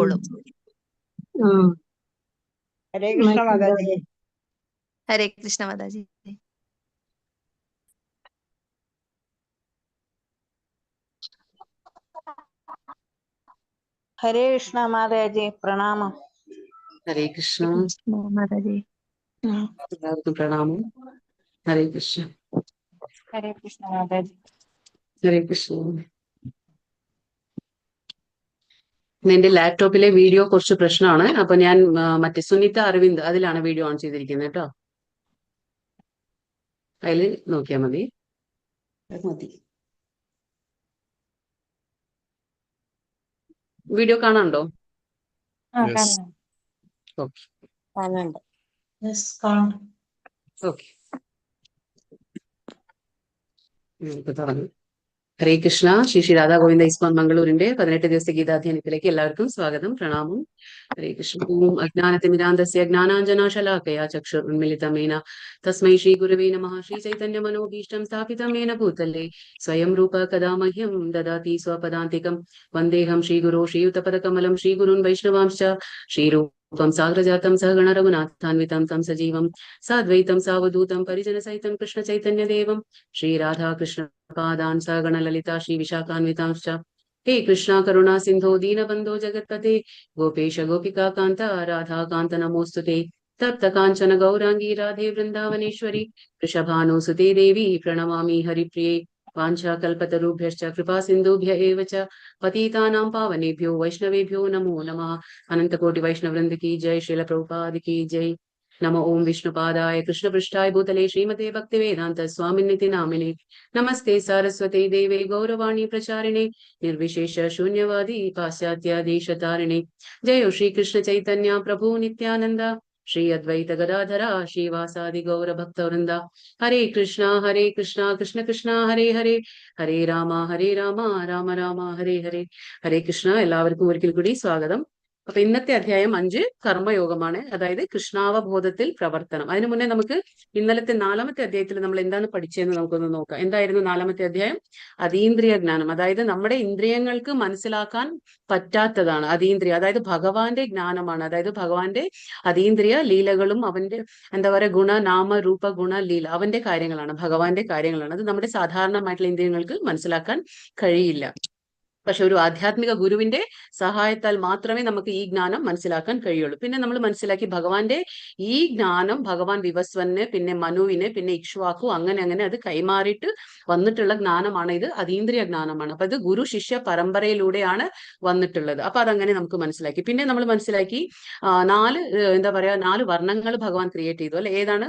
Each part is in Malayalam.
പൊക്കോളും. ഹരേ കൃഷ്ണ മാതാജി. ഹരേ കൃഷ്ണ മാതാജി. ഹരേ കൃഷ്ണ മാതാജി, പ്രണാമം. ഹരേ കൃഷ്ണ മാതാജി. എല്ലാവർക്കും പ്രണാമം. ഹരേ കൃഷ്ണ. ഹരേ കൃഷ്ണ മാതാജി. ഹരേ കൃഷ്ണ. എന്റെ ലാപ്ടോപ്പിലെ വീഡിയോ കുറച്ച് പ്രശ്നമാണ്. അപ്പൊ ഞാൻ മറ്റേ സുനിത അരവിന്ദ് അതിലാണ് വീഡിയോ ഓൺ ചെയ്തിരിക്കുന്നത് കേട്ടോ. അതിൽ നോക്കിയാൽ മതി. വീഡിയോ കാണാനുണ്ടോ? Okay okay. തുടങ്ങി. ഹരേ കൃഷ്ണ. ശ്രീ രാധാ ഗോവിന്ദ ഇസ്കോൺ മംഗളൂരിന്റെ 18 ദിവസത്തെ ഗീതാധ്യാനത്തിലേക്ക് എല്ലാവർക്കും സ്വാഗതം, പ്രണാമം. ഹരേ കൃഷ്ണ. ഓം അജ്ഞാനതിമിരാന്ധസ്യ ജ്ഞാനാഞ്ജനാശലാകയാ ചക്ഷുർമിലിതമേന തസ്മൈ ശ്രീ ഗുരവേ നമഃ. ശ്രീ ചൈതന്യ മനോഭീഷ്ടം സ്ഥാപിതമേന ഭൂതലേ സ്വയം രൂപ കഥാ മഹ്യം ദദാതി സ്വപദാന്തികം. വന്ദേഹം ശ്രീഗുരോ ശ്രീയുതപദകമലം ശ്രീഗുരുൻ വൈഷ്ണവാംശ്ച ശ്രീരൂപം സാഗ്രജാതം സഹഗണ രഘുനാഥാന്വിതം തം സജീവം സാദ്വൈതം സാവധൂതം പരിജനസഹിതം കൃഷ്ണ ചൈതന്യദേവം ശ്രീരാധാകൃഷ്ണ പാദാൻ സഗണ ലളിത ശ്രീ വിശാഖാന്വിതാംശ്ച. हे कृष्णा करुणा सिंधो दीनबंधो जगत्पते गोपेश गोपिका कांता राधा कांत नमोस्तुते. तप्त कांचन गौरांगी राधे वृंदावनेश्वरी वृषभानुसुते देवी प्रणमामि हरिप्रिये. वाञ्छाकल्पतरुभ्यश्च कृपा सिन्धुभ्य एव च पतितानां पावनेभ्यो वैष्णवेभ्यो नमो नमः. अनंतकोटि वैष्णववृंद की जय. श्रील प्रभुपाद की जय. नमो ओम विष्णुपादाय कृष्णपृष्ठाय भूतले श्रीमते भक्तिवेदांत स्वामिनिति नामिने नमस्ते सारस्वते देवे गौरवाणी प्रचारिणे निर्विशेष शून्यवादी पाश्चात्य देशतारिणे. जय श्री कृष्ण चैतन्य प्रभु नित्यानंद श्री अद्वैत गदाधरा श्रीवासादि गौर भक्तवृंदा. हरे कृष्णा कृष्ण कृष्ण हरे हरे हरे राम राम राम हरे हरे. हरे कृष्ण. എല്ലാവർക്കും ഒരിക്കൽ കൂടി സ്വാഗതം. അപ്പൊ ഇന്നത്തെ അധ്യായം 5 കർമ്മയോഗമാണ്, അതായത് കൃഷ്ണാവബോധത്തിൽ പ്രവർത്തനം. അതിനു മുന്നേ നമുക്ക് ഇന്നലത്തെ 4ാമത്തെ അധ്യായത്തിൽ നമ്മൾ എന്താണ് പഠിച്ചതെന്ന് നമുക്കൊന്ന് നോക്കാം. എന്തായിരുന്നു 4ാമത്തെ അധ്യായം? അതീന്ദ്രിയ ജ്ഞാനം, അതായത് നമ്മുടെ ഇന്ദ്രിയങ്ങൾക്ക് മനസ്സിലാക്കാൻ പറ്റാത്തതാണ് അതീന്ദ്രിയ, അതായത് ഭഗവാന്റെ ജ്ഞാനമാണ്. അതായത് ഭഗവാന്റെ അതീന്ദ്രിയ ലീലകളും അവന്റെ എന്താ പറയുക ഗുണ നാമ രൂപ ഗുണ ലീല അവന്റെ കാര്യങ്ങളാണ്, ഭഗവാന്റെ കാര്യങ്ങളാണ്. അത് നമ്മുടെ സാധാരണമായിട്ടുള്ള ഇന്ദ്രിയങ്ങൾക്ക് മനസ്സിലാക്കാൻ കഴിയില്ല. പക്ഷെ ഒരു ആധ്യാത്മിക ഗുരുവിന്റെ സഹായത്താൽ മാത്രമേ നമുക്ക് ഈ ജ്ഞാനം മനസ്സിലാക്കാൻ കഴിയുള്ളൂ. പിന്നെ നമ്മൾ മനസ്സിലാക്കി ഭഗവാന്റെ ഈ ജ്ഞാനം ഭഗവാൻ വിവസ്വന്, പിന്നെ മനുവിന്, പിന്നെ ഇക്ഷ്വാക്കു, അങ്ങനെ അത് കൈമാറിയിട്ട് വന്നിട്ടുള്ള ജ്ഞാനമാണ്. ഇത് അതീന്ദ്രിയ ജ്ഞാനമാണ്. അപ്പൊ ഇത് ഗുരു ശിഷ്യ പരമ്പരയിലൂടെയാണ് വന്നിട്ടുള്ളത്. അപ്പൊ അതങ്ങനെ നമുക്ക് മനസ്സിലാക്കി. പിന്നെ നമ്മൾ മനസ്സിലാക്കി 4 വർണ്ണങ്ങൾ ഭഗവാൻ ക്രിയേറ്റ് ചെയ്തു അല്ലെ. ഏതാണ്?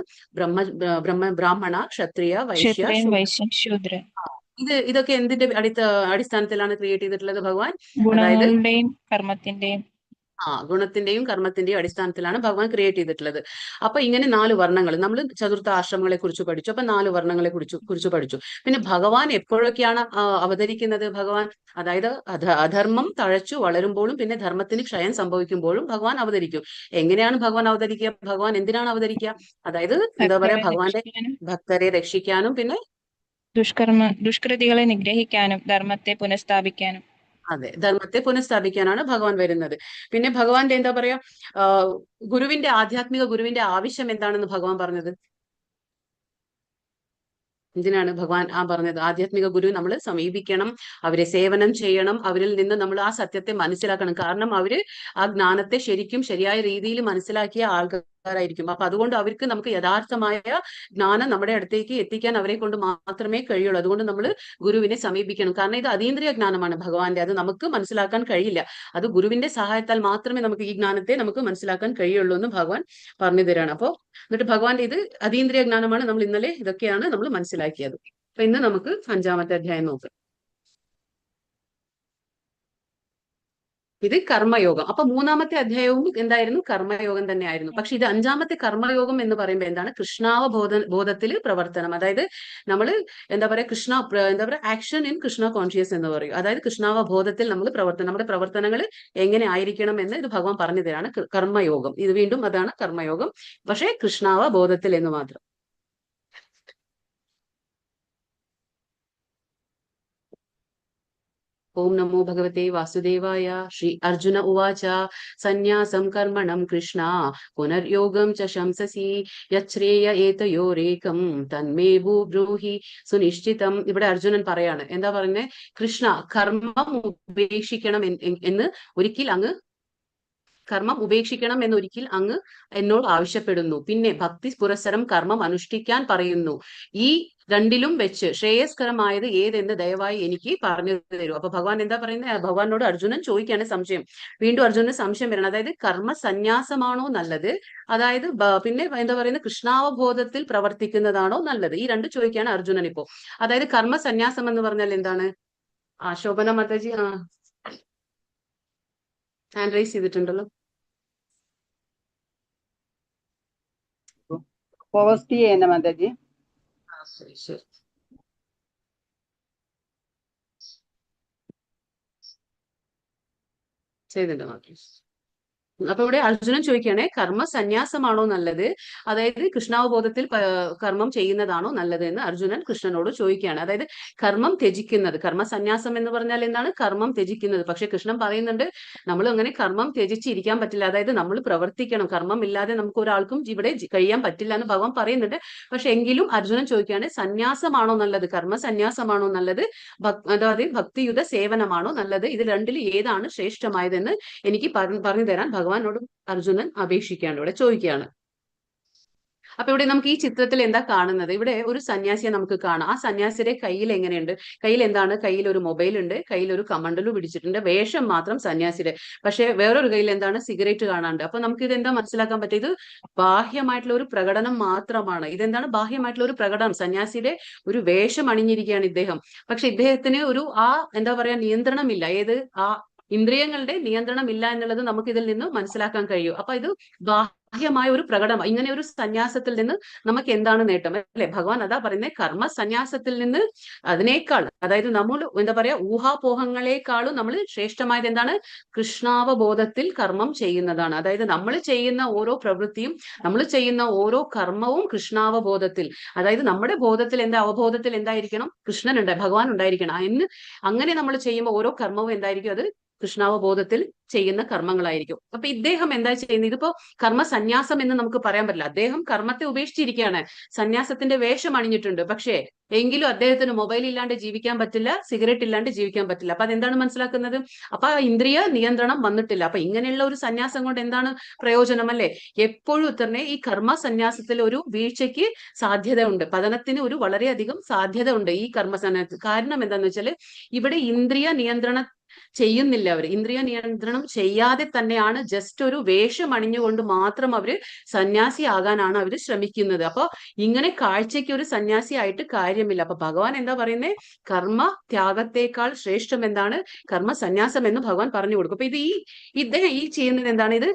ബ്രാഹ്മണ, ക്ഷത്രിയ, വൈശ്യ, ശൂദ്ര. ഇതൊക്കെ എന്തിന്റെ അടിസ്ഥാനത്തിലാണ് ക്രിയേറ്റ് ചെയ്തിട്ടുള്ളത് ഭഗവാൻ? അതായത് ഗുണത്തിന്റെയും കർമ്മത്തിന്റെയും അടിസ്ഥാനത്തിലാണ് ഭഗവാൻ ക്രിയേറ്റ് ചെയ്തിട്ടുള്ളത്. അപ്പൊ ഇങ്ങനെ 4 വർണ്ണങ്ങൾ നമ്മൾ ചതുർത്ഥ ആശ്രമങ്ങളെ കുറിച്ച് പഠിച്ചു. അപ്പൊ 4 വർണ്ണങ്ങളെ കുറിച്ച് പഠിച്ചു. പിന്നെ ഭഗവാൻ എപ്പോഴൊക്കെയാണ് അവതരിക്കുന്നത്? ഭഗവാൻ അതായത് അധർമ്മം തഴച്ചു വളരുമ്പോഴും പിന്നെ ധർമ്മത്തിന് ക്ഷയം സംഭവിക്കുമ്പോഴും ഭഗവാൻ അവതരിക്കും. എങ്ങനെയാണ് ഭഗവാൻ അവതരിക്കുക? ഭഗവാൻ എന്തിനാണ് അവതരിക്കുക? അതായത് എന്താ പറയാ, ഭഗവാന്റെ ഭക്തരെ രക്ഷിക്കാനും പിന്നെ ദുഷ്കൃതികളെ നിഗ്രഹിക്കാനും ധർമ്മത്തെ പുനഃസ്ഥാപിക്കാനും. അതെ, ധർമ്മത്തെ പുനഃസ്ഥാപിക്കാനാണ് ഭഗവാൻ വരുന്നത്. പിന്നെ ഭഗവാന്റെ എന്താ പറയാ, ആധ്യാത്മിക ഗുരുവിന്റെ ആവശ്യം എന്താണെന്ന് ഭഗവാൻ പറഞ്ഞത്? എന്തിനാണ് ഭഗവാൻ പറഞ്ഞത്? ആധ്യാത്മിക ഗുരു നമ്മൾ സമീപിക്കണം, അവരെ സേവനം ചെയ്യണം, അവരിൽ നിന്ന് നമ്മൾ ആ സത്യത്തെ മനസ്സിലാക്കണം. കാരണം അവര് ആ ജ്ഞാനത്തെ ശരിയായ രീതിയിൽ മനസ്സിലാക്കിയ ആൾക്കാരായിരിക്കും. അപ്പൊ അതുകൊണ്ട് അവർക്ക് നമുക്ക് യഥാർത്ഥമായ ജ്ഞാനം നമ്മുടെ അടുത്തേക്ക് എത്തിക്കാൻ അവരെ കൊണ്ട് മാത്രമേ കഴിയുള്ളൂ. അതുകൊണ്ട് നമ്മൾ ഗുരുവിനെ സമീപിക്കണം. കാരണം ഇത് അതീന്ദ്രിയ ജ്ഞാനമാണ് ഭഗവാന്റെ, അത് നമുക്ക് മനസ്സിലാക്കാൻ കഴിയില്ല. അത് ഗുരുവിന്റെ സഹായത്താൽ മാത്രമേ നമുക്ക് ഈ ജ്ഞാനത്തെ നമുക്ക് മനസ്സിലാക്കാൻ കഴിയുള്ളൂ എന്ന് ഭഗവാൻ പറഞ്ഞു തരാണ്. അപ്പോ എന്നിട്ട് ഭഗവാന്റെ ഇത് അതീന്ദ്രിയ ജ്ഞാനമാണ്. നമ്മൾ ഇന്നലെ ഇതൊക്കെയാണ് നമ്മൾ മനസ്സിലാക്കിയത്. അപ്പൊ ഇന്ന് നമുക്ക് 5ാമത്തെ അധ്യായം നോക്കാം. ഇത് കർമ്മയോഗം. അപ്പൊ 3ാമത്തെ അധ്യായവും എന്തായിരുന്നു? കർമ്മയോഗം തന്നെയായിരുന്നു. പക്ഷെ ഇത് 5ാമത്തെ കർമ്മയോഗം എന്ന് പറയുമ്പോൾ എന്താണ്? കൃഷ്ണാവബോധത്തിൽ പ്രവർത്തനം. അതായത് നമ്മൾ എന്താ പറയാ ആക്ഷൻ ഇൻ കൃഷ്ണ കോൺഷ്യസ് എന്ന് പറയും. അതായത് കൃഷ്ണാവബോധത്തിൽ നമ്മൾ നമ്മുടെ പ്രവർത്തനങ്ങൾ എങ്ങനെ ആയിരിക്കണം എന്ന് ഇത് ഭഗവാൻ പറഞ്ഞു തരാണ് കർമ്മയോഗം. ഇത് വീണ്ടും അതാണ് കർമ്മയോഗം, പക്ഷേ കൃഷ്ണാവബോധത്തിൽ എന്ന് മാത്രം. ഓം നമോ ഭഗവതേ വാസുദേവായ. ശ്രീ അർജുന ഉവാച സന്യാസം കർമ്മണം കൃഷ്ണ പുനർയോഗം ച ശംസസി യച്ഛ്രേയ ഏതയോരേകം തന്മേ ബ്രൂഹി സുനിശ്ചിതം. ഇവിടെ അർജുനൻ പറയാണ്, എന്താ പറയുന്നത്? കൃഷ്ണ, കർമ്മം ഉപേക്ഷിക്കണം എന്ന് ഒരിക്കൽ അങ്ങ് കർമ്മം ഉപേക്ഷിക്കണം എന്നൊരിക്കൽ അങ്ങ് എന്നോട് ആവശ്യപ്പെടുന്നു. പിന്നെ ഭക്തി പുരസ്സരം കർമ്മം അനുഷ്ഠിക്കാൻ പറയുന്നു. ഈ രണ്ടിലും വെച്ച് ശ്രേയസ്കരമായത് ഏതെന്ന് ദയവായി എനിക്ക് പറഞ്ഞു തരൂ. അപ്പൊ ഭഗവാൻ എന്താ പറയുന്നത്? ഭഗവാനോട് അർജുനൻ ചോദിക്കുകയാണ് സംശയം. വീണ്ടും അർജുനന് സംശയം വരണം. അതായത് കർമ്മ സന്യാസമാണോ നല്ലത്, അതായത് പിന്നെ എന്താ പറയുന്നത്, കൃഷ്ണാവബോധത്തിൽ പ്രവർത്തിക്കുന്നതാണോ നല്ലത്? ഈ രണ്ട് ചോദിക്കുകയാണ് അർജുനൻ ഇപ്പോ. അതായത് കർമ്മ സന്യാസം എന്ന് പറഞ്ഞാൽ എന്താണ്? ശോഭന മാതാജി ഹാൻഡ് റൈസ് ചെയ്തിട്ടുണ്ടല്ലോ. പോസ്റ്റ് ചെയ്യുന്ന മാതാജി. ശരി ശരി. ചെയ്തിട്ടുണ്ട് മാത്രം. അപ്പൊ ഇവിടെ അർജുനൻ ചോദിക്കുകയാണെ, കർമ്മ സന്യാസമാണോ നല്ലത്, അതായത് കൃഷ്ണാവബോധത്തിൽ കർമ്മം ചെയ്യുന്നതാണോ നല്ലത് എന്ന് അർജുനൻ കൃഷ്ണനോട് ചോദിക്കുകയാണ്. അതായത് കർമ്മം ത്യജിക്കുന്നത്, കർമ്മ സന്യാസം എന്ന് പറഞ്ഞാൽ എന്താണ്? കർമ്മം ത്യജിക്കുന്നത്. പക്ഷെ കൃഷ്ണൻ പറയുന്നുണ്ട്, നമ്മൾ അങ്ങനെ കർമ്മം ത്യജിച്ചിരിക്കാൻ പറ്റില്ല. അതായത് നമ്മൾ പ്രവർത്തിക്കണം, കർമ്മം ഇല്ലാതെ നമുക്ക് ഒരാൾക്കും ഇവിടെ കഴിയാൻ പറ്റില്ല എന്ന് ഭഗവാൻ പറയുന്നുണ്ട്. പക്ഷെ എങ്കിലും അർജുനൻ ചോദിക്കുകയാണ്, സന്യാസമാണോ നല്ലത്, കർമ്മ സന്യാസമാണോ നല്ലത്, അതായത് ഭക്തിയുത സേവനമാണോ നല്ലത്, ഇത് രണ്ടിൽ ഏതാണ് ശ്രേഷ്ഠമായതെന്ന് എനിക്ക് പറഞ്ഞു തരാൻ ഭഗവാനോട് അർജുനൻ അപേക്ഷിക്കുകയാണ്, ഇവിടെ ചോദിക്കുകയാണ്. അപ്പൊ ഇവിടെ നമുക്ക് ഈ ചിത്രത്തിൽ എന്താ കാണുന്നത്? ഇവിടെ ഒരു സന്യാസിയെ നമുക്ക് കാണാം. ആ സന്യാസിയുടെ കയ്യിൽ എങ്ങനെയുണ്ട്? കയ്യിൽ എന്താണ്? കയ്യിൽ ഒരു മൊബൈൽ ഉണ്ട്, കയ്യിൽ ഒരു കമണ്ടലു പിടിച്ചിട്ടുണ്ട്, വേഷം മാത്രം സന്യാസിയുടെ. പക്ഷെ വേറൊരു കയ്യിൽ എന്താണ്? സിഗരറ്റ് കാണാണ്ട്. അപ്പൊ നമുക്ക് ഇത് എന്താ മനസ്സിലാക്കാൻ പറ്റും? ഇത് ബാഹ്യമായിട്ടുള്ള ഒരു പ്രകടനം മാത്രമാണ്. ഇതെന്താണ്? ബാഹ്യമായിട്ടുള്ള ഒരു പ്രകടനം. സന്യാസിയുടെ ഒരു വേഷം അണിഞ്ഞിരിക്കുകയാണ് ഇദ്ദേഹം. പക്ഷെ ഇദ്ദേഹത്തിന് ഒരു എന്താ പറയാ, നിയന്ത്രണമില്ല. ഏത് ഇന്ദ്രിയങ്ങളുടെ നിയന്ത്രണം ഇല്ല എന്നുള്ളത് നമുക്ക് ഇതിൽ നിന്ന് മനസ്സിലാക്കാൻ കഴിയും. അപ്പൊ ഇത് ബാഹ്യമായ ഒരു പ്രകടനം. ഇങ്ങനെ ഒരു സന്യാസത്തിൽ നിന്ന് നമുക്ക് എന്താണ് നേട്ടം, അല്ലെ? ഭഗവാൻ അതാ പറയുന്നത്, കർമ്മ സന്യാസത്തിൽ നിന്ന് അതിനേക്കാൾ, അതായത് നമ്മൾ എന്താ പറയാ, ഊഹാപോഹങ്ങളെക്കാളും നമ്മൾ ശ്രേഷ്ഠമായത് എന്താണ്? കൃഷ്ണാവബോധത്തിൽ കർമ്മം ചെയ്യുന്നതാണ്. അതായത് നമ്മൾ ചെയ്യുന്ന ഓരോ പ്രവൃത്തിയും, നമ്മൾ ചെയ്യുന്ന ഓരോ കർമ്മവും കൃഷ്ണാവബോധത്തിൽ, അതായത് നമ്മുടെ ബോധത്തിൽ അവബോധത്തിൽ എന്തായിരിക്കണം? കൃഷ്ണൻ ഭഗവാൻ ഉണ്ടായിരിക്കണം. അങ്ങനെ നമ്മൾ ചെയ്യുമ്പോൾ ഓരോ കർമ്മവും എന്തായിരിക്കും? അത് കൃഷ്ണാവബോധത്തിൽ ചെയ്യുന്ന കർമ്മങ്ങളായിരിക്കും. അപ്പൊ ഇദ്ദേഹം എന്താ ചെയ്യുന്നത്? ഇതിപ്പോ കർമ്മ സന്യാസം എന്ന് നമുക്ക് പറയാൻ പറ്റില്ല. അദ്ദേഹം കർമ്മത്തെ ഉപേക്ഷിച്ചിരിക്കുകയാണ്, സന്യാസത്തിന്റെ വേഷം അണിഞ്ഞിട്ടുണ്ട്. പക്ഷേ എങ്കിലും അദ്ദേഹത്തിന് മൊബൈൽ ഇല്ലാണ്ട് ജീവിക്കാൻ പറ്റില്ല, സിഗരറ്റ് ഇല്ലാണ്ട് ജീവിക്കാൻ പറ്റില്ല. അപ്പൊ അതെന്താണ് മനസ്സിലാക്കുന്നത്? അപ്പൊ ഇന്ദ്രിയ നിയന്ത്രണം വന്നിട്ടില്ല. അപ്പൊ ഇങ്ങനെയുള്ള ഒരു സന്യാസം കൊണ്ട് എന്താണ് പ്രയോജനം, അല്ലെ? എപ്പോഴും തന്നെ ഈ കർമ്മ സന്യാസത്തിൽ ഒരു വീഴ്ചയ്ക്ക് സാധ്യത ഉണ്ട്, പതനത്തിന് ഒരു വളരെയധികം സാധ്യത ഉണ്ട് ഈ കർമ്മ സന്യാസത്തിൽ. കാരണം എന്താന്ന് വെച്ചാല് ഇവിടെ ഇന്ദ്രിയ നിയന്ത്രണം ചെയ്യുന്നില്ല. അവർ ഇന്ദ്രിയ നിയന്ത്രണം ചെയ്യാതെ തന്നെയാണ് ജസ്റ്റ് ഒരു വേഷം അണിഞ്ഞുകൊണ്ട് മാത്രം അവര് സന്യാസി ആകാനാണ് അവർ ശ്രമിക്കുന്നത്. അപ്പൊ ഇങ്ങനെ കാഴ്ചയ്ക്ക് ഒരു സന്യാസി ആയിട്ട് കാര്യമില്ല. അപ്പൊ ഭഗവാൻ എന്താ പറയുന്നത്? കർമ്മ ത്യാഗത്തെക്കാൾ ശ്രേഷ്ഠം എന്താണ്? കർമ്മ സന്യാസം എന്ന് ഭഗവാൻ പറഞ്ഞു കൊടുക്കും. അപ്പൊ ഇദ്ദേഹം ചെയ്യുന്നത് എന്താണ്? ഇത്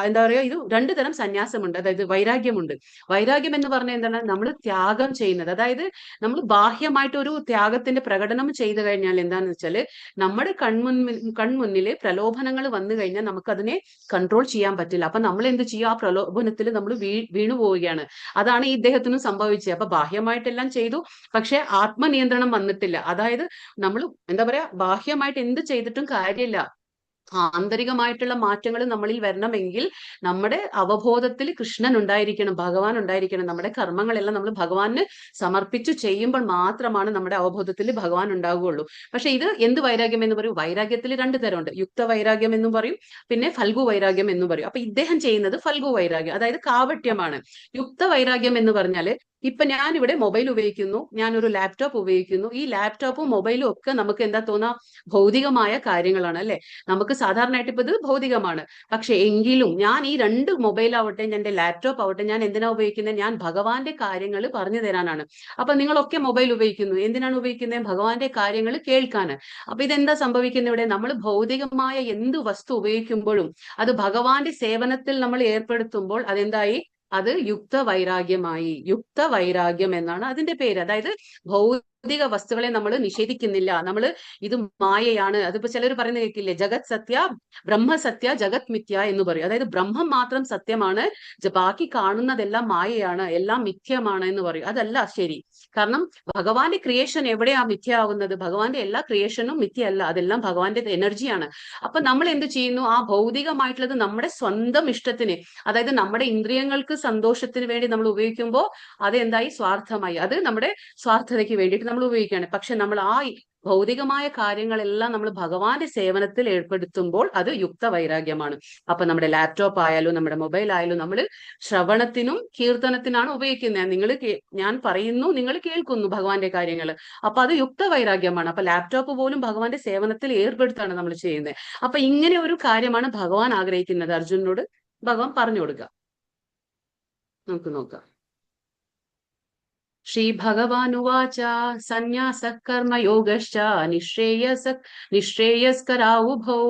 എന്താ പറയാ, ഇത് രണ്ടു തരം സന്യാസമുണ്ട്. അതായത് വൈരാഗ്യമുണ്ട്. വൈരാഗ്യം എന്ന് പറഞ്ഞാൽ എന്താണ്? നമ്മൾ ത്യാഗം ചെയ്യുന്നത്. അതായത് നമ്മൾ ബാഹ്യമായിട്ട് ഒരു ത്യാഗത്തിന്റെ പ്രകടനം ചെയ്തു കഴിഞ്ഞാൽ എന്താണെന്ന് വെച്ചാല്, നമ്മുടെ കൺമുന്നില് പ്രലോഭനങ്ങൾ വന്നു കഴിഞ്ഞാൽ നമുക്കതിനെ കൺട്രോൾ ചെയ്യാൻ പറ്റില്ല. അപ്പൊ നമ്മൾ എന്ത് ചെയ്യും? ആ പ്രലോഭനത്തിൽ നമ്മൾ വീണു പോവുകയാണ്. അതാണ് ഈ ഇദ്ദേഹത്തിനും സംഭവിച്ചത്. അപ്പൊ ബാഹ്യമായിട്ടെല്ലാം ചെയ്തു, പക്ഷെ ആത്മനിയന്ത്രണം വന്നിട്ടില്ല. അതായത് നമ്മൾ എന്താ പറയാ, ബാഹ്യമായിട്ട് എന്ത് ചെയ്തിട്ടും കാര്യമില്ല. ആന്തരികമായിട്ടുള്ള മാറ്റങ്ങൾ നമ്മളിൽ വരണമെങ്കിൽ നമ്മുടെ അവബോധത്തിൽ കൃഷ്ണൻ ഉണ്ടായിരിക്കണം, ഭഗവാൻ ഉണ്ടായിരിക്കണം. നമ്മുടെ കർമ്മങ്ങളെല്ലാം നമ്മൾ ഭഗവാന് സമർപ്പിച്ചു ചെയ്യുമ്പോൾ മാത്രമാണ് നമ്മുടെ അവബോധത്തിൽ ഭഗവാൻ ഉണ്ടാവുകയുള്ളൂ. പക്ഷെ ഇത് എന്ത് വൈരാഗ്യം എന്ന് പറയും? വൈരാഗ്യത്തിൽ രണ്ടു തരമുണ്ട്. യുക്ത വൈരാഗ്യം എന്നും പറയും, പിന്നെ ഫൽഗു വൈരാഗ്യം എന്നും പറയും. അപ്പൊ ഇദ്ദേഹം ചെയ്യുന്നത് ഫൽഗു വൈരാഗ്യം, അതായത് കാവട്യമാണ്. യുക്ത വൈരാഗ്യം എന്ന് പറഞ്ഞാല്, ഇപ്പൊ ഞാനിവിടെ മൊബൈൽ ഉപയോഗിക്കുന്നു, ഞാനൊരു ലാപ്ടോപ്പ് ഉപയോഗിക്കുന്നു. ഈ ലാപ്ടോപ്പും മൊബൈലും ഒക്കെ നമുക്ക് എന്താ തോന്നാ? ഭൗതികമായ കാര്യങ്ങളാണ്, അല്ലെ? നമുക്ക് സാധാരണയായിട്ട് ഇപ്പൊ ഇത് ഭൗതികമാണ്. പക്ഷെ എങ്കിലും ഞാൻ ഈ രണ്ട് മൊബൈൽ ആവട്ടെ, എന്റെ ലാപ്ടോപ്പ് ആവട്ടെ, ഞാൻ എന്തിനാ ഉപയോഗിക്കുന്നത്? ഞാൻ ഭഗവാന്റെ കാര്യങ്ങൾ പറഞ്ഞു തരാനാണ്. അപ്പൊ നിങ്ങളൊക്കെ മൊബൈൽ ഉപയോഗിക്കുന്നു, എന്തിനാണ് ഉപയോഗിക്കുന്നത്? ഭഗവാന്റെ കാര്യങ്ങൾ കേൾക്കാന്. അപ്പൊ ഇതെന്താ സംഭവിക്കുന്നത്? ഇവിടെ നമ്മൾ ഭൗതികമായ എന്ത് വസ്തു ഉപയോഗിക്കുമ്പോഴും അത് ഭഗവാന്റെ സേവനത്തിൽ നമ്മൾ ഏർപ്പെടുത്തുമ്പോൾ അതെന്തായി? അത് യുക്ത വൈരാഗ്യമായി. യുക്ത വൈരാഗ്യം എന്നാണ് അതിന്റെ പേര്. അതായത് ഭൗതിക വസ്തുക്കളെ നമ്മൾ നിഷേധിക്കുന്നില്ല. നമ്മൾ ഇത് മായയാണ്. അതിപ്പോ ചിലർ പറയുന്നത് കേൾക്കില്ലേ, ജഗത് സത്യ ബ്രഹ്മ സത്യ ജഗത് മിഥ്യ എന്ന് പറയും. അതായത് ബ്രഹ്മം മാത്രം സത്യമാണ്, ബാക്കി കാണുന്നതെല്ലാം മായയാണ്, എല്ലാം മിഥ്യമാണ് എന്ന് പറയും. അതല്ല ശരി. കാരണം ഭഗവാന്റെ ക്രിയേഷൻ എവിടെയാ മിഥ്യ ആവുന്നത്? ഭഗവാന്റെ എല്ലാ ക്രിയേഷനും മിഥ്യയല്ല, അതെല്ലാം ഭഗവാന്റെ എനർജിയാണ്. അപ്പൊ നമ്മൾ എന്ത് ചെയ്യുന്നു? ആ ഭൗതികമായിട്ടുള്ളത് നമ്മുടെ സ്വന്തം ഇഷ്ടത്തിന്, അതായത് നമ്മുടെ ഇന്ദ്രിയങ്ങൾക്ക് സന്തോഷത്തിന് വേണ്ടി നമ്മൾ ഉപയോഗിക്കുമ്പോൾ അതെന്തായി? സ്വാർത്ഥമായി. അത് നമ്മുടെ സ്വാർത്ഥതയ്ക്ക് വേണ്ടിയിട്ട് നമ്മൾ ഉപയോഗിക്കുകയാണ്. പക്ഷെ നമ്മൾ ആ ഭൗതികമായ കാര്യങ്ങളെല്ലാം നമ്മൾ ഭഗവാന്റെ സേവനത്തിൽ ഏർപ്പെടുത്തുമ്പോൾ അത് യുക്ത വൈരാഗ്യമാണ്. അപ്പൊ നമ്മുടെ ലാപ്ടോപ്പ് ആയാലും നമ്മുടെ മൊബൈൽ ആയാലും നമ്മൾ ശ്രവണത്തിനും കീർത്തനത്തിനാണ് ഉപയോഗിക്കുന്നത്. ഞാൻ പറയുന്നു, നിങ്ങൾ കേൾക്കുന്നു ഭഗവാന്റെ കാര്യങ്ങൾ. അപ്പൊ അത് യുക്ത വൈരാഗ്യമാണ്. അപ്പൊ ലാപ്ടോപ്പ് പോലും ഭഗവാന്റെ സേവനത്തിൽ ഏർപ്പെടുത്താണ് നമ്മൾ ചെയ്യുന്നത്. അപ്പൊ ഇങ്ങനെ ഒരു കാര്യമാണ് ഭഗവാൻ ആഗ്രഹിക്കുന്നത്. അർജുനനോട് ഭഗവാൻ പറഞ്ഞു കൊടുക്കുക. നമുക്ക് നോക്കാം. ശ്രീഭഗവാനുവാച സന്യാസഃ കർമ്മയോഗശ്ച നിശ്രേയസ്കരാവുഭൗ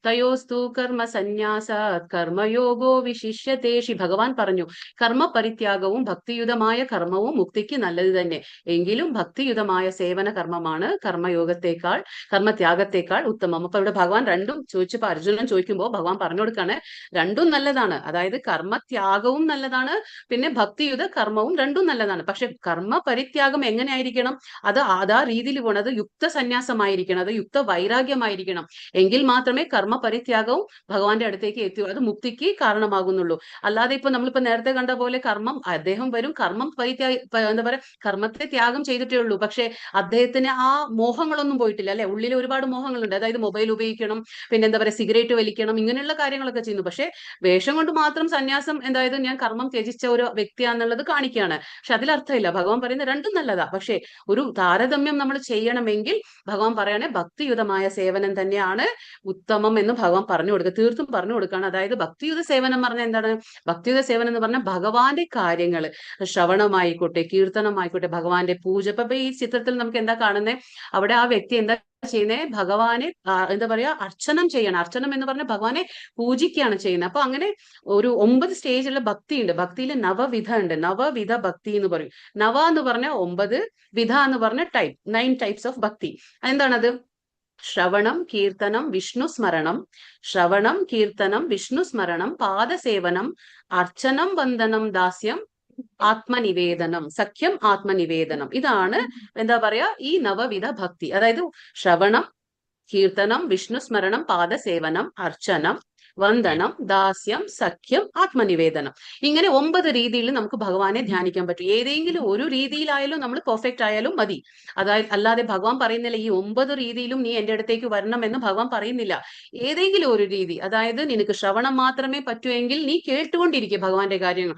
തയോസ്തു കർമ്മ സന്യാസാത് കർമ്മയോഗോ വിശിഷ്യത്തെ. ശ്രീ ഭഗവാൻ പറഞ്ഞു, കർമ്മ പരിത്യാഗവും ഭക്തിയുതമായ കർമ്മവും മുക്തിക്ക് നല്ലത് തന്നെ. എങ്കിലും ഭക്തിയുതമായ സേവന കർമ്മമാണ് കർമ്മത്യാഗത്തെക്കാൾ ഉത്തമം. അപ്പൊ ഇവിടെ ഭഗവാൻ രണ്ടും ചോദിച്ചപ്പോ അർജുനൻ ചോദിക്കുമ്പോൾ ഭഗവാൻ പറഞ്ഞു കൊടുക്കാണ്, രണ്ടും നല്ലതാണ്. അതായത് കർമ്മത്യാഗവും നല്ലതാണ്, പിന്നെ ഭക്തിയുത കർമ്മവും രണ്ടും നല്ലതാണ്. പക്ഷെ കർമ്മ പരിത്യാഗം എങ്ങനെയായിരിക്കണം? അത് ആ രീതിയിൽ പോകണം. അത് യുക്ത സന്യാസമായിരിക്കണം, അത് യുക്ത വൈരാഗ്യമായിരിക്കണം. എങ്കിൽ മാത്രമേ കർമ്മ പരിത്യാഗവും ഭഗവാന്റെ അടുത്തേക്ക് എത്തിയൂ, അത് മുക്തിക്ക് കാരണമാകുന്നുള്ളൂ. അല്ലാതെ ഇപ്പൊ നമ്മളിപ്പോ നേരത്തെ കണ്ട പോലെ അദ്ദേഹം വരും, കർമ്മം എന്താ പറയാ, കർമ്മത്തെ ത്യാഗം ചെയ്തിട്ടേ ഉള്ളൂ. പക്ഷെ അദ്ദേഹത്തിന് ആ മോഹങ്ങളൊന്നും പോയിട്ടില്ല, അല്ലെ? ഉള്ളിൽ ഒരുപാട് മോഹങ്ങളുണ്ട്. അതായത് മൊബൈൽ ഉപയോഗിക്കണം, പിന്നെ എന്താ പറയാ, സിഗരറ്റ് വലിക്കണം, ഇങ്ങനെയുള്ള കാര്യങ്ങളൊക്കെ ചെയ്യുന്നു. പക്ഷെ വേഷം കൊണ്ട് മാത്രം സന്യാസം, അതായത് ഞാൻ കർമ്മം ത്യജിച്ച ഒരു വ്യക്തിയാന്നുള്ളത് കാണിക്കുകയാണ്. പക്ഷെ അതിലർത്ഥമില്ല. ഭഗവാൻ പറയുന്നത് രണ്ടും നല്ലതാ. പക്ഷെ ഒരു താരതമ്യം നമ്മൾ ചെയ്യണമെങ്കിൽ ഭഗവാൻ പറയണേ ഭക്തിയുതമായ സേവനം തന്നെയാണ് ഉത്തമം എന്ന് ഭഗവാൻ പറഞ്ഞു കൊടുക്കുക. തീർത്തും പറഞ്ഞു കൊടുക്കുകയാണ്. അതായത് ഭക്തിയുത സേവനം പറഞ്ഞാൽ എന്താണ്? ഭക്തിയുത സേവനം എന്ന് പറഞ്ഞാൽ ഭഗവാന്റെ കാര്യങ്ങൾ, ശ്രവണമായിക്കോട്ടെ, കീർത്തനമായിക്കോട്ടെ, ഭഗവാന്റെ പൂജ. ഇപ്പൊ ഈ ചിത്രത്തിൽ നമുക്ക് എന്താ കാണുന്നത്? അവിടെ ആ വ്യക്തി എന്താ ചെയ്യുന്നത്? ഭഗവാനെ എന്താ പറയാ, അർച്ചനം ചെയ്യണം. അർച്ചനം എന്ന് പറഞ്ഞാൽ ഭഗവാനെ പൂജിക്കുകയാണ് ചെയ്യുന്നത്. അപ്പൊ അങ്ങനെ ഒരു 9 സ്റ്റേജിലുള്ള ഭക്തി ഉണ്ട്. ഭക്തിയിൽ നവവിധ ഉണ്ട്. നവവിധ ഭക്തി എന്ന് പറയും. നവ എന്ന് പറഞ്ഞാൽ 9, വിധ എന്ന് പറഞ്ഞ 9 ടൈപ്സ് ഓഫ് ഭക്തി. എന്താണത്? ശ്രവണം, കീർത്തനം, വിഷ്ണു സ്മരണം, പാദസേവനം, അർച്ചനം, വന്ദനം, ദാസ്യം, ആത്മനിവേദനം, സഖ്യം, ആത്മനിവേദനം. ഇതാണ് എന്താ പറയാ ഈ നവവിധ ഭക്തി. അതായത് ശ്രവണം, കീർത്തനം, വിഷ്ണു സ്മരണം, പാദസേവനം, അർച്ചനം, വന്ദനം, ദാസ്യം, സഖ്യം, ആത്മനിവേദനം. ഇങ്ങനെ 9 രീതിയിൽ നമുക്ക് ഭഗവാനെ ധ്യാനിക്കാൻ പറ്റും. ഏതെങ്കിലും ഒരു രീതിയിലായാലും നമ്മൾ പെർഫെക്റ്റ് ആയാലും മതി. അതായത് അല്ലാതെ ഭഗവാൻ പറയുന്നില്ല ഈ 9 രീതിയിലും നീ എന്റെ അടുത്തേക്ക് വരണം എന്ന് ഭഗവാൻ പറയുന്നില്ല. ഏതെങ്കിലും ഒരു രീതി, അതായത് നിനക്ക് ശ്രവണം മാത്രമേ പറ്റുമെങ്കിൽ നീ കേട്ടുകൊണ്ടിരിക്കുക ഭഗവാന്റെ കാര്യങ്ങൾ.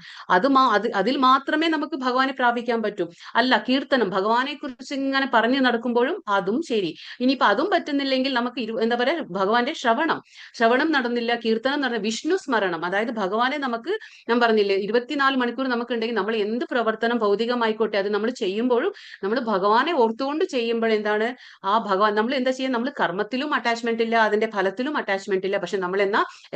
അതിൽ മാത്രമേ നമുക്ക് ഭഗവാനെ പ്രാപിക്കാൻ പറ്റൂ. അല്ല, കീർത്തനം, ഭഗവാനെ കുറിച്ച് ഇങ്ങനെ പറഞ്ഞു നടക്കുമ്പോഴും അതും ശരി. ഇനിയിപ്പോ അതും പറ്റുന്നില്ലെങ്കിൽ നമുക്ക് എന്താ പറയാ, ഭഗവാന്റെ ശ്രവണം നടന്നില്ല, കീർത്തനം നടന്ന, വിഷ്ണു സ്മരണം, അതായത് ഭഗവാനെ നമുക്ക്, ഞാൻ പറഞ്ഞില്ലേ 24 മണിക്കൂർ നമുക്കുണ്ടെങ്കിൽ നമ്മൾ എന്ത് പ്രവർത്തനം ഭൗതികമായിക്കോട്ടെ അത് നമ്മൾ ചെയ്യുമ്പോഴും നമ്മൾ ഭഗവാനെ ഓർത്തുകൊണ്ട് ചെയ്യുമ്പോൾ എന്താണ് ആ ഭഗവാൻ, നമ്മൾ എന്താ ചെയ്യുക? നമ്മൾ കർമ്മത്തിലും അറ്റാച്ച്മെന്റ് ഇല്ല, അതിന്റെ ഫലത്തിലും അറ്റാച്ച്മെന്റ് ഇല്ല. പക്ഷെ നമ്മൾ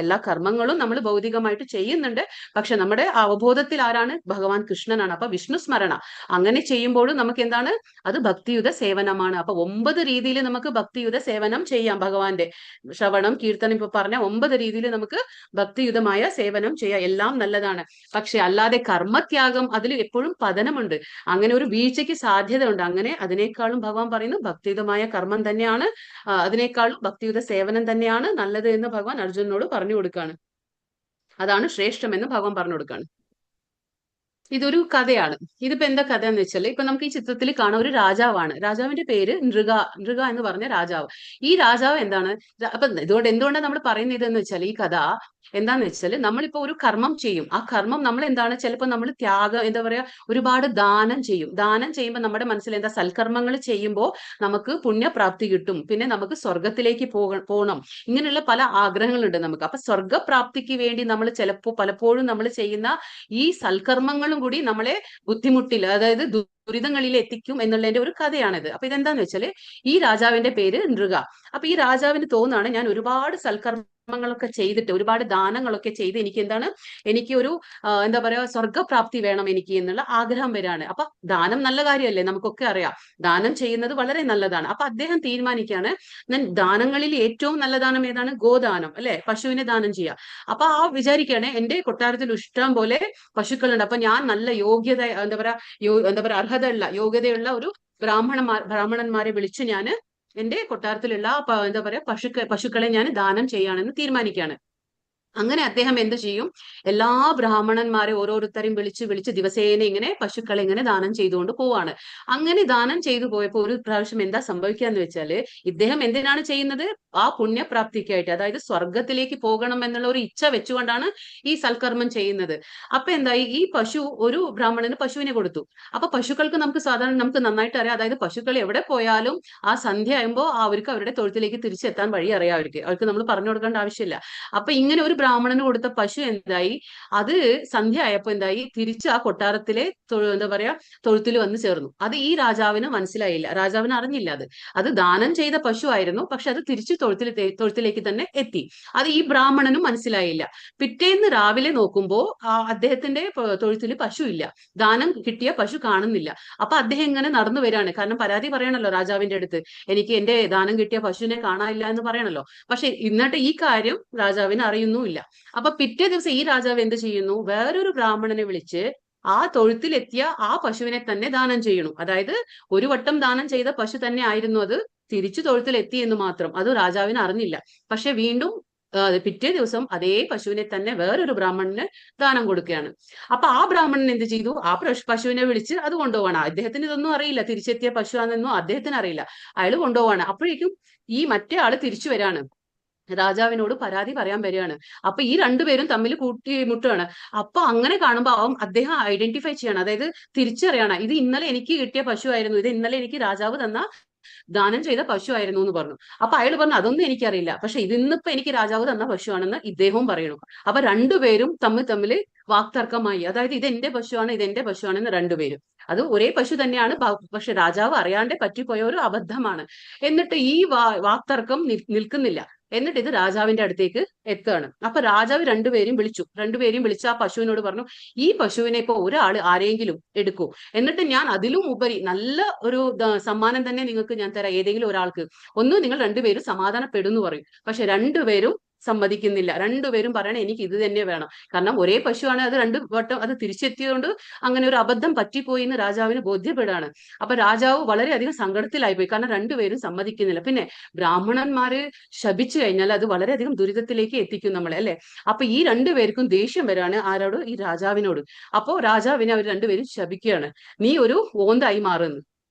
എല്ലാ കർമ്മങ്ങളും നമ്മൾ ഭൗതികമായിട്ട് ചെയ്യുന്നുണ്ട്. പക്ഷെ നമ്മുടെ അവബോധത്തിൽ ആരാണ്? ഭഗവാൻ കൃഷ്ണനാണ്. അപ്പൊ വിഷ്ണു സ്മരണ അങ്ങനെ ചെയ്യുമ്പോഴും നമുക്ക് എന്താണ്? അത് ഭക്തിയുത സേവനമാണ്. അപ്പൊ 9 രീതിയിൽ നമുക്ക് ഭക്തിയുത സേവനം ചെയ്യാം. ഭഗവാന്റെ ശ്രവണം, കീർത്തനം, ഇപ്പൊ പറഞ്ഞ 9 രീതിയിൽ നമുക്ക് ഭക്തിയുതമായ സേവനം ചെയ്യാം. എല്ലാം നല്ലതാണ്. പക്ഷെ അല്ലാതെ കർമ്മത്യാഗം, അതിൽ എപ്പോഴും പതനമുണ്ട്. അങ്ങനെ ഒരു വീഴ്ചയ്ക്ക് സാധ്യത ഉണ്ട്. അങ്ങനെ അതിനേക്കാളും ഭഗവാൻ പറയുന്നു ഭക്തിയുതമായ കർമ്മം തന്നെയാണ്, അതിനേക്കാളും ഭക്തിയുത സേവനം തന്നെയാണ് നല്ലത് എന്ന് ഭഗവാൻ അർജുനനോട് പറഞ്ഞു കൊടുക്കുകയാണ്. അതാണ് ശ്രേഷ്ഠമെന്ന് ഭഗവാൻ പറഞ്ഞു കൊടുക്കുകയാണ്. ഇതൊരു കഥയാണ്. ഇതിപ്പോ എന്താ കഥ എന്ന് വെച്ചാൽ, ഇപ്പൊ നമുക്ക് ഈ ചിത്രത്തിൽ കാണാൻ ഒരു രാജാവാണ്. രാജാവിന്റെ പേര് നൃഗ എന്ന് പറഞ്ഞ രാജാവ്. ഈ രാജാവ് എന്താണ്? അപ്പൊ എന്തുകൊണ്ടാണ് നമ്മൾ പറയുന്നത് എന്ന് വെച്ചാൽ, ഈ കഥ എന്താന്ന് വെച്ചാൽ, നമ്മളിപ്പോ ഒരു കർമ്മം ചെയ്യും. ആ കർമ്മം നമ്മൾ എന്താണ്, ചിലപ്പോൾ നമ്മൾ എന്താ പറയാ, ഒരുപാട് ദാനം ചെയ്യും. ദാനം ചെയ്യുമ്പോൾ നമ്മുടെ മനസ്സിൽ എന്താ, സൽക്കർമ്മങ്ങൾ ചെയ്യുമ്പോൾ നമുക്ക് പുണ്യപ്രാപ്തി കിട്ടും, പിന്നെ നമുക്ക് സ്വർഗത്തിലേക്ക് പോകണം, ഇങ്ങനെയുള്ള പല ആഗ്രഹങ്ങളുണ്ട് നമുക്ക്. അപ്പൊ സ്വർഗപ്രാപ്തിക്ക് വേണ്ടി നമ്മൾ പലപ്പോഴും നമ്മൾ ചെയ്യുന്ന ഈ സൽക്കർമ്മങ്ങളും കൂടി നമ്മളെ ബുദ്ധിമുട്ടിൽ, അതായത് ദുരിതങ്ങളിൽ എത്തിക്കും എന്നുള്ളതിന്റെ ഒരു കഥയാണിത്. അപ്പൊ ഇതെന്താന്ന് വെച്ചാല്, ഈ രാജാവിന്റെ പേര് നൃഗ. അപ്പൊ ഈ രാജാവിന് തോന്നാണ്, ഞാൻ ഒരുപാട് സൽക്കർമ്മം സൽക്കർമ്മങ്ങളൊക്കെ ചെയ്തിട്ട് ഒരുപാട് ദാനങ്ങളൊക്കെ ചെയ്ത് എനിക്ക് എന്താണ് എനിക്ക് ഒരു എന്താ പറയാ സ്വർഗപ്രാപ്തി വേണം എനിക്ക് എന്നുള്ള ആഗ്രഹം വരാണ്. അപ്പൊ ദാനം നല്ല കാര്യമല്ലേ, നമുക്കൊക്കെ അറിയാം ദാനം ചെയ്യുന്നത് വളരെ നല്ലതാണ്. അപ്പൊ അദ്ദേഹം തീരുമാനിക്കുകയാണ്, ഞാൻ ദാനങ്ങളിൽ ഏറ്റവും നല്ല ദാനം ഏതാണ്? ഗോദാനം അല്ലെ, പശുവിനെ ദാനം ചെയ്യുക. അപ്പൊ ആ വിചാരിക്കുകയാണ് എന്റെ കൊട്ടാരത്തിൽ ഇഷ്ടം പോലെ പശുക്കളുണ്ട്, അപ്പൊ ഞാൻ നല്ല യോഗ്യത എന്താ പറയാ അർഹതയുള്ള യോഗ്യതയുള്ള ഒരു ബ്രാഹ്മണന്മാരെ വിളിച്ച് ഞാൻ എന്റെ കൊട്ടാരത്തിലുള്ള എന്താ പറയാ പശുക്കളെ ഞാൻ ദാനം ചെയ്യാണെന്ന് തീരുമാനിക്കുകയാണ്. അങ്ങനെ അദ്ദേഹം എന്ത് ചെയ്യും, എല്ലാ ബ്രാഹ്മണന്മാരെ ഓരോരുത്തരെയും വിളിച്ച് വിളിച്ച് ദിവസേന ഇങ്ങനെ പശുക്കളെ ഇങ്ങനെ ദാനം ചെയ്തുകൊണ്ട് പോവാണ്. അങ്ങനെ ദാനം ചെയ്തു പോയപ്പോൾ ഒരു പ്രാവശ്യം എന്താ സംഭവിക്കാന്ന് വെച്ചാല്, ഇദ്ദേഹം എന്തിനാണ് ചെയ്യുന്നത്? ആ പുണ്യപ്രാപ്തിക്കായിട്ട്, അതായത് സ്വർഗത്തിലേക്ക് പോകണം എന്നുള്ള ഒരു ഇച്ഛ വെച്ചുകൊണ്ടാണ് ഈ സൽക്കർമ്മം ചെയ്യുന്നത്. അപ്പൊ എന്തായി, ഈ പശു ഒരു ബ്രാഹ്മണന് പശുവിനെ കൊടുത്തു. അപ്പൊ പശുക്കൾക്ക് നമുക്ക് നന്നായിട്ട് അറിയാം, അതായത് പശുക്കൾ എവിടെ പോയാലും ആ സന്ധ്യ ആകുമ്പോൾ അവർക്ക് അവരുടെ തൊഴുത്തിലേക്ക് തിരിച്ചെത്താൻ വഴി അറിയാം. അവർക്ക് നമ്മൾ പറഞ്ഞു കൊടുക്കേണ്ട ആവശ്യമില്ല. അപ്പൊ ഇങ്ങനെ ഒരു ബ്രാഹ്മണന് കൊടുത്ത പശു എന്തായി, അത് സന്ധ്യ ആയപ്പോ എന്തായി, തിരിച്ച് ആ കൊട്ടാരത്തിലെ എന്താ പറയാ തൊഴുത്തിൽ വന്ന് ചേർന്നു. അത് ഈ രാജാവിന് മനസ്സിലായില്ല, രാജാവിന് അറിഞ്ഞില്ല അത് ദാനം ചെയ്ത പശു ആയിരുന്നു. പക്ഷെ അത് തിരിച്ചു തൊഴുത്തിലേക്ക് തന്നെ എത്തി. അത് ഈ ബ്രാഹ്മണനും മനസ്സിലായില്ല. പിറ്റേന്ന് രാവിലെ നോക്കുമ്പോ അദ്ദേഹത്തിന്റെ തൊഴുത്തിൽ പശു ഇല്ല, ദാനം കിട്ടിയ പശു കാണുന്നില്ല. അപ്പൊ അദ്ദേഹം ഇങ്ങനെ നടന്നു വരികയാണ്, കാരണം പരാതി പറയണല്ലോ രാജാവിന്റെ അടുത്ത്, എനിക്ക് എന്റെ ദാനം കിട്ടിയ പശുവിനെ കാണാനില്ല എന്ന് പറയണല്ലോ. പക്ഷെ എന്നിട്ട് ഈ കാര്യം രാജാവിന് അറിയുന്നുമില്ല. അപ്പൊ പിറ്റേ ദിവസം ഈ രാജാവ് എന്ത് ചെയ്യുന്നു, വേറൊരു ബ്രാഹ്മണനെ വിളിച്ച് ആ തൊഴുത്തിലെത്തിയ ആ പശുവിനെ തന്നെ ദാനം ചെയ്യണം. അതായത് ഒരു വട്ടം ദാനം ചെയ്ത പശു തന്നെ ആയിരുന്നു അത്, തിരിച്ചു തൊഴുത്തിലെത്തി എന്ന് മാത്രം. അത് രാജാവിന് അറിഞ്ഞില്ല. പക്ഷെ വീണ്ടും പിറ്റേ ദിവസം അതേ പശുവിനെ തന്നെ വേറൊരു ബ്രാഹ്മണന് ദാനം കൊടുക്കുകയാണ്. അപ്പൊ ആ ബ്രാഹ്മണൻ എന്ത് ചെയ്തു, ആ പശുവിനെ വിളിച്ച് അത് കൊണ്ടുപോവാണ്. അദ്ദേഹത്തിന് ഇതൊന്നും അറിയില്ല, തിരിച്ചെത്തിയ പശുവാണെന്നൊന്നും അദ്ദേഹത്തിന് അറിയില്ല. അയാൾ കൊണ്ടുപോവാണ്. അപ്പോഴേക്കും ഈ മറ്റേ ആള് തിരിച്ചു വരാണ്, രാജാവിനോട് പരാതി പറയാൻ വരികയാണ്. അപ്പൊ ഈ രണ്ടുപേരും തമ്മിൽ കൂട്ടിമുട്ടുകയാണ്. അപ്പൊ അങ്ങനെ കാണുമ്പോൾ അദ്ദേഹം ഐഡന്റിഫൈ ചെയ്യണം, അതായത് തിരിച്ചറിയണം, ഇത് ഇന്നലെ എനിക്ക് കിട്ടിയ പശു ആയിരുന്നു, ഇത് ഇന്നലെ എനിക്ക് രാജാവ് തന്ന ദാനം ചെയ്ത പശു ആയിരുന്നു എന്ന് പറഞ്ഞു. അപ്പൊ അയാൾ പറഞ്ഞു, അതൊന്നും എനിക്കറിയില്ല, പക്ഷെ ഇതിന്നിപ്പോ എനിക്ക് രാജാവ് തന്ന പശുവാണെന്ന് ഇദ്ദേഹവും പറയണു. അപ്പൊ രണ്ടുപേരും തമ്മിൽ വാക്തർക്കമായി, അതായത് ഇത് എന്റെ പശുവാണ്, ഇത് എന്റെ പശുവാണെന്ന് രണ്ടുപേരും. അത് ഒരേ പശു തന്നെയാണ്, പക്ഷെ രാജാവ് അറിയാണ്ട് പറ്റിപ്പോയ ഒരു അബദ്ധമാണ്. എന്നിട്ട് ഈ വാക്തർക്കം നിൽക്കുന്നില്ല. എന്നിട്ട് ഇത് രാജാവിന്റെ അടുത്തേക്ക് എത്തുകയാണ്. അപ്പൊ രാജാവ് രണ്ടുപേരും വിളിച്ച് ആ പശുവിനോട് പറഞ്ഞു, ഈ പശുവിനെ ഇപ്പൊ ആരെങ്കിലും എടുക്കൂ, എന്നിട്ട് ഞാൻ അതിലും ഉപരി നല്ല ഒരു സമ്മാനം തന്നെ നിങ്ങൾക്ക് ഞാൻ തരാം, ഏതെങ്കിലും ഒരാൾക്ക്. നിങ്ങൾ രണ്ടുപേരും സമാധാനപ്പെടുന്നു പറയും. പക്ഷെ രണ്ടുപേരും സമ്മതിക്കുന്നില്ല. രണ്ടുപേരും പറയണേ എനിക്ക് ഇത് തന്നെ വേണം, കാരണം ഒരേ പശുവാണ്, അത് രണ്ടു വട്ടം അത് തിരിച്ചെത്തിയതുകൊണ്ട് അങ്ങനെ ഒരു അബദ്ധം പറ്റിപ്പോയി എന്ന് രാജാവിന് ബോധ്യപ്പെടുകയാണ്. അപ്പൊ രാജാവ് വളരെയധികം സങ്കടത്തിലായിപ്പോയി, കാരണം രണ്ടുപേരും സമ്മതിക്കുന്നില്ല. പിന്നെ ബ്രാഹ്മണന്മാര് ശപിച്ചു കഴിഞ്ഞാൽ അത് വളരെയധികം ദുരിതത്തിലേക്ക് എത്തിക്കും നമ്മളെ, അല്ലെ? അപ്പൊ ഈ രണ്ടുപേർക്കും ദേഷ്യം വരാണ്, ആരോട്? ഈ രാജാവിനോട്. അപ്പോ രാജാവിനെ അവർ രണ്ടുപേരും ശപിക്കുകയാണ്, നീ ഒരു ഓന്തായി മാറുന്നു.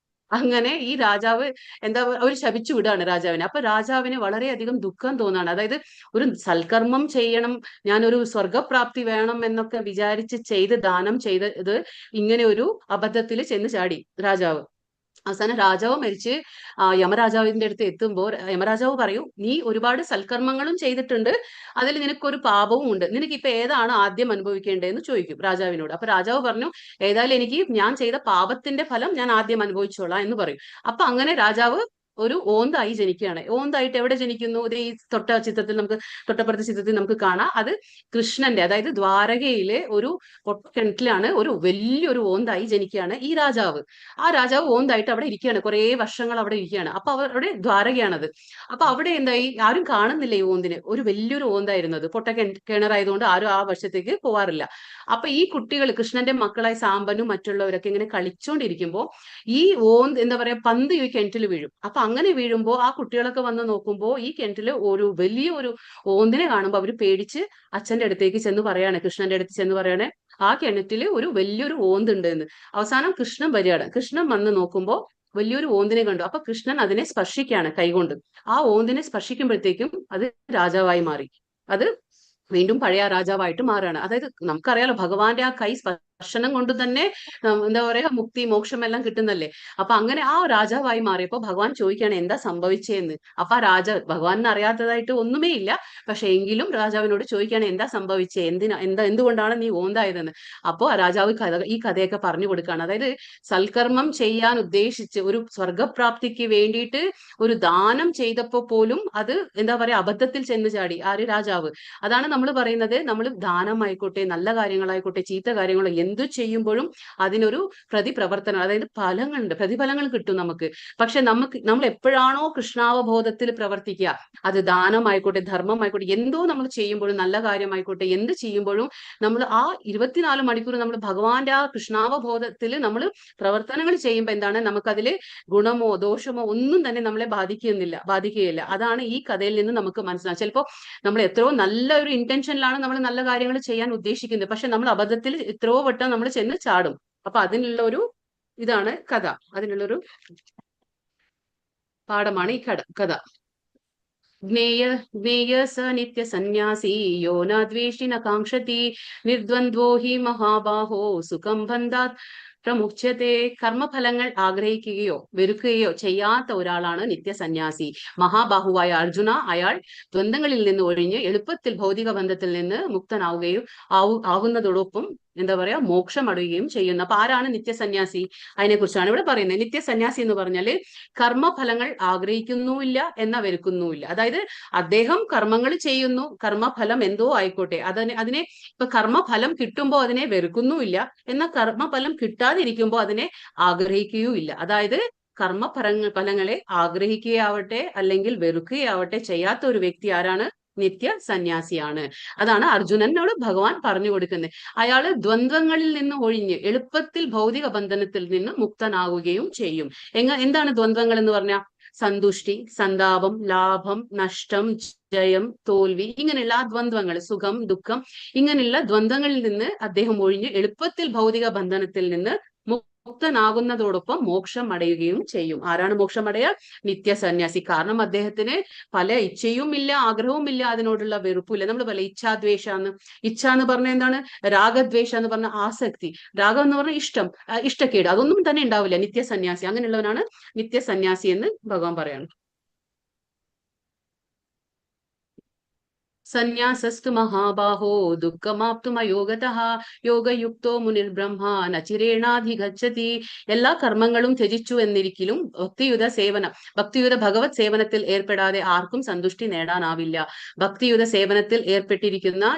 അങ്ങനെ ഈ രാജാവ് അവർ ശപിച്ചു വിടാണ് രാജാവിനെ. അപ്പൊ രാജാവിന് വളരെയധികം ദുഃഖം തോന്നാണ്. അതായത് ഒരു സൽക്കർമ്മം ചെയ്യണം, ഞാനൊരു സ്വർഗപ്രാപ്തി വേണം എന്നൊക്കെ വിചാരിച്ച് ദാനം ചെയ്തത് ഇങ്ങനെ ഒരു അബദ്ധത്തിൽ ചെന്ന് ചാടി രാജാവ്. അവസാനം രാജാവ് മരിച്ച് യമരാജാവിന്റെ അടുത്ത് എത്തുമ്പോൾ യമരാജാവ് പറയും, നീ ഒരുപാട് സൽക്കർമ്മങ്ങളും ചെയ്തിട്ടുണ്ട്, അതിൽ നിനക്കൊരു പാപവും ഉണ്ട്, നിനക്ക് ഇപ്പൊ ഏതാണ് ആദ്യം അനുഭവിക്കേണ്ടതെന്ന് ചോദിക്കും രാജാവിനോട്. അപ്പൊ രാജാവ് പറഞ്ഞു, ഏതായാലും ഞാൻ ചെയ്ത പാപത്തിന്റെ ഫലം ഞാൻ ആദ്യം അനുഭവിച്ചോളാം എന്ന് പറയും. അപ്പൊ അങ്ങനെ രാജാവ് ഒരു ഓന്തായി ജനിക്കുകയാണ്. ഓന്തായിട്ട് എവിടെ ജനിക്കുന്നു? ഈ തൊട്ടപ്പുറത്തെ ചിത്രത്തിൽ നമുക്ക് കാണാം. അത് കൃഷ്ണന്റെ, അതായത് ദ്വാരകയിലെ ഒരു കിണറ്റിലാണ് ഒരു വലിയൊരു ഓന്തായി ജനിക്കുകയാണ് ഈ രാജാവ്. ആ രാജാവ് ഓന്തായിട്ട് അവിടെ ഇരിക്കുകയാണ്, കുറെ വർഷങ്ങൾ അവിടെ ഇരിക്കുകയാണ്. അപ്പൊ അവിടെ ദ്വാരകയാണത്. അപ്പൊ അവിടെ എന്തായി, ആരും കാണുന്നില്ല ഈ ഓന്തിന്. ഒരു വലിയൊരു ഓന്തായിരുന്നത്, കിണറായതുകൊണ്ട് ആരും ആ വശത്തേക്ക് പോവാറില്ല. അപ്പൊ ഈ കുട്ടികൾ, കൃഷ്ണന്റെ മക്കളായ സാമ്പനും മറ്റുള്ളവരൊക്കെ ഇങ്ങനെ കളിച്ചോണ്ടിരിക്കുമ്പോൾ ഈ എന്താ പറയാ പന്ത് ഈ കിണറ്റിൽ വീഴും. അപ്പൊ അങ്ങനെ വീഴുമ്പോൾ ആ കുട്ടികളൊക്കെ വന്ന് നോക്കുമ്പോൾ ഈ കിണറ്റില് ഒരു വലിയൊരു ഓന്തിനെ കാണുമ്പോൾ അവര് പേടിച്ച് അച്ഛന്റെ അടുത്തേക്ക് ചെന്ന് പറയാണ്, കൃഷ്ണന്റെ അടുത്ത് ചെന്ന് പറയാണ്, ആ കിണറ്റില് ഒരു വലിയൊരു ഓന്തുണ്ട് എന്ന്. അവസാനം കൃഷ്ണൻ വരികയാണ്. കൃഷ്ണൻ വന്ന് നോക്കുമ്പോൾ വലിയൊരു ഓന്തിനെ കണ്ടു. അപ്പൊ കൃഷ്ണൻ അതിനെ സ്പർശിക്കുകയാണ് കൈകൊണ്ട്. ആ ഓന്തിനെ സ്പർശിക്കുമ്പോഴത്തേക്കും അത് രാജാവായി മാറി. അത് വീണ്ടും പഴയ രാജാവായിട്ട് മാറുകയാണ്. അതായത് നമുക്കറിയാലോ, ഭഗവാന്റെ ആ കൈ ദർശനം കൊണ്ട് തന്നെ എന്താ പറയാ മുക്തി മോക്ഷം എല്ലാം കിട്ടുന്നല്ലേ. അപ്പൊ അങ്ങനെ ആ രാജാവായി മാറിയപ്പോ ഭഗവാൻ ചോദിക്കുകയാണ് എന്താ സംഭവിച്ചതെന്ന്. അപ്പൊ ആ ഭഗവാനിന് അറിയാത്തതായിട്ട് ഒന്നുമേ ഇല്ല. പക്ഷെ എങ്കിലും രാജാവിനോട് ചോദിക്കുകയാണ് എന്താ സംഭവിച്ചേ, എന്തുകൊണ്ടാണ് നീ ഓന്തായതെന്ന്. അപ്പോ ആ രാജാവ് ഈ കഥയൊക്കെ പറഞ്ഞു കൊടുക്കുകയാണ്. അതായത് സൽക്കർമ്മം ചെയ്യാൻ ഉദ്ദേശിച്ച് ഒരു സ്വർഗപ്രാപ്തിക്ക് വേണ്ടിയിട്ട് ഒരു ദാനം ചെയ്തപ്പോ പോലും അത് എന്താ പറയാ അബദ്ധത്തിൽ ചെന്ന് ചാടി ആര് രാജാവ്. അതാണ് നമ്മൾ പറയുന്നത്, നമ്മൾ ദാനമായിക്കോട്ടെ നല്ല കാര്യങ്ങളായിക്കോട്ടെ ചീത്ത കാര്യങ്ങളോ എന്തു ചെയ്യുമ്പോഴും അതിനൊരു പ്രതിപ്രവർത്തനം, അതായത് ഫലങ്ങളുണ്ട്, പ്രതിഫലങ്ങൾ കിട്ടും നമുക്ക്. പക്ഷെ നമ്മൾ എപ്പോഴാണോ കൃഷ്ണാവബോധത്തിൽ പ്രവർത്തിക്കുക, അത് ദാനമായിക്കോട്ടെ ധർമ്മമായിക്കോട്ടെ എന്തോ നമ്മൾ ചെയ്യുമ്പോഴും നല്ല കാര്യമായിക്കോട്ടെ എന്ത് ചെയ്യുമ്പോഴും നമ്മൾ ആ 24 മണിക്കൂർ നമ്മൾ ഭഗവാന്റെ ആ കൃഷ്ണാവബോധത്തിൽ നമ്മൾ പ്രവർത്തനങ്ങൾ ചെയ്യുമ്പോൾ എന്താണ് നമുക്കതില് ഗുണമോ ദോഷമോ ഒന്നും തന്നെ നമ്മളെ ബാധിക്കുകയില്ല. അതാണ് ഈ കഥയിൽ നിന്ന് നമുക്ക് മനസ്സിലാവും. ചിലപ്പോ നമ്മൾ എത്രയോ നല്ല ഒരു ഇന്റൻഷനിലാണ് നമ്മൾ നല്ല കാര്യങ്ങൾ ചെയ്യാൻ ഉദ്ദേശിക്കുന്നത്, പക്ഷെ നമ്മൾ അബദ്ധത്തിൽ എത്രയോ വട്ടം നമ്മൾ ചെന്ന് ചാടും. അപ്പൊ അതിനുള്ള ഒരു ഇതാണ് കഥ, അതിനുള്ളൊരു പാഠമാണ് ഈ കഥ. ജ്ഞേയ സ നിത്യ സന്യാസി യോ ന ദ്വേഷി ന കാംക്ഷതി നിർദ്വന്ദ്വോ ഹി മഹാബാഹോ സുഖം ബന്ധാത് പ്രമുച്യത്തെ. കർമ്മഫലങ്ങൾ ആഗ്രഹിക്കുകയോ വെറുക്കുകയോ ചെയ്യാത്ത ഒരാളാണ് നിത്യസന്യാസി. മഹാബാഹുവായ അർജുന, അയാൾ ദ്വന്ദ്ങ്ങളിൽ നിന്ന് ഒഴിഞ്ഞ് എളുപ്പത്തിൽ ഭൗതിക ബന്ധത്തിൽ നിന്ന് മുക്തനാവുകയും ആകുന്നതോടൊപ്പം എന്താ പറയാ മോക്ഷം അടയുകയും ചെയ്യുന്നു. അപ്പൊ ആരാണ് നിത്യസന്യാസി? അതിനെ കുറിച്ചാണ് ഇവിടെ പറയുന്നത്. നിത്യസന്യാസി എന്ന് പറഞ്ഞാല് കർമ്മഫലങ്ങൾ ആഗ്രഹിക്കുന്നുമില്ല എന്ന വെറുക്കുന്നുമില്ല. അതായത് അദ്ദേഹം കർമ്മങ്ങൾ ചെയ്യുന്നു, കർമ്മഫലം എന്തോ ആയിക്കോട്ടെ, അതിനെ ഇപ്പൊ കർമ്മഫലം കിട്ടുമ്പോ അതിനെ വെറുക്കുന്നുമില്ല, എന്നാൽ കർമ്മഫലം കിട്ടാതിരിക്കുമ്പോ അതിനെ ആഗ്രഹിക്കുകയുമില്ല. അതായത് ഫലങ്ങളെ ആഗ്രഹിക്കുകയാവട്ടെ അല്ലെങ്കിൽ വെറുക്കുകയാവട്ടെ ചെയ്യാത്ത ഒരു വ്യക്തി ആരാണ്? നിത്യ സന്യാസിയാണ്. അതാണ് അർജുനനോട് ഭഗവാൻ പറഞ്ഞു കൊടുക്കുന്നത്. അയാള് ദ്വന്ദ്വങ്ങളിൽ നിന്ന് ഒഴിഞ്ഞ് എളുപ്പത്തിൽ ഭൗതിക ബന്ധനത്തിൽ നിന്ന് മുക്തനാവുകയും ചെയ്യും. എന്താണ് ദ്വന്ദ്വങ്ങൾ എന്ന് പറഞ്ഞാൽ? സന്തുഷ്ടി, സന്താപം, ലാഭം, നഷ്ടം, ജയം, തോൽവി, ഇങ്ങനെയുള്ള ആ ദ്വന്ദ്വങ്ങൾ, സുഖം, ദുഃഖം, ഇങ്ങനെയുള്ള ദ്വന്ദ്വങ്ങളിൽ നിന്ന് അദ്ദേഹം ഒഴിഞ്ഞ് എളുപ്പത്തിൽ ഭൗതിക ബന്ധനത്തിൽ നിന്ന് മുക്തനാകുന്നതോടൊപ്പം മോക്ഷം അടയുകയും ചെയ്യും. ആരാണ് മോക്ഷം അടയുക? നിത്യസന്യാസി. കാരണം അദ്ദേഹത്തിന് പല ഇച്ഛയും ഇല്ല, ആഗ്രഹവും ഇല്ല, അതിനോടുള്ള വെറുപ്പില്ല. നമ്മൾ പറയില്ല ഇച്ഛാദ്വേഷ എന്ന്. ഇച്ഛ എന്ന് പറഞ്ഞാൽ എന്താണ്? രാഗദ്വേഷ എന്ന് പറഞ്ഞ ആസക്തി, രാഗം എന്ന് പറഞ്ഞാൽ ഇഷ്ടക്കേട്, അതൊന്നും തന്നെ ഉണ്ടാവില്ല നിത്യസന്യാസി. അങ്ങനെയുള്ളവനാണ് നിത്യസന്യാസി എന്ന് ഭഗവാൻ പറയാണ്. സന്യാസസ്തു മഹാബാഹോ ദുഃഖമാപ്തുമയോഗതഃ യോഗയുക്തോ മുനിർബ്രഹ്മ നചിരേണാധിഗച്ഛതി. എല്ലാ കർമ്മങ്ങളും ത്യജിച്ചു എന്നിരിക്കലും ഭക്തിയുത ഭഗവത് സേവനത്തിൽ ഏർപ്പെടാതെ ആർക്കും സന്തുഷ്ടി നേടാനാവില്ല. ഭക്തിയുത സേവനത്തിൽ ഏർപ്പെട്ടിരിക്കുന്ന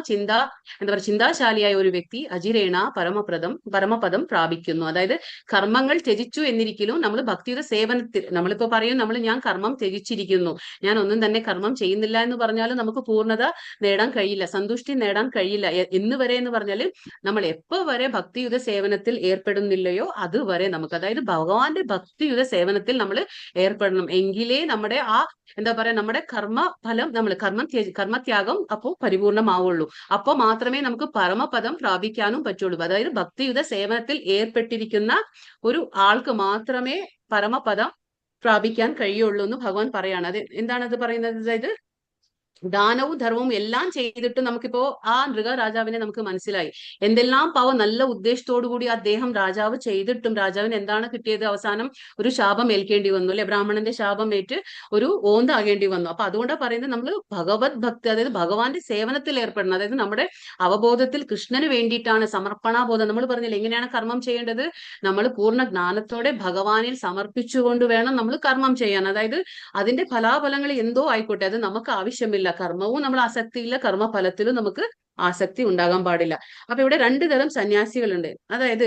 ചിന്താശാലിയായ ഒരു വ്യക്തി അജിരേണ പരമപദം പ്രാപിക്കുന്നു. അതായത് കർമ്മങ്ങൾ ത്യജിച്ചു എന്നിരിക്കലും നമ്മൾ ഭക്തിയുത സേവനത്തിൽ, നമ്മളിപ്പോ പറയും ഞാൻ കർമ്മം ത്യജിച്ചിരിക്കുന്നു, ഞാൻ ഒന്നും തന്നെ കർമ്മം ചെയ്യുന്നില്ല എന്ന് പറഞ്ഞാലും നമുക്ക് പൂർണ്ണത നേടാൻ കഴിയില്ല, സന്തുഷ്ടി നേടാൻ കഴിയില്ല. എന്ന് വരെ എന്ന് പറഞ്ഞാല് നമ്മൾ എപ്പോ വരെ ഭക്തിയുത സേവനത്തിൽ ഏർപ്പെടുന്നില്ലയോ അതുവരെ നമുക്ക്, അതായത് ഭഗവാന്റെ ഭക്തിയുത സേവനത്തിൽ നമ്മൾ ഏർപ്പെടണം. എങ്കിലേ നമ്മുടെ ആ എന്താ പറയാ നമ്മുടെ കർമ്മഫലം, കർമ്മത്യാഗം അപ്പോ പരിപൂർണമാവുള്ളൂ. അപ്പോ മാത്രമേ നമുക്ക് പരമപദം പ്രാപിക്കാനും പറ്റുള്ളൂ. അതായത് ഭക്തിയുത സേവനത്തിൽ ഏർപ്പെട്ടിരിക്കുന്ന ഒരു ആൾക്ക് മാത്രമേ പരമപദം പ്രാപിക്കാൻ കഴിയുള്ളൂ എന്ന് ഭഗവാൻ പറയാണ്. അത് എന്താണ് അത് പറയുന്നത്? അതായത് ദാനവും ധർമ്മവും എല്ലാം ചെയ്തിട്ട് നമുക്കിപ്പോ ആ രാജാവിനെ നമുക്ക് മനസ്സിലായി. എന്തെല്ലാം പാവം നല്ല ഉദ്ദേശത്തോടു കൂടി അദ്ദേഹം രാജാവ് ചെയ്തിട്ടും രാജാവിന് എന്താണ് കിട്ടിയത്? അവസാനം ഒരു ശാപം ഏൽക്കേണ്ടി വന്നു അല്ലെ? ബ്രാഹ്മണന്റെ ശാപം ഏറ്റ് ഒരു ഓന്താകേണ്ടി വന്നു. അപ്പൊ അതുകൊണ്ടാണ് പറയുന്നത് നമ്മൾ ഭഗവത് ഭക്തി, അതായത് ഭഗവാന്റെ സേവനത്തിൽ ഏർപ്പെടണം. അതായത് നമ്മുടെ അവബോധത്തിൽ കൃഷ്ണന് വേണ്ടിയിട്ടാണ് സമർപ്പണാബോധം. നമ്മൾ പറഞ്ഞില്ല എങ്ങനെയാണ് കർമ്മം ചെയ്യേണ്ടത്? നമ്മൾ പൂർണ്ണ ജ്ഞാനത്തോടെ ഭഗവാനിൽ സമർപ്പിച്ചുകൊണ്ട് വേണം നമ്മൾ കർമ്മം ചെയ്യാൻ. അതായത് അതിന്റെ ഫലാഫലങ്ങൾ എന്തോ ആയിക്കോട്ടെ, അത് നമുക്ക് ആവശ്യമില്ല. കർമ്മവും നമ്മൾ ആസക്തിയില്ല, കർമ്മഫലത്തിലും നമുക്ക് ആസക്തി ഉണ്ടാകാൻ പാടില്ല. അപ്പൊ ഇവിടെ 2 തരം സന്യാസികളുണ്ട്. അതായത്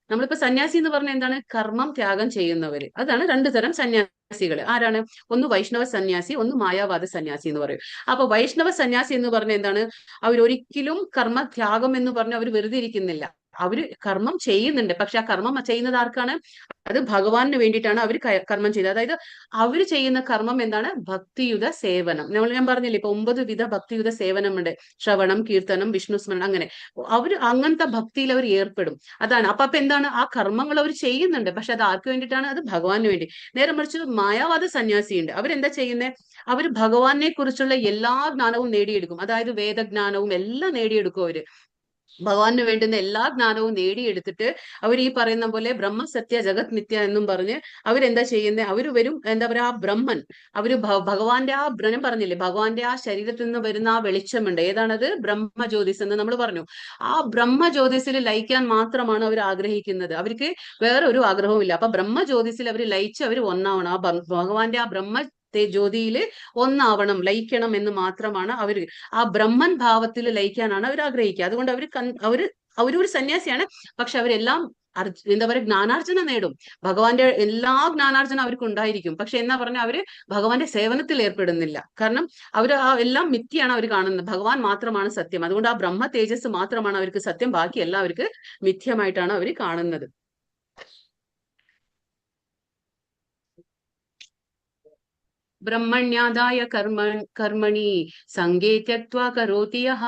നമ്മളിപ്പോ സന്യാസി എന്ന് പറഞ്ഞാൽ എന്താണ്? കർമ്മം ത്യാഗം ചെയ്യുന്നവര്. അതാണ് 2 തരം സന്യാസികൾ. ആരാണ്? ഒന്ന് വൈഷ്ണവ സന്യാസി, ഒന്ന് മായാവാദ സന്യാസി എന്ന് പറയും. അപ്പൊ വൈഷ്ണവ സന്യാസി എന്ന് പറഞ്ഞാൽ എന്താണ്? അവരൊരിക്കലും കർമ്മത്യാഗം എന്ന് പറഞ്ഞ് അവർ വെറുതെ ഇരിക്കുന്നില്ല. അവര് കർമ്മം ചെയ്യുന്നുണ്ട്, പക്ഷെ ആ കർമ്മം ചെയ്യുന്നത് ആർക്കാണ്? അത് ഭഗവാന് വേണ്ടിയിട്ടാണ് അവർ കർമ്മം ചെയ്തത്. അതായത് അവർ ചെയ്യുന്ന കർമ്മം എന്താണ്? ഭക്തിയുത സേവനം. ഞാൻ പറഞ്ഞില്ലേ ഇപ്പൊ 9 വിധ ഭക്തിയുത സേവനമുണ്ട്. ശ്രവണം, കീർത്തനം, വിഷ്ണു സ്മരണം, അങ്ങനെ അങ്ങനത്തെ ഭക്തിയിൽ അവർ ഏർപ്പെടും. അതാണ്. അപ്പൊ എന്താണ്? ആ കർമ്മങ്ങൾ അവർ ചെയ്യുന്നുണ്ട്, പക്ഷെ അത് ആർക്ക് വേണ്ടിയിട്ടാണ്? അത് ഭഗവാന് വേണ്ടി. നേരെ മറിച്ച് മായാവാദ സന്യാസിയുണ്ട്. അവരെന്താ ചെയ്യുന്നത്? അവർ ഭഗവാനെ കുറിച്ചുള്ള എല്ലാ ജ്ഞാനവും നേടിയെടുക്കും. അതായത് വേദജ്ഞാനവും എല്ലാം നേടിയെടുക്കും അവര്. ഭഗവാന് വേണ്ടുന്ന എല്ലാ ജ്ഞാനവും നേടിയെടുത്തിട്ട് അവർ ഈ പറയുന്ന പോലെ ബ്രഹ്മസത്യ ജഗത് മിഥ്യ എന്നും പറഞ്ഞ് അവരെന്താ ചെയ്യുന്നത്? അവര് വരും, എന്താ പറയാ, ആ ബ്രഹ്മൻ, അവര് ഭഗവാന്റെ ആ ഞാൻ പറഞ്ഞില്ലേ, ഭഗവാന്റെ ആ ശരീരത്തിൽ നിന്ന് വരുന്ന ആ വെളിച്ചമുണ്ട്, ഏതാണത്? ബ്രഹ്മജ്യോതിസ് എന്ന് നമ്മൾ പറഞ്ഞു. ആ ബ്രഹ്മജ്യോതിസിൽ ലയിക്കാൻ മാത്രമാണ് അവർ ആഗ്രഹിക്കുന്നത്. അവർക്ക് വേറെ ഒരു ആഗ്രഹവും ഇല്ല. അപ്പൊ ബ്രഹ്മജ്യോതിസിൽ അവർ ലയിച്ച് അവർ ഒന്നാവണം. ആ ഭഗവാന്റെ ആ ബ്രഹ്മ ജ്യോതിയില് ഒന്നാവണം, ലയിക്കണം എന്ന് മാത്രമാണ് അവർ ആ ബ്രഹ്മൻ ഭാവത്തിൽ ലയിക്കാനാണ് അവർ ആഗ്രഹിക്കുക. അതുകൊണ്ട് അവരൊരു സന്യാസിയാണ്, പക്ഷെ അവരെല്ലാം എന്താ പറയുക, ജ്ഞാനാർജന നേടും. ഭഗവാന്റെ എല്ലാ ജ്ഞാനാർജന അവർക്ക് ഉണ്ടായിരിക്കും. പക്ഷെ എന്നാ പറഞ്ഞാൽ അവര് ഭഗവാന്റെ സേവനത്തിൽ ഏർപ്പെടുന്നില്ല. കാരണം അവർ ആ എല്ലാം മിഥ്യയാണ് അവർ കാണുന്നത്, ഭഗവാൻ മാത്രമാണ് സത്യം. അതുകൊണ്ട് ആ ബ്രഹ്മ തേജസ് മാത്രമാണ് അവർക്ക് സത്യം, ബാക്കി എല്ലാം അവർക്ക് മിഥ്യമായിട്ടാണ് അവർ കാണുന്നത്. ബ്രഹ്മണ്യാദായ കർമ്മണി സംഗേ ത്യക്ത്വാ കരോതി യഃ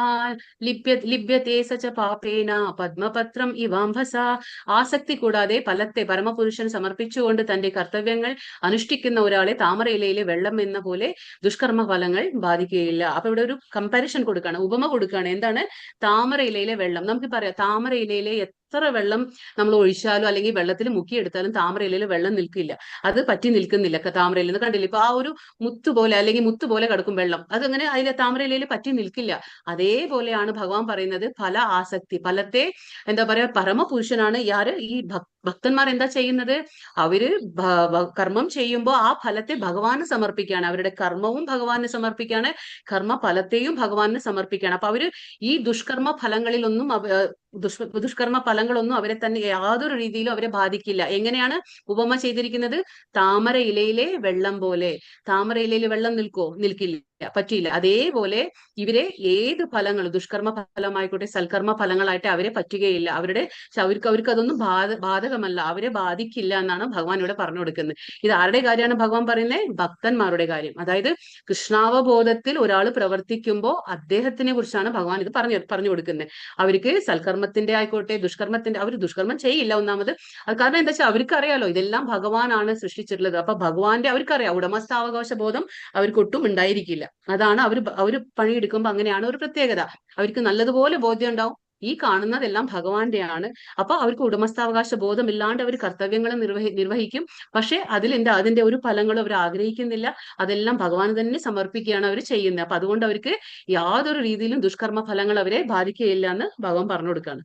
ലിപ്യത്തെ സ ച പാപേന പദ്മപത്രം ഇവാംഭസ. ആസക്തി കൂടാതെ ഫലത്തെ പരമപുരുഷൻ സമർപ്പിച്ചുകൊണ്ട് തന്റെ കർത്തവ്യങ്ങൾ അനുഷ്ഠിക്കുന്ന ഒരാളെ താമരയിലയിലെ വെള്ളം എന്ന പോലെ ദുഷ്കർമ്മ ഫലങ്ങൾ ബാധിക്കുകയില്ല. അപ്പൊ ഇവിടെ ഒരു കമ്പാരിസൺ കൊടുക്കുകയാണ്, ഉപമ കൊടുക്കുകയാണ്. എന്താണ്? താമരയിലയിലെ വെള്ളം. നമുക്ക് പറയാം, താമരയിലയിലെ എത്ര വെള്ളം നമ്മൾ ഒഴിച്ചാലും അല്ലെങ്കിൽ വെള്ളത്തിൽ മുക്കിയെടുത്താലും താമരയിലയിൽ വെള്ളം നിൽക്കില്ല, അത് പറ്റി നിൽക്കുന്നില്ല. താമരയിൽ നിന്ന് കണ്ടില്ല, ഇപ്പൊ ആ ഒരു മുത്തുപോലെ അല്ലെങ്കിൽ മുത്തുപോലെ കിടക്കും വെള്ളം, അതങ്ങനെ അതിലെ താമരയിലയിൽ പറ്റി നിൽക്കില്ല. അതേപോലെയാണ് ഭഗവാൻ പറയുന്നത്, ഫല ആസക്തി, ഫലത്തെ എന്താ പറയാ, പരമപുരുഷനാണ് ഈ ഭക്തന്മാർ എന്താ ചെയ്യുന്നത്? അവര് കർമ്മം ചെയ്യുമ്പോൾ ആ ഫലത്തെ ഭഗവാന് സമർപ്പിക്കുകയാണ്. അവരുടെ കർമ്മവും ഭഗവാന് സമർപ്പിക്കുകയാണ്, കർമ്മ ഫലത്തെയും ഭഗവാന് സമർപ്പിക്കുകയാണ്. അപ്പൊ അവര് ഈ ദുഷ്കർമ്മ ഫലങ്ങളിലൊന്നും ദുഷ്കർമ്മ ഫലങ്ങളൊന്നും അവരെ തന്നെ യാതൊരു രീതിയിലും അവരെ ബാധിക്കില്ല. എങ്ങനെയാണ് ഉപമ ചെയ്തിരിക്കുന്നത്? താമര ഇലയിലെ വെള്ളം പോലെ. താമര ഇലയിൽ വെള്ളം നിൽക്കില്ല, പറ്റിയില്ല. അതേപോലെ ഇവരെ ഏത് ഫലങ്ങളും, ദുഷ്കർമ്മ ഫലമായിക്കോട്ടെ സൽക്കർമ്മ ഫലങ്ങളായിട്ട് അവരെ പറ്റുകയില്ല. അവർക്ക് അതൊന്നും ബാധകമല്ല, അവരെ ബാധിക്കില്ല എന്നാണ് ഭഗവാൻ ഇവിടെ പറഞ്ഞു കൊടുക്കുന്നത്. ഇത് ആരുടെ കാര്യമാണ് ഭഗവാൻ പറയുന്നത്? ഭക്തന്മാരുടെ കാര്യം. അതായത് കൃഷ്ണാവബോധത്തിൽ ഒരാൾ പ്രവർത്തിക്കുമ്പോൾ അദ്ദേഹത്തിനെ കുറിച്ചാണ് ഭഗവാൻ ഇത് പറഞ്ഞു കൊടുക്കുന്നത്. അവർക്ക് സൽക്കർമ്മത്തിന്റെ ആയിക്കോട്ടെ ദുഷ്കർമ്മത്തിന്റെ, അവർ ദുഷ്കർമ്മം ചെയ്യില്ല ഒന്നാമത്. അത് കാരണം എന്താ വെച്ചാൽ അവർക്ക് അറിയാലോ ഇതെല്ലാം ഭഗവാനാണ് സൃഷ്ടിച്ചിട്ടുള്ളത്. അപ്പൊ ഭഗവാന്റെ അവർക്കറിയാം, ഉടമസ്ഥാവകാശ ബോധം അവർക്ക് ഒട്ടും ഉണ്ടായിരിക്കില്ല. അതാണ് അവർ പണിയെടുക്കുമ്പോൾ അങ്ങനെയാണ് ഒരു പ്രത്യേകത. അവർക്ക് നല്ലതുപോലെ ബോധ്യം ഉണ്ടാവും, ഈ കാണുന്നതെല്ലാം ഭഗവാന്റെയാണ്. അപ്പൊ അവർക്ക് ഉടമസ്ഥാവകാശ ബോധമില്ലാണ്ട് അവർ കർത്തവ്യങ്ങൾ നിർവഹിക്കും. പക്ഷെ അതിന്റെ ഒരു ഫലങ്ങളും അവർ ആഗ്രഹിക്കുന്നില്ല, അതെല്ലാം ഭഗവാൻ തന്നെ സമർപ്പിക്കുകയാണ് അവർ ചെയ്യുന്നത്. അപ്പൊ അതുകൊണ്ട് അവർക്ക് യാതൊരു രീതിയിലും ദുഷ്കർമ്മ ഫലങ്ങൾ അവരെ ബാധിക്കുകയില്ല എന്ന് ഭഗവാൻ പറഞ്ഞു കൊടുക്കുകയാണ്.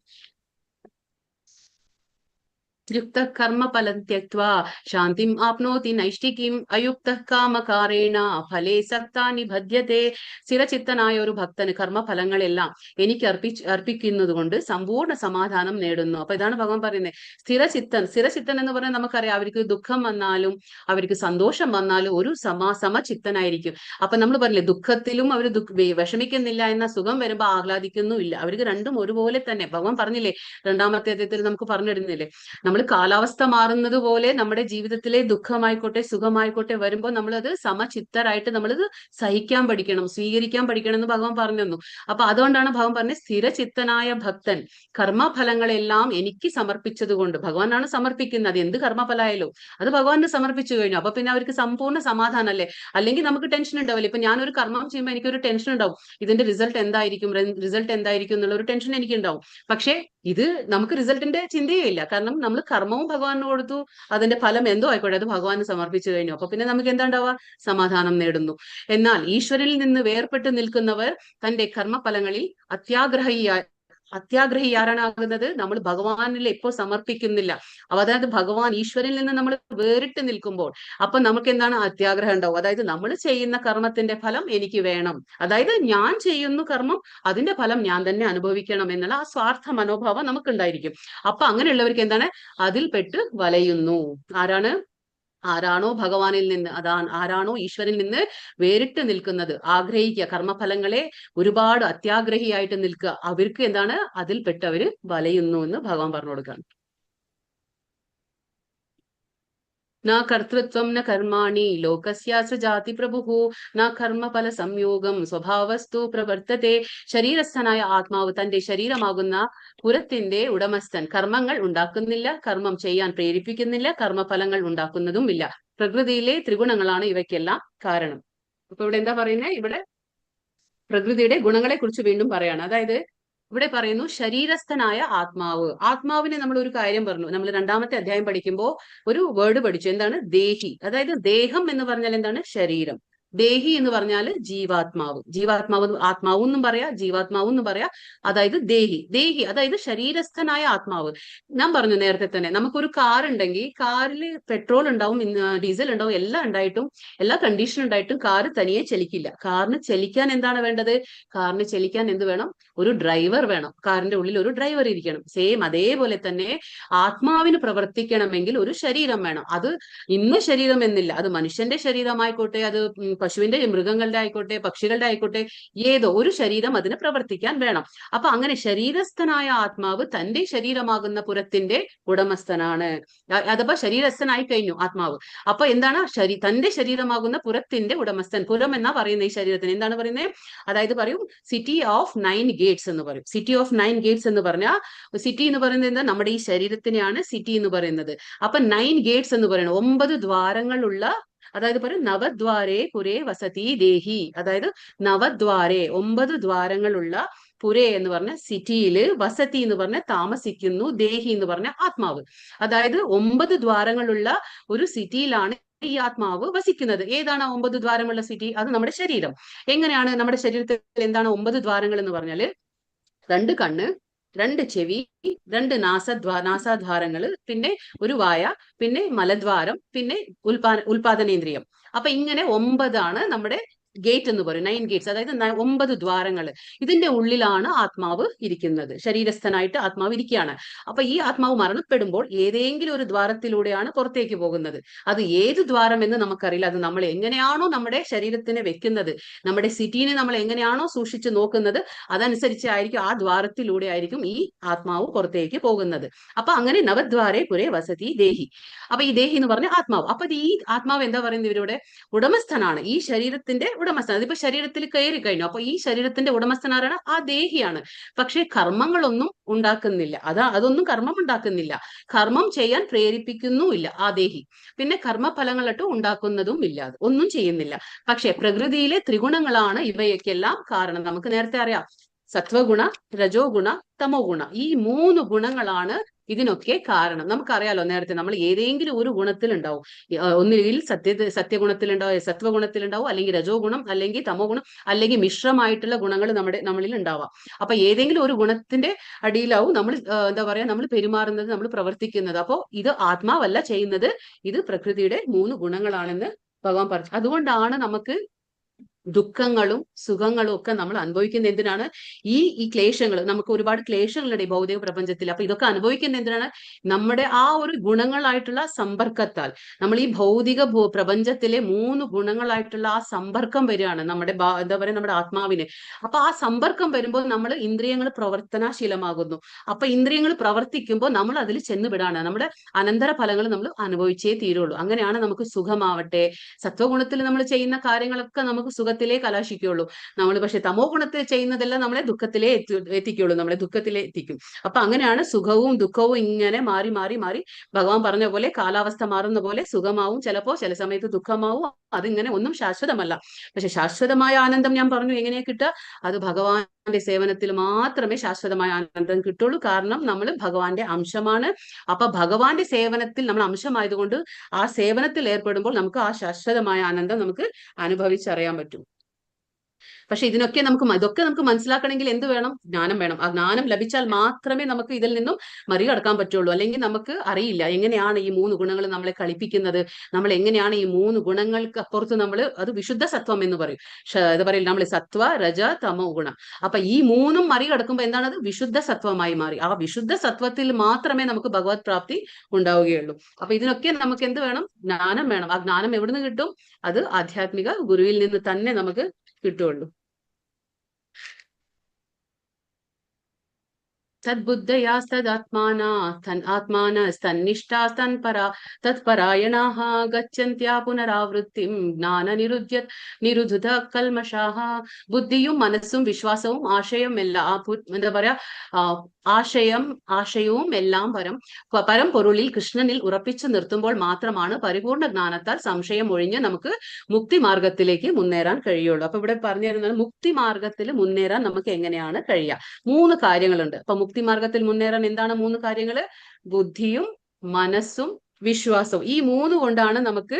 യുക്ത കർമ്മ ഫലം ത്യക്ത്വാ ശാന്തിം ആപ്നോതി നൈഷ്ഠികീം അയുക്ത കാമകാരേണ ഫലേ സക്താ നിബധ്യത്തെ. സ്ഥിരചിത്തനായ ഒരു ഭക്തന് കർമ്മഫലങ്ങളെല്ലാം എനിക്ക് അർപ്പിക്കുന്നത് കൊണ്ട് സമ്പൂർണ്ണ സമാധാനം നേടുന്നു. അപ്പൊ ഇതാണ് ഭഗവാൻ പറയുന്നത്, സ്ഥിരചിത്തൻ എന്ന് പറഞ്ഞാൽ നമുക്കറിയാം, അവർക്ക് ദുഃഖം വന്നാലും അവർക്ക് സന്തോഷം വന്നാലും ഒരു സമചിത്തനായിരിക്കും. അപ്പൊ നമ്മൾ പറഞ്ഞില്ലേ, ദുഃഖത്തിലും അവർ വിഷമിക്കുന്നില്ല, എന്ന സുഖം വരുമ്പോൾ ആഹ്ലാദിക്കുന്നുമില്ല. അവർക്ക് രണ്ടും ഒരുപോലെ തന്നെ. ഭഗവാൻ പറഞ്ഞില്ലേ, രണ്ടാമത്തെ അധ്യായത്തിൽ നമുക്ക് പറഞ്ഞിരുന്നില്ലേ, നമ്മൾ കാലാവസ്ഥ മാറുന്നത് പോലെ നമ്മുടെ ജീവിതത്തിലെ ദുഃഖമായിക്കോട്ടെ സുഖമായിക്കോട്ടെ വരുമ്പോൾ നമ്മളത് സമചിത്തരായിട്ട് നമ്മളത് സഹിക്കാൻ പഠിക്കണം, സ്വീകരിക്കാൻ പഠിക്കണം എന്ന് ഭഗവാൻ പറഞ്ഞു തന്നു. അപ്പൊ അതുകൊണ്ടാണ് ഭഗവാൻ പറഞ്ഞത്, സ്ഥിരചിത്തനായ ഭക്തൻ കർമ്മഫലങ്ങളെല്ലാം എനിക്ക് സമർപ്പിച്ചത് കൊണ്ട്. ഭഗവാനാണ് സമർപ്പിക്കുന്നത്, എന്ത് കർമ്മഫലമായാലും അത് ഭഗവാന് സമർപ്പിച്ചു കഴിഞ്ഞു. അപ്പൊ പിന്നെ അവർക്ക് സമ്പൂർണ്ണ സമാധാനമല്ലേ. അല്ലെങ്കിൽ നമുക്ക് ടെൻഷൻ ഉണ്ടാവില്ല. ഇപ്പൊ ഞാനൊരു കർമ്മം ചെയ്യുമ്പോൾ എനിക്കൊരു ടെൻഷൻ ഉണ്ടാവും, ഇതിന്റെ റിസൾട്ട് എന്തായിരിക്കും എന്നുള്ള ഒരു ടെൻഷൻ എനിക്ക് ഉണ്ടാവും. പക്ഷെ ഇത് നമുക്ക് റിസൾട്ടിന്റെ ചിന്തയേ ഇല്ല. കാരണം നമ്മൾ കർമ്മവും ഭഗവാന് കൊടുത്തു, അതിന്റെ ഫലം എന്തോ ആയിക്കോട്ടെ അത് ഭഗവാന് സമർപ്പിച്ചു കഴിഞ്ഞു. അപ്പൊ പിന്നെ നമുക്ക് എന്താ ഉണ്ടാവുക? സമാധാനം നേടുന്നു. എന്നാൽ ഈശ്വരനിൽ നിന്ന് വേർപെട്ട് നിൽക്കുന്നവർ തന്റെ കർമ്മഫലങ്ങളിൽ അത്യാഗ്രഹിയാരാണാകുന്നത്? നമ്മൾ ഭഗവാനിൽ എപ്പോ സമർപ്പിക്കുന്നില്ല, അതായത് ഭഗവാൻ ഈശ്വരനിൽ നിന്ന് നമ്മൾ വേറിട്ട് നിൽക്കുമ്പോൾ അപ്പൊ നമുക്ക് എന്താണ്? അത്യാഗ്രഹം ഉണ്ടാവും. അതായത് നമ്മൾ ചെയ്യുന്ന കർമ്മത്തിന്റെ ഫലം എനിക്ക് വേണം, അതായത് ഞാൻ ചെയ്യുന്ന കർമ്മം അതിന്റെ ഫലം ഞാൻ തന്നെ അനുഭവിക്കണം എന്നുള്ള ആ സ്വാർത്ഥ മനോഭാവം നമുക്കുണ്ടായിരിക്കും. അപ്പൊ അങ്ങനെയുള്ളവർക്ക് എന്താണ്? അതിൽപ്പെട്ട് വലയുന്നു. ആരാണോ ഭഗവാനിൽ നിന്ന്, ആരാണോ ഈശ്വരനിൽ നിന്ന് വേറിട്ട് നിൽക്കുന്നത്, ആഗ്രഹിക്കുക, കർമ്മഫലങ്ങളെ ഒരുപാട് അത്യാഗ്രഹിയായിട്ട് നിൽക്കുക, അവർക്ക് എന്താണ്? അതിൽപ്പെട്ട് അവര് വലയുന്നു എന്ന് ഭഗവാൻ പറഞ്ഞു കൊടുക്കുകയാണ്. ന കർത്തൃത്വം ന കർമാണി ലോകസ്യാസ്യ ജാതി പ്രഭുഃ ന കർമ്മഫല സംയോഗം സ്വഭാവസ്തു പ്രവർത്തത്തെ. ശരീരസ്ഥനായ ആത്മാവ്, തന്റെ ശരീരമാകുന്ന പുരത്തിന്റെ ഉടമസ്ഥൻ, കർമ്മങ്ങൾ ഉണ്ടാക്കുന്നില്ല, കർമ്മം ചെയ്യാൻ പ്രേരിപ്പിക്കുന്നില്ല, കർമ്മഫലങ്ങൾ ഉണ്ടാക്കുന്നതുമില്ല. പ്രകൃതിയിലെ ത്രിഗുണങ്ങളാണ് ഇവയ്ക്കെല്ലാം കാരണം. അപ്പൊ ഇവിടെ എന്താ പറയുന്നത്? ഇവിടെ പ്രകൃതിയുടെ ഗുണങ്ങളെ കുറിച്ച് വീണ്ടും പറയാണ്. അതായത് ഇവിടെ പറയുന്നു ശരീരസ്ഥനായ ആത്മാവ്. ആത്മാവിനെ നമ്മൾ ഒരു കാര്യം പറഞ്ഞു, നമ്മൾ 2-ാമത്തെ അധ്യായം പഠിക്കുമ്പോൾ ഒരു വേർഡ് പഠിച്ചു, എന്താണ്? ദേഹി. അതായത് ദേഹം എന്ന് പറഞ്ഞാൽ എന്താണ്? ശരീരം. ദേഹി എന്ന് പറഞ്ഞാൽ ജീവാത്മാവ്. ജീവാത്മാവ് ആത്മാവ് എന്നും പറയാ, ജീവാത്മാവ് എന്നും പറയാ. അതായത് ദേഹി. ദേഹി അതായത് ശരീരസ്ഥനായ ആത്മാവ്. ഞാൻ പറഞ്ഞു നേരത്തെ തന്നെ, നമുക്കൊരു കാർ ഉണ്ടെങ്കിൽ കാറിൽ പെട്രോൾ ഉണ്ടാവും, ഡീസൽ ഉണ്ടാവും, എല്ലാം ഉണ്ടായിട്ടും, എല്ലാ കണ്ടീഷൻ ഉണ്ടായിട്ടും കാറ് തനിയെ ചലിക്കില്ല. കാറിന് ചലിക്കാൻ എന്താണ് വേണ്ടത്? കാറിന് ചലിക്കാൻ എന്ത് വേണം? ഒരു ഡ്രൈവർ വേണം. കാറിന്റെ ഉള്ളിൽ ഒരു ഡ്രൈവർ ഇരിക്കണം. സെയിം അതേപോലെ തന്നെ ആത്മാവിന് പ്രവർത്തിക്കണമെങ്കിൽ ഒരു ശരീരം വേണം. അത് ഇന്ന ശരീരം എന്നില്ല, അത് മനുഷ്യന്റെ ശരീരമായിക്കോട്ടെ, അത് പശുവിന്റെ, മൃഗങ്ങളുടെ ആയിക്കോട്ടെ, പക്ഷികളുടെ ആയിക്കോട്ടെ, ഏതോ ഒരു ശരീരം അതിന് പ്രവർത്തിക്കാൻ വേണം. അപ്പൊ അങ്ങനെ ശരീരസ്ഥനായ ആത്മാവ് തന്റെ ശരീരമാകുന്ന പുരത്തിന്റെ ഉടമസ്ഥനാണ്. അഥവാ ശരീരസ്ഥനായി കഴിഞ്ഞു ആത്മാവ്. അപ്പൊ എന്താണ്? തന്റെ ശരീരമാകുന്ന പുരത്തിന്റെ ഉടമസ്ഥൻ. പുരം എന്നാ പറയുന്നത് ഈ ശരീരത്തിന്. എന്താണ് പറയുന്നത്? അതായത് പറയും സിറ്റി ഓഫ് 9 ഗേറ്റ്സ് എന്ന് പറയും. സിറ്റി ഓഫ് 9 ഗേറ്റ്സ് എന്ന് പറഞ്ഞാൽ, സിറ്റി എന്ന് പറയുന്നത് എന്താ? നമ്മുടെ ഈ ശരീരത്തിനെയാണ് സിറ്റി എന്ന് പറയുന്നത്. അപ്പൊ 9 ഗേറ്റ്സ് എന്ന് പറയുന്നത് 9 ദ്വാരങ്ങളുള്ള, അതായത് പറയും നവദ്വാരേ പുരേ വസതി ദേഹി. അതായത് നവദ്വാരേ 9 ദ്വാരങ്ങളുള്ള, പുരേ എന്ന് പറഞ്ഞ സിറ്റിയില്, വസതി എന്ന് പറഞ്ഞ താമസിക്കുന്നു, ദേഹി എന്ന് പറഞ്ഞ ആത്മാവ്. അതായത് 9 ദ്വാരങ്ങളുള്ള ഒരു സിറ്റിയിലാണ് ഈ ആത്മാവ് വസിക്കുന്നത്. ഏതാണ് 9 ദ്വാരമുള്ള സിറ്റി? അത് നമ്മുടെ ശരീരം. എങ്ങനെയാണ് നമ്മുടെ ശരീരത്തിൽ എന്താണ് 9 ദ്വാരങ്ങൾ എന്ന് പറഞ്ഞാല്? 2 കണ്ണ്, 2 ചെവി, 2 നാസാദ്വാരങ്ങള്, പിന്നെ ഒരു വായ, പിന്നെ മലദ്വാരം, പിന്നെ ഉൽപാദനേന്ദ്രിയം. അപ്പൊ ഇങ്ങനെ 9 നമ്മുടെ ഗേറ്റ് എന്ന് പറയും. 9 ഗേറ്റ്സ്, അതായത് 9 ദ്വാരങ്ങൾ. ഇതിന്റെ ഉള്ളിലാണ് ആത്മാവ് ഇരിക്കുന്നത്. ശരീരസ്ഥനായിട്ട് ആത്മാവ് ഇരിക്കുകയാണ്. അപ്പൊ ഈ ആത്മാവ് മരണപ്പെടുമ്പോൾ ഏതെങ്കിലും ഒരു ദ്വാരത്തിലൂടെയാണ് പുറത്തേക്ക് പോകുന്നത്. അത് ഏത് ദ്വാരം എന്ന് നമുക്കറിയില്ല. അത് നമ്മൾ എങ്ങനെയാണോ നമ്മുടെ ശരീരത്തിനെ വെക്കുന്നത്, നമ്മുടെ സിറ്റീനെ നമ്മൾ എങ്ങനെയാണോ സൂക്ഷിച്ചു നോക്കുന്നത്, അതനുസരിച്ചായിരിക്കും ആ ദ്വാരത്തിലൂടെ ആയിരിക്കും ഈ ആത്മാവ് പുറത്തേക്ക് പോകുന്നത്. അപ്പൊ അങ്ങനെ നവദ്വാരേ പുരേ വസതി ദേഹി. അപ്പൊ ഈ ദേഹി എന്ന് പറഞ്ഞ ആത്മാവ്. അപ്പൊ ഈ ആത്മാവ് എന്താ പറയുന്നത്? ഇവരുടെ ഉടമസ്ഥനാണ്, ഈ ശരീരത്തിന്റെ ഉടമസ്ഥൻ. അതിപ്പോ ശരീരത്തിൽ കയറി കഴിഞ്ഞു. അപ്പൊ ഈ ശരീരത്തിന്റെ ഉടമസ്ഥൻ ആരാണ്? ആ ദേഹിയാണ്. പക്ഷെ കർമ്മങ്ങളൊന്നും ഉണ്ടാക്കുന്നില്ല. അതൊന്നും കർമ്മം ഉണ്ടാക്കുന്നില്ല. കർമ്മം ചെയ്യാൻ പ്രേരിപ്പിക്കുന്നുമില്ല ആ ദേഹി. പിന്നെ കർമ്മഫലങ്ങളിട്ട് ഉണ്ടാക്കുന്നതും ഇല്ല, ഒന്നും ചെയ്യുന്നില്ല. പക്ഷെ പ്രകൃതിയിലെ ത്രിഗുണങ്ങളാണ് ഇവയൊക്കെല്ലാം കാരണം. നമുക്ക് നേരത്തെ അറിയാം, സത്വഗുണ, രജോ ഗുണ, തമോ ഗുണ. ഈ 3 ഗുണങ്ങളാണ് ഇതിനൊക്കെ കാരണം. നമുക്കറിയാലോ, നേരത്തെ നമ്മൾ ഏതെങ്കിലും ഒരു ഗുണത്തിൽ ഉണ്ടാവും. ഒന്നുകിൽ സത്യഗുണത്തിലുണ്ടാവും, സത്വഗുണത്തിലുണ്ടാവും, അല്ലെങ്കിൽ രജോ ഗുണം, അല്ലെങ്കിൽ തമോ ഗുണം, അല്ലെങ്കിൽ മിശ്രമായിട്ടുള്ള ഗുണങ്ങൾ നമ്മളിൽ ഉണ്ടാവാം. അപ്പൊ ഏതെങ്കിലും ഒരു ഗുണത്തിന്റെ അടിയിലാവും നമ്മൾ എന്താ പറയാ, നമ്മൾ പെരുമാറുന്നത്, നമ്മൾ പ്രവർത്തിക്കുന്നത്. അപ്പോ ഇത് ആത്മാവല്ല ചെയ്യുന്നത്, ഇത് പ്രകൃതിയുടെ 3 ഗുണങ്ങളാണെന്ന് ഭഗവാൻ പറഞ്ഞു. അതുകൊണ്ടാണ് നമുക്ക് ദുഃഖങ്ങളും സുഖങ്ങളും ഒക്കെ നമ്മൾ അനുഭവിക്കുന്ന എന്തിനാണ്? ഈ ക്ലേശങ്ങൾ, നമുക്ക് ഒരുപാട് ക്ലേശങ്ങളുണ്ട് ഈ ഭൗതിക പ്രപഞ്ചത്തിൽ. അപ്പൊ ഇതൊക്കെ അനുഭവിക്കുന്ന എന്തിനാണ്? നമ്മുടെ ആ ഒരു ഗുണങ്ങളായിട്ടുള്ള സമ്പർക്കത്താൽ. നമ്മൾ ഈ ഭൗതിക പ്രപഞ്ചത്തിലെ 3 ഗുണങ്ങളായിട്ടുള്ള ആ സമ്പർക്കം വരികയാണ് നമ്മുടെ എന്താ പറയുക, നമ്മുടെ ആത്മാവിന്. അപ്പൊ ആ സമ്പർക്കം വരുമ്പോൾ നമ്മൾ ഇന്ദ്രിയങ്ങൾ പ്രവർത്തനശീലമാകുന്നു. അപ്പൊ ഇന്ദ്രിയങ്ങൾ പ്രവർത്തിക്കുമ്പോൾ നമ്മൾ അതിൽ ചെന്നുവിടാണ്. നമ്മുടെ അനന്തര ഫലങ്ങൾ നമ്മൾ അനുഭവിച്ചേ തീരുള്ളൂ. അങ്ങനെയാണ് നമുക്ക് സുഖമാവട്ടെ, സത്വഗുണത്തിൽ നമ്മൾ ചെയ്യുന്ന കാര്യങ്ങളൊക്കെ നമുക്ക് സുഖത്തിലേ കലാശിക്കുള്ളൂ. നമ്മൾ പക്ഷെ തമോ ഗുണത്തിൽ ചെയ്യുന്നതെല്ലാം നമ്മളെ ദുഃഖത്തിലേ എത്തിക്കുള്ളൂ, നമ്മളെ ദുഃഖത്തിലേ എത്തിക്കും. അപ്പൊ അങ്ങനെയാണ് സുഖവും ദുഃഖവും ഇങ്ങനെ മാറി മാറി മാറി, ഭഗവാൻ പറഞ്ഞ പോലെ കാലാവസ്ഥ മാറുന്ന പോലെ സുഖമാവും, ചിലപ്പോ ചില സമയത്ത് ദുഃഖമാവും. അതിങ്ങനെ ഒന്നും ശാശ്വതമല്ല. പക്ഷെ ശാശ്വതമായ ആനന്ദം ഞാൻ പറഞ്ഞു എങ്ങനെയാ കിട്ടുക? അത് ഭഗവാന്റെ സേവനത്തിൽ മാത്രമേ ശാശ്വതമായ ആനന്ദം കിട്ടുള്ളൂ. കാരണം നമ്മൾ ഭഗവാന്റെ അംശമാണ്. അപ്പൊ ഭഗവാന്റെ സേവനത്തിൽ നമ്മൾ അംശമായതുകൊണ്ട് ആ സേവനത്തിൽ ഏർപ്പെടുമ്പോൾ നമുക്ക് ആ ശാശ്വതമായ ആനന്ദം നമുക്ക് അനുഭവിച്ചറിയാൻ പറ്റും. പക്ഷെ ഇതൊക്കെ നമുക്ക് മനസ്സിലാക്കണമെങ്കിൽ എന്ത് വേണം? ജ്ഞാനം വേണം. ആ ജ്ഞാനം ലഭിച്ചാൽ മാത്രമേ നമുക്ക് ഇതിൽ നിന്നും മറികടക്കാൻ പറ്റുള്ളൂ. അല്ലെങ്കിൽ നമുക്ക് അറിയില്ല എങ്ങനെയാണ് ഈ 3 ഗുണങ്ങൾ നമ്മളെ കളിപ്പിക്കുന്നത്, നമ്മൾ എങ്ങനെയാണ് ഈ 3 ഗുണങ്ങൾക്ക് അപ്പുറത്ത് അത് വിശുദ്ധ സത്വം എന്ന് പറയും. എന്താ പറയില്ല, നമ്മൾ സത്വ, രജ, തമോ ഗുണം. അപ്പൊ ഈ 3ഉം മറികടക്കുമ്പോൾ എന്താണത്? വിശുദ്ധ സത്വമായി മാറി. ആ വിശുദ്ധ സത്വത്തിൽ മാത്രമേ നമുക്ക് ഭഗവത് പ്രാപ്തി ഉണ്ടാവുകയുള്ളൂ. അപ്പൊ ഇതിനൊക്കെ നമുക്ക് എന്ത് വേണം? ജ്ഞാനം വേണം. ആ ജ്ഞാനം എവിടുന്ന് കിട്ടും? അത് ആധ്യാത്മിക ഗുരുവിൽ നിന്ന് തന്നെ നമുക്ക് കിട്ടുള്ളൂ. ആത്മാനസ്തന്നിഷ്ഠാസ്തൻപരാ തത്പരായണാഃ ഗച്ഛന്ത്യാ പുനരാവൃത്തിം നിരുദ്ധ കൽമഷാഃ. ബുദ്ധിയും മനസ്സും വിശ്വാസവും ആശയം എല്ലാം എന്താ പറയാ ആശയവും എല്ലാം പരംപൊരുളിൽ കൃഷ്ണനിൽ ഉറപ്പിച്ചു നിർത്തുമ്പോൾ മാത്രമാണ് പരിപൂർണ ജ്ഞാനത്താൽ സംശയം ഒഴിഞ്ഞ് നമുക്ക് മുക്തി മാർഗത്തിലേക്ക് മുന്നേറാൻ കഴിയുള്ളൂ. അപ്പൊ ഇവിടെ പറഞ്ഞു തരുന്നത് മുക്തി മാർഗത്തിൽ മുന്നേറാൻ നമുക്ക് എങ്ങനെയാണ് കഴിയുക. 3 കാര്യങ്ങളുണ്ട്. അപ്പൊ മുക്തി മാർഗത്തിൽ മുന്നേറാൻ എന്താണ് 3 കാര്യങ്ങള്? ബുദ്ധിയും മനസ്സും വിശ്വാസവും. ഈ 3 കൊണ്ടാണ് നമുക്ക്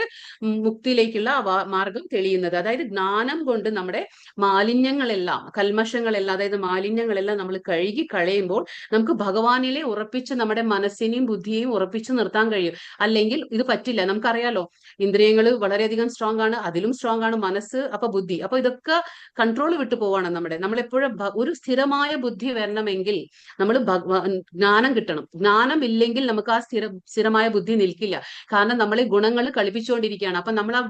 മുക്തിയിലേക്കുള്ള മാർഗം തെളിയുന്നത്. അതായത് ജ്ഞാനം കൊണ്ട് നമ്മുടെ മാലിന്യങ്ങളെല്ലാം കൽമഷങ്ങളെല്ലാം അതായത് മാലിന്യങ്ങളെല്ലാം നമ്മൾ കഴുകി കളയുമ്പോൾ നമുക്ക് ഭഗവാനിലെ ഉറപ്പിച്ച് നമ്മുടെ മനസ്സിനെയും ബുദ്ധിയെയും ഉറപ്പിച്ച് നിർത്താൻ കഴിയും. അല്ലെങ്കിൽ ഇത് പറ്റില്ല. നമുക്കറിയാലോ, ഇന്ദ്രിയങ്ങൾ വളരെയധികം സ്ട്രോങ് ആണ്, അതിലും സ്ട്രോങ് ആണ് മനസ്സ്, അപ്പൊ ബുദ്ധി. അപ്പൊ ഇതൊക്കെ കൺട്രോൾ വിട്ടു പോവാണ്. നമ്മളെപ്പോഴും ഒരു സ്ഥിരമായ ബുദ്ധി വരണമെങ്കിൽ നമ്മൾ ജ്ഞാനം കിട്ടണം. ജ്ഞാനം ഇല്ലെങ്കിൽ നമുക്ക് ആ സ്ഥിരമായ ബുദ്ധി നിൽക്കില്ല. കാരണം നമ്മളെ ഗുണങ്ങൾ കളിപ്പിച്ചുകൊണ്ടിരിക്കുകയാണ്. അപ്പൊ നമ്മൾ ആ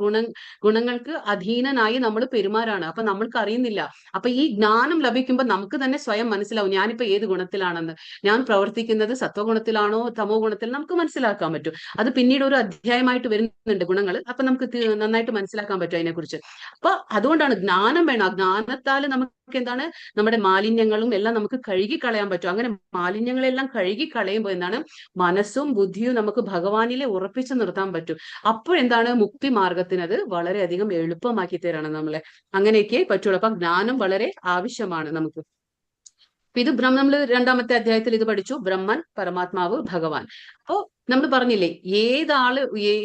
ഗുണങ്ങൾക്ക് അധീനനായി നമ്മൾ പെരുമാറാണ്. അപ്പൊ നമ്മൾക്ക് അറിയുന്നില്ല. അപ്പൊ ഈ ജ്ഞാനം ലഭിക്കുമ്പോൾ നമുക്ക് തന്നെ സ്വയം മനസ്സിലാവും ഞാനിപ്പോ ഏത് ഗുണത്തിലാണെന്ന്. ഞാൻ പ്രവർത്തിക്കുന്നത് സത്വഗുണത്തിലാണോ തമോ ഗുണത്തിൽ നമുക്ക് മനസ്സിലാക്കാൻ പറ്റും. അത് പിന്നീട് ഒരു അധ്യായമായിട്ട് വരുന്നുണ്ട് ഗുണങ്ങൾ. അപ്പൊ നമുക്ക് നന്നായിട്ട് മനസ്സിലാക്കാൻ പറ്റും അതിനെക്കുറിച്ച്. അപ്പൊ അതുകൊണ്ടാണ് ജ്ഞാനം വേണം. ആ ജ്ഞാനത്താൽ നമുക്ക് എന്താണ് നമ്മുടെ മാലിന്യങ്ങളും എല്ലാം നമുക്ക് കഴുകി കളയാൻ പറ്റും. അങ്ങനെ മാലിന്യങ്ങളെല്ലാം കഴുകി കളയുമ്പോൾ എന്താണ് മനസ്സും ബുദ്ധിയും നമുക്ക് ഭഗവാനിലെ ഉറപ്പിച്ചു നിർത്താൻ പറ്റും. അപ്പോഴെന്താണ് മുക്തി മാർഗത്തിനത് വളരെയധികം എളുപ്പമാക്കി തരണം നമ്മളെ. അങ്ങനെയൊക്കെ പറ്റുള്ളൂ. അപ്പൊ ജ്ഞാനം വളരെ ആവശ്യമാണ് നമുക്ക്. ഇത് നമ്മൾ 2ാമത്തെ അധ്യായത്തിൽ ഇത് പഠിച്ചു. ബ്രഹ്മൻ, പരമാത്മാവ്, ഭഗവാൻ. അപ്പോ നമ്മൾ പറഞ്ഞില്ലേ,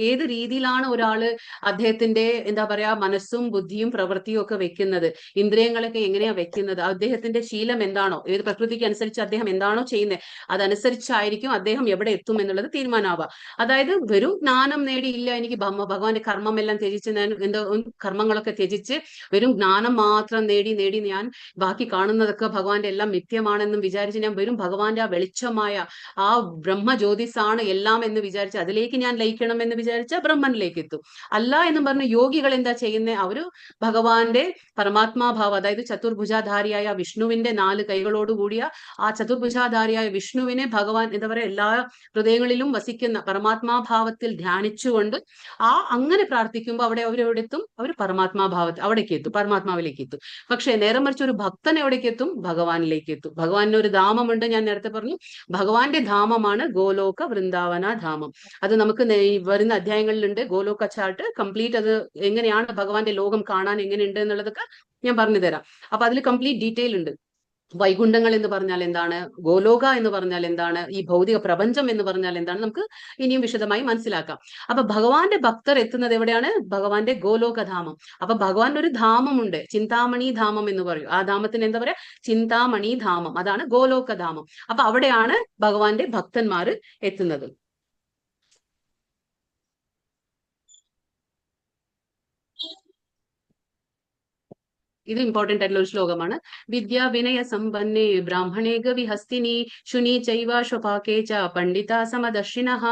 ഏത് രീതിയിലാണ് ഒരാള് അദ്ദേഹത്തിന്റെ എന്താ പറയാ മനസ്സും ബുദ്ധിയും പ്രവൃത്തിയും ഒക്കെ വെക്കുന്നത്, ഇന്ദ്രിയങ്ങളൊക്കെ എങ്ങനെയാ വെക്കുന്നത്, അദ്ദേഹത്തിന്റെ ശീലം എന്താണോ, ഏത് പ്രകൃതിക്ക് അനുസരിച്ച് അദ്ദേഹം എന്താണോ ചെയ്യുന്നത് അതനുസരിച്ചായിരിക്കും അദ്ദേഹം എവിടെ എത്തും എന്നുള്ളത് തീരുമാനമാവുക. അതായത് വെറും ജ്ഞാനം നേടിയില്ല എനിക്ക് ഭഗവാന്റെ കർമ്മം എല്ലാം ത്യജിച്ച് ഞാൻ എന്തോ കർമ്മങ്ങളൊക്കെ ത്യജിച്ച് വെറും ജ്ഞാനം മാത്രം നേടി ഞാൻ ബാക്കി കാണുന്നതൊക്കെ ഭഗവാന്റെ എല്ലാം നിത്യമാണെന്നും വിചാരിച്ച് ഞാൻ വെറും ഭഗവാന്റെ ആ വെളിച്ചമായ ആ ബ്രഹ്മജ്യോതിസാണ് എല്ലാം എന്ന് വിചാരിച്ച് അതിലേക്ക് ഞാൻ ലയിക്കണം എന്ന് വിചാരിച്ച ബ്രഹ്മനിലേക്ക് എത്തും. അല്ല എന്നും പറഞ്ഞ് യോഗികൾ എന്താ ചെയ്യുന്നത്? അവര് ഭഗവാന്റെ പരമാത്മാഭാവം അതായത് ചതുർഭുജാധാരിയായ വിഷ്ണുവിന്റെ 4 കൈകളോട് കൂടിയ ആ ചതുർഭുജാധാരിയായ വിഷ്ണുവിനെ ഭഗവാൻ എന്താ പറയാ എല്ലാ ഹൃദയങ്ങളിലും വസിക്കുന്ന പരമാത്മാഭാവത്തിൽ ധ്യാനിച്ചുകൊണ്ട് അങ്ങനെ പ്രാർത്ഥിക്കുമ്പോൾ അവരെവിടെ എത്തും? അവർ അവിടേക്ക് എത്തും, പരമാത്മാവിലേക്ക് എത്തും. പക്ഷെ നേരെ മറിച്ച് ഒരു ഭക്തൻ എവിടേക്ക് എത്തും? ഭഗവാനിലേക്ക് എത്തും. ഭഗവാന് ഒരു ധാമമുണ്ട്, ഞാൻ നേരത്തെ പറഞ്ഞു. ഭഗവാന്റെ ധാമമാണ് ഗോലോക വൃന്ദാവന ധാമം. അത് നമുക്ക് വരുന്ന അധ്യായങ്ങളിലുണ്ട്. ഗോലോക ചാർട്ട് കംപ്ലീറ്റ് അത് എങ്ങനെയാണ് ഭഗവാന്റെ ലോകം കാണാൻ എങ്ങനെയുണ്ട് എന്നുള്ളതൊക്കെ ഞാൻ പറഞ്ഞു തരാം. അപ്പൊ അതിൽ കംപ്ലീറ്റ് ഡീറ്റെയിൽ ഉണ്ട്. വൈകുണ്ഠങ്ങൾ എന്ന് പറഞ്ഞാൽ എന്താണ്, ഗോലോക എന്ന് പറഞ്ഞാൽ എന്താണ്, ഈ ഭൗതിക പ്രപഞ്ചം എന്ന് പറഞ്ഞാൽ എന്താണ്, നമുക്ക് ഇനിയും വിശദമായി മനസ്സിലാക്കാം. അപ്പൊ ഭഗവാന്റെ ഭക്തർ എത്തുന്നത് എവിടെയാണ്? ഭഗവാന്റെ ഗോലോകധാമം. അപ്പൊ ഭഗവാന്റെ ഒരു ധാമമുണ്ട്, ചിന്താമണി ധാമം എന്ന് പറയും. ആ ധാമത്തിന് എന്താ പറയാ? ചിന്താമണി ധാമം. അതാണ് ഗോലോകധാമം. അപ്പൊ അവിടെയാണ് ഭഗവാന്റെ ഭക്തന്മാര് എത്തുന്നത്. ഇത് ഇമ്പോർട്ടന്റ് ആയിട്ടുള്ള ഒരു ശ്ലോകമാണ്. വിദ്യാ വിനയ സമ്പന്നേ ബ്രാഹ്മണേ ഗവി ഹസ്തിനി ശുനി ചൈവ ശ്വപാകേച പണ്ഡിത സമദർശിനഃ.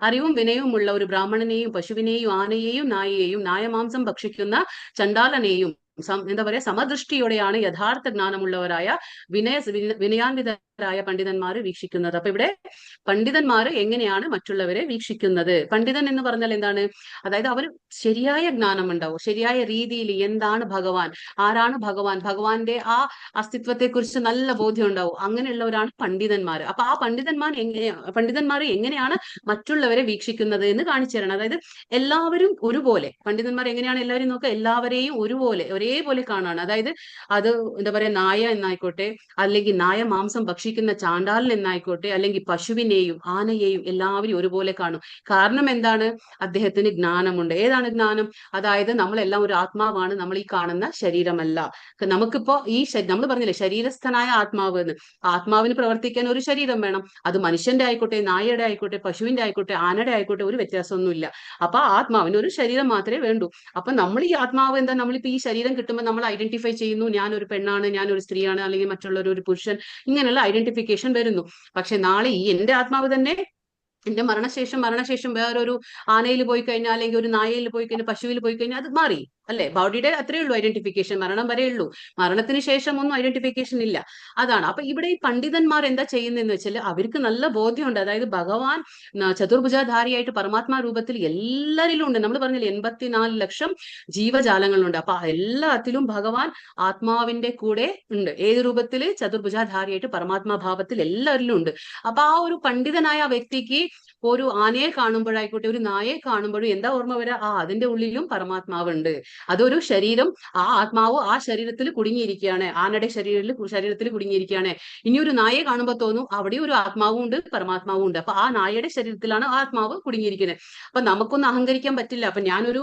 അറിവും വിനയവും ഉള്ള ഒരു ബ്രാഹ്മണനെയും പശുവിനെയും ആനയെയും നായയെയും നായമാംസം ഭക്ഷിക്കുന്ന ചണ്ടാലനെയും എന്താ പറയാ സമദൃഷ്ടിയോടെയാണ് യഥാർത്ഥ ജ്ഞാനമുള്ളവരായ വിനയാൻവിതരായ പണ്ഡിതന്മാർ വീക്ഷിക്കുന്നത്. അപ്പൊ ഇവിടെ പണ്ഡിതന്മാർ എങ്ങനെയാണ് മറ്റുള്ളവരെ വീക്ഷിക്കുന്നത്? പണ്ഡിതൻ എന്ന് പറഞ്ഞാൽ എന്താണ്? അതായത് അവർ ശരിയായ ജ്ഞാനം ഉണ്ടാവും, ശരിയായ രീതിയിൽ എന്താണ് ഭഗവാൻ, ആരാണ് ഭഗവാൻ, ഭഗവാന്റെ ആ അസ്തിത്വത്തെക്കുറിച്ച് നല്ല ബോധ്യം ഉണ്ടാവും. അങ്ങനെയുള്ളവരാണ് പണ്ഡിതന്മാർ. അപ്പൊ ആ പണ്ഡിതന്മാർ എങ്ങനെയാണ് മറ്റുള്ളവരെ വീക്ഷിക്കുന്നത് എന്ന് കാണിച്ചു തരണം. അതായത് എല്ലാവരും ഒരുപോലെ, പണ്ഡിതന്മാർ എങ്ങനെയാണ് എല്ലാവരും നോക്കുക? എല്ലാവരെയും ഒരേപോലെ കാണാണ്. അതായത് അത് എന്താ പറയാ നായ എന്നായിക്കോട്ടെ, അല്ലെങ്കിൽ നായ മാംസം ഭക്ഷിക്കുന്ന ചാണ്ടാലൻ എന്നായിക്കോട്ടെ, അല്ലെങ്കിൽ പശുവിനെയും ആനയെയും എല്ലാവരും ഒരുപോലെ കാണും. കാരണം എന്താണ്? അദ്ദേഹത്തിന് ജ്ഞാനമുണ്ട്. ഏതാണ് ജ്ഞാനം? അതായത് നമ്മളെല്ലാം ഒരു ആത്മാവാണ്, നമ്മൾ ഈ കാണുന്ന ശരീരമല്ല. നമുക്കിപ്പോ നമ്മൾ പറഞ്ഞില്ലേ ശരീരസ്ഥനായ ആത്മാവ് എന്ന്. ആത്മാവിന് പ്രവർത്തിക്കാൻ ഒരു ശരീരം വേണം. അത് മനുഷ്യന്റെ ആയിക്കോട്ടെ, നായയുടെ ആയിക്കോട്ടെ, പശുവിന്റെ ആയിക്കോട്ടെ, ആനയുടെ ആയിക്കോട്ടെ, ഒരു വ്യത്യാസമൊന്നുമില്ല. അപ്പൊ ആത്മാവിന് ഒരു ശരീരം മാത്രമേ വേണ്ടൂ. അപ്പൊ നമ്മൾ ഈ ആത്മാവ് എന്താ, നമ്മളിപ്പോ ഈ ശരീരം കിട്ടുമ്പോൾ നമ്മൾ ഐഡന്റിഫൈ ചെയ്യുന്നു, ഞാൻ ഒരു പെണ്ണാണ്, ഞാൻ ഒരു സ്ത്രീയാണ്, അല്ലെങ്കിൽ മറ്റുള്ളവർ ഒരു പുരുഷൻ, ഇങ്ങനെയുള്ള ഐഡന്റിഫിക്കേഷൻ വരുന്നു. പക്ഷെ നാളെ എന്റെ ആത്മാവ് തന്നെ എന്റെ മരണശേഷം വേറൊരു ആനയിൽ പോയി കഴിഞ്ഞാൽ, അല്ലെങ്കിൽ ഒരു നായയിൽ പോയി കഴിഞ്ഞാൽ, പശുവിൽ പോയി കഴിഞ്ഞാൽ അത് മാറി. അല്ലെ? ബോഡിയുടെ അത്രയേ ഉള്ളൂ ഐഡന്റിഫിക്കേഷൻ, മരണം വരെ ഉള്ളൂ. മരണത്തിന് ശേഷം ഒന്നും ഐഡന്റിഫിക്കേഷൻ ഇല്ല. അതാണ്. അപ്പൊ ഇവിടെ ഈ പണ്ഡിതന്മാർ എന്താ ചെയ്യുന്നതെന്ന് വെച്ചാൽ അവർക്ക് നല്ല ബോധ്യമുണ്ട്. അതായത് ഭഗവാൻ ചതുർഭുജധാരിയായിട്ട് പരമാത്മാ രൂപത്തിൽ എല്ലാരിലും ഉണ്ട്. നമ്മൾ പറഞ്ഞില്ലേ 84 ലക്ഷം ജീവജാലങ്ങളുണ്ട്. അപ്പൊ എല്ലാത്തിലും ഭഗവാൻ ആത്മാവിന്റെ കൂടെ ഉണ്ട്. ഏത് രൂപത്തില്? ചതുർഭുജധാരിയായിട്ട് പരമാത്മാ ഭാവത്തിൽ എല്ലാവരിലും ഉണ്ട്. അപ്പൊ ആ ഒരു പണ്ഡിതനായ വ്യക്തിക്ക് ഒരു ആനയെ കാണുമ്പോഴായിക്കോട്ടെ, ഒരു നായയെ കാണുമ്പോഴും എന്താ ഓർമ്മ വരാ? അതിന്റെ ഉള്ളിലും പരമാത്മാവുണ്ട്. അതൊരു ശരീരം, ആ ആത്മാവ് ആ ശരീരത്തിൽ കുടുങ്ങിയിരിക്കുകയാണ്, ആനയുടെ ശരീരത്തിൽ കുടുങ്ങിയിരിക്കുകയാണ്. ഇനി ഒരു നായയെ കാണുമ്പോൾ തോന്നും അവിടെ ഒരു ആത്മാവും ഉണ്ട്, പരമാത്മാവും ഉണ്ട്. അപ്പൊ ആ നായയുടെ ശരീരത്തിലാണ് ആ ആത്മാവ് കുടുങ്ങിയിരിക്കുന്നത്. അപ്പൊ നമുക്കൊന്നും അഹങ്കരിക്കാൻ പറ്റില്ല. അപ്പൊ ഞാനൊരു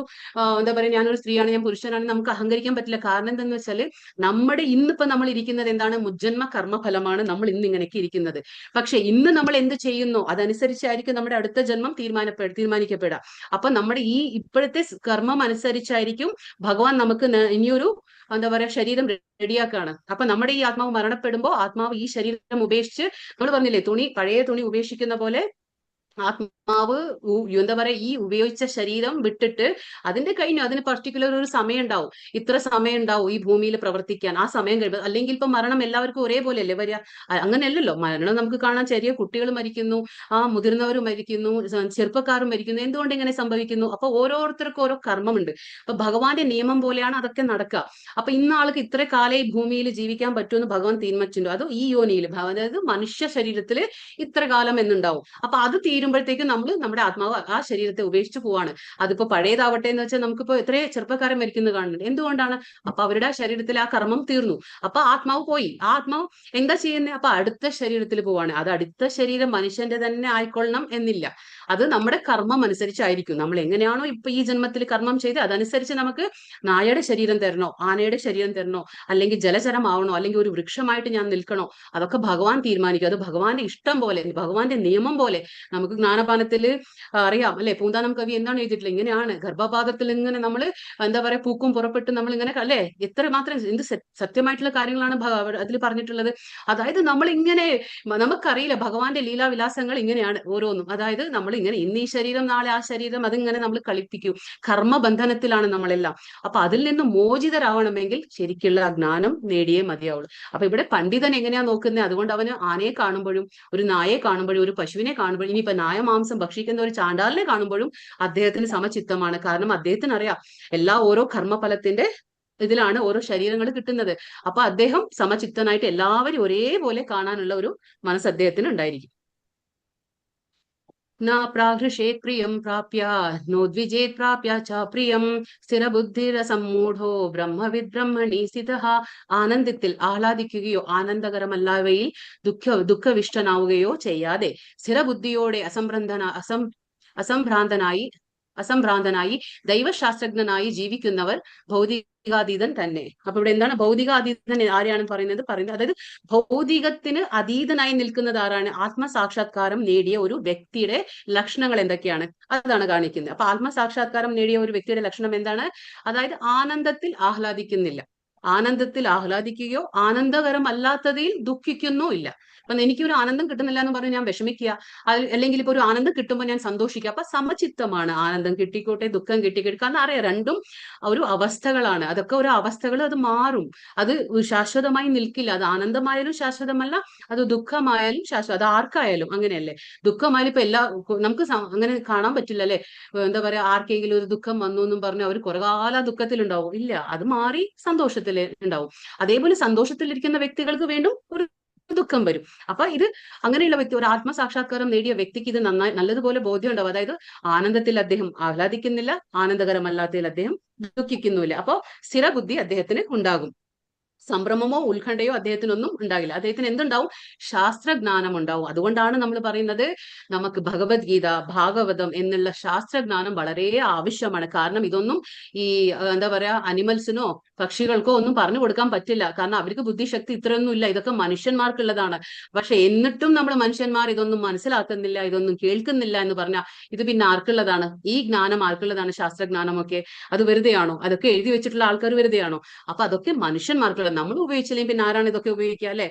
എന്താ പറയുക, ഞാനൊരു സ്ത്രീയാണ്, ഞാൻ പുരുഷനാണ്, നമുക്ക് അഹങ്കരിക്കാൻ പറ്റില്ല. കാരണം എന്താന്ന് വെച്ചാല് നമ്മുടെ ഇന്നിപ്പോ നമ്മൾ ഇരിക്കുന്നത് എന്താണ്? മുജ്ജന്മ കർമ്മഫലമാണ് നമ്മൾ ഇന്ന് ഇങ്ങനെയൊക്കെ ഇരിക്കുന്നത്. പക്ഷെ ഇന്ന് നമ്മൾ എന്ത് ചെയ്യുന്നു അതനുസരിച്ചായിരിക്കും നമ്മുടെ അടുത്ത ജന്മം തീരുമാനിക്കപ്പെടാം. അപ്പൊ നമ്മുടെ ഈ ഇപ്പോഴത്തെ കർമ്മം അനുസരിച്ചായിരിക്കും ഭഗവാൻ നമുക്ക് ഇനിയൊരു എന്താ പറയാ ശരീരം റെഡിയാക്കാണ്. അപ്പൊ നമ്മുടെ ഈ ആത്മാവ് മരണപ്പെടുമ്പോ ആത്മാവ് ഈ ശരീരം ഉപേക്ഷിച്ച്, നമ്മൾ പറഞ്ഞില്ലേ പഴയ തുണി ഉപേക്ഷിക്കുന്ന പോലെ ആത്മാവ് എന്താ പറയാ ഈ ഉപയോഗിച്ച ശരീരം വിട്ടിട്ട് അതിന്റെ കഴിഞ്ഞു. അതിന് പർട്ടിക്കുലർ ഒരു സമയം ഉണ്ടാവും, ഇത്ര സമയം ഉണ്ടാവും ഈ ഭൂമിയിൽ പ്രവർത്തിക്കാൻ. ആ സമയം കഴിയുമ്പോൾ, അല്ലെങ്കിൽ ഇപ്പൊ മരണം എല്ലാവർക്കും ഒരേപോലെ അല്ലേ വരിക? അങ്ങനെയല്ലല്ലോ. മരണം നമുക്ക് കാണാൻ, ചെറിയ കുട്ടികൾ മരിക്കുന്നു, മുതിർന്നവർ മരിക്കുന്നു, ചെറുപ്പക്കാരും മരിക്കുന്നു. എന്തുകൊണ്ട് ഇങ്ങനെ സംഭവിക്കുന്നു? അപ്പൊ ഓരോരുത്തർക്കും ഓരോ കർമ്മമുണ്ട്. അപ്പൊ ഭഗവാന്റെ നിയമം പോലെയാണ് അതൊക്കെ നടക്കുക. അപ്പൊ ഇന്ന ആൾക്ക് ഇത്ര കാലം ഈ ഭൂമിയിൽ ജീവിക്കാൻ പറ്റുമെന്ന് ഭഗവാൻ തീരുമാനിച്ചിട്ടുണ്ടോ? അത് ഈ യോനിയിൽ, അതായത് മനുഷ്യ ശരീരത്തിൽ ഇത്ര കാലം എന്നുണ്ടാവും. അപ്പൊ അത് തീരുമ്പോഴത്തേക്കും നമ്മൾ നമ്മുടെ ആത്മാവ് ആ ശരീരത്തെ ഉപേക്ഷിച്ച് പോവാണ്. അതിപ്പോ പഴയതാവട്ടെ എന്ന് വെച്ചാൽ നമുക്കിപ്പോ എത്രയോ ചെറുപ്പക്കാരൻ മരിക്കുന്നത് കാണുന്നുണ്ട്. എന്തുകൊണ്ടാണ്? അപ്പൊ അവരുടെ ശരീരത്തിൽ ആ കർമ്മം തീർന്നു. അപ്പൊ ആത്മാവ് പോയി. ആ ആത്മാവ് എന്താ ചെയ്യുന്നത്? അപ്പൊ അടുത്ത ശരീരത്തിൽ പോവാണ്. അത് അടുത്ത ശരീരം മനുഷ്യന്റെ തന്നെ ആയിക്കൊള്ളണം എന്നില്ല. അത് നമ്മുടെ കർമ്മം അനുസരിച്ചായിരിക്കും. നമ്മൾ എങ്ങനെയാണോ ഇപ്പൊ ഈ ജന്മത്തിൽ കർമ്മം ചെയ്ത് അതനുസരിച്ച് നമുക്ക് നായയുടെ ശരീരം തരണോ, ആനയുടെ ശരീരം തരണോ, അല്ലെങ്കിൽ ജലചരമാവണോ, അല്ലെങ്കിൽ ഒരു വൃക്ഷമായിട്ട് ഞാൻ നിൽക്കണോ, അതൊക്കെ ഭഗവാൻ തീരുമാനിക്കും. അത് ഭഗവാന്റെ ഇഷ്ടം പോലെ, ഭഗവാന്റെ നിയമം പോലെ. നമുക്ക് ജ്ഞാനപാനത്തില് അറിയാം അല്ലെ? പൂന്താനം കവി എന്താണ് എഴുതിയിട്ടുള്ളത്? ഇങ്ങനെയാണ്, ഗർഭപാതത്തിൽ ഇങ്ങനെ നമ്മൾ എന്താ പറയാ പൂക്കും പുറപ്പെട്ട് നമ്മൾ ഇങ്ങനെ അല്ലെ, എത്ര മാത്രം എന്ത് സത്യമായിട്ടുള്ള കാര്യങ്ങളാണ് അതിൽ പറഞ്ഞിട്ടുള്ളത്. അതായത് നമ്മൾ ഇങ്ങനെ, നമുക്കറിയില്ല ഭഗവാന്റെ ലീലാവിലാസങ്ങൾ ഇങ്ങനെയാണ് ഓരോന്നും. അതായത് നമ്മൾ ഇങ്ങനെ ഇന്ന് ഈ ശരീരം നാളെ ആ ശരീരം, അതിങ്ങനെ നമ്മൾ കളിപ്പിക്കും. കർമ്മബന്ധനത്തിലാണ് നമ്മളെല്ലാം. അപ്പൊ അതിൽ നിന്ന് മോചിതരാവണമെങ്കിൽ ശരിക്കുള്ള ജ്ഞാനം നേടിയേ മതിയാവുള്ളൂ. അപ്പൊ ഇവിടെ പണ്ഡിതൻ എങ്ങനെയാ നോക്കുന്നത്? അതുകൊണ്ട് അവന് ആനയെ കാണുമ്പോഴും, ഒരു നായയെ കാണുമ്പോഴും, ഒരു പശുവിനെ കാണുമ്പോഴും, ഇനിയിപ്പോ നായ മാംസം ഭക്ഷിക്കുന്ന ഒരു ചാണ്ടാലിനെ കാണുമ്പോഴും അദ്ദേഹത്തിന് സമചിത്തമാണ്. കാരണം അദ്ദേഹത്തിന് അറിയാം ഓരോ കർമ്മഫലത്തിന്റെ ഇതിലാണ് ഓരോ ശരീരങ്ങൾ കിട്ടുന്നത്. അപ്പൊ അദ്ദേഹം സമചിത്തനായിട്ട് എല്ലാവരും ഒരേപോലെ കാണാനുള്ള ഒരു മനസ്സ് അദ്ദേഹത്തിന് ഉണ്ടായിരിക്കും. न प्राघृषेत् प्रियं प्राप्य नोद्विजेत् प्राप्य च प्रियं സ്ഥിരബുദ്ധിരസമ്മൂഢോ ബ്രഹ്മവിദ് ബ്രഹ്മണി സ്ഥിതഃ. ആനന്ദത്തിൽ ആഹ്ലാദിക്കുകയോ ആനന്ദകരമല്ലാവയിൽ ദുഃഖവിഷ്ടനാവുകയോ ചെയ്യാതെ സ്ഥിരബുദ്ധിയോടെ അസംഭ്രാന്തനായി ദൈവശാസ്ത്രജ്ഞനായി ജീവിക്കുന്നവർ ഭൗതികാതീതൻ തന്നെ. അപ്പൊ ഇവിടെ എന്താണ് ഭൗതികാതീതൻ? ആരെയാണ് പറയുന്നത്? അതായത് ഭൗതികത്തിന് അതീതനായി നിൽക്കുന്നത് ആരാണ്? ആത്മസാക്ഷാത്കാരം നേടിയ ഒരു വ്യക്തിയുടെ ലക്ഷണങ്ങൾ എന്തൊക്കെയാണ്? അതാണ് കാണിക്കുന്നത്. അപ്പൊ ആത്മസാക്ഷാത്കാരം നേടിയ ഒരു വ്യക്തിയുടെ ലക്ഷണം എന്താണ്? അതായത് ആനന്ദത്തിൽ ആഹ്ലാദിക്കുന്നില്ല, ആനന്ദത്തിൽ ആഹ്ലാദിക്കുകയോ ആനന്ദകരമല്ലാത്തതിൽ ദുഃഖിക്കുന്നോ ഇല്ല. അപ്പൊ എനിക്കൊരു ആനന്ദം കിട്ടുന്നില്ല എന്ന് പറഞ്ഞ് ഞാൻ വിഷമിക്കുക, അല്ലെങ്കിൽ ഇപ്പൊ ഒരു ആനന്ദം കിട്ടുമ്പോൾ ഞാൻ സന്തോഷിക്കുക. അപ്പൊ സമചിത്തമാണ്. ആനന്ദം കിട്ടിക്കോട്ടെ, ദുഃഖം കിട്ടിക്കോട്ടെ. കാരണം അറിയാം രണ്ടും ഒരു അവസ്ഥകളാണ്. അതൊക്കെ ഒരു അവസ്ഥകൾ, അത് മാറും, അത് ശാശ്വതമായി നിൽക്കില്ല. അത് ആനന്ദമായാലും ശാശ്വതമല്ല, അത് ദുഃഖമായാലും ശാശ്വതം. അത് ആർക്കായാലും അങ്ങനെയല്ലേ. ദുഃഖമായാലും ഇപ്പൊ നമുക്ക് അങ്ങനെ കാണാൻ പറ്റില്ല അല്ലെ? എന്താ പറയാ, ആർക്കെങ്കിലും ഒരു ദുഃഖം വന്നു എന്നും പറഞ്ഞ് അവർ കുറെ കാല ദുഃഖത്തിലുണ്ടാവും? ഇല്ല, അത് മാറി സന്തോഷത്തിൽ ഉണ്ടാവും. അതേപോലെ സന്തോഷത്തിലിരിക്കുന്ന വ്യക്തികൾക്ക് വീണ്ടും ഒരു ദുഃഖം വരും. അപ്പൊ ഇത് അങ്ങനെയുള്ള വ്യക്തി, ഒരു ആത്മസാക്ഷാത്കാരം നേടിയ വ്യക്തിക്ക് ഇത് നല്ലതുപോലെ ബോധ്യം ഉണ്ടാവും. അതായത് ആനന്ദത്തിൽ അദ്ദേഹം ആഹ്ലാദിക്കുന്നില്ല, ആനന്ദകരമല്ലാത്തതിൽ അദ്ദേഹം ദുഃഖിക്കുന്നുമില്ല. അപ്പൊ സ്ഥിരബുദ്ധി അദ്ദേഹത്തിന് ഉണ്ടാകും. സംഭ്രമമോ ഉത്കണ്ഠയോ അദ്ദേഹത്തിനൊന്നും ഉണ്ടാകില്ല. അദ്ദേഹത്തിന് എന്തുണ്ടാവും? ശാസ്ത്രജ്ഞാനം ഉണ്ടാവും. അതുകൊണ്ടാണ് നമ്മൾ പറയുന്നത് നമുക്ക് ഭഗവത്ഗീത, ഭാഗവതം എന്നുള്ള ശാസ്ത്രജ്ഞാനം വളരെ ആവശ്യമാണ്. കാരണം ഇതൊന്നും ഈ എന്താ പറയാ അനിമൽസിനോ പക്ഷികൾക്കോ ഒന്നും പറഞ്ഞു കൊടുക്കാൻ പറ്റില്ല. കാരണം അവർക്ക് ബുദ്ധിശക്തി ഇത്രയൊന്നും ഇല്ല. ഇതൊക്കെ മനുഷ്യന്മാർക്കുള്ളതാണ്. പക്ഷെ എന്നിട്ടും നമ്മൾ മനുഷ്യന്മാർ ഇതൊന്നും മനസ്സിലാക്കുന്നില്ല, ഇതൊന്നും കേൾക്കുന്നില്ല എന്ന് പറഞ്ഞാൽ ഇത് പിന്നെ ആർക്കുള്ളതാണ്? ഈ ജ്ഞാനം ആർക്കുള്ളതാണ്? ശാസ്ത്രജ്ഞാനമൊക്കെ അത് വെറുതെയാണോ? അതൊക്കെ എഴുതി വെച്ചിട്ടുള്ള ആൾക്കാർ വെറുതെയാണോ? അപ്പൊ അതൊക്കെ മനുഷ്യന്മാർക്കുള്ള, നമ്മൾ ഉപയോഗിച്ചില്ലെങ്കിൽ പിന്നെ ആരാണ് ഇതൊക്കെ ഉപയോഗിക്കുക അല്ലെ?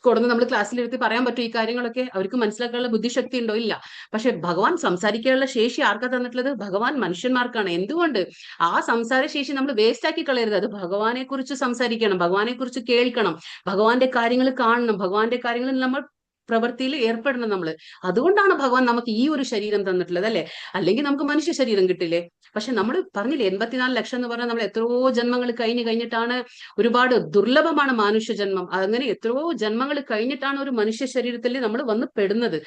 കൊടുന്ന് നമ്മൾ ക്ലാസ്സിലിരുത്തി പറയാൻ പറ്റും ഈ കാര്യങ്ങളൊക്കെ? അവർക്ക് മനസ്സിലാക്കാനുള്ള ബുദ്ധിശക്തി ഉണ്ടോ? ഇല്ല. പക്ഷെ ഭഗവാൻ സംസാരിക്കാനുള്ള ശേഷി ആർക്കാ തന്നിട്ടുള്ളത്? ഭഗവാൻ മനുഷ്യന്മാർക്കാണ്. എന്തുകൊണ്ട്? ആ സംസാര ശേഷി നമ്മൾ വേസ്റ്റ് ആക്കി കളയരുത്. അത് ഭഗവാനെ കുറിച്ച് സംസാരിക്കണം, ഭഗവാനെ കുറിച്ച് കേൾക്കണം, ഭഗവാന്റെ കാര്യങ്ങൾ കാണണം, ഭഗവാന്റെ കാര്യങ്ങളിൽ നമ്മൾ പ്രവൃത്തിയിൽ ഏർപ്പെടണം നമ്മൾ. അതുകൊണ്ടാണ് ഭഗവാൻ നമുക്ക് ഈ ഒരു ശരീരം തന്നിട്ടുള്ളത്, അല്ലെ? അല്ലെങ്കിൽ നമുക്ക് മനുഷ്യ ശരീരം കിട്ടില്ലേ? പക്ഷെ നമ്മൾ പറഞ്ഞില്ലേ 84 ലക്ഷം എന്ന് പറഞ്ഞാൽ നമ്മൾ എത്രയോ ജന്മങ്ങൾ കഴിഞ്ഞിട്ടാണ്, ഒരുപാട് ദുർലഭമാണ് മനുഷ്യ ജന്മം. അങ്ങനെ എത്രയോ ജന്മങ്ങൾ കഴിഞ്ഞിട്ടാണ് ഒരു മനുഷ്യ ശരീരത്തിൽ നമ്മൾ വന്ന് പെടുന്നത്.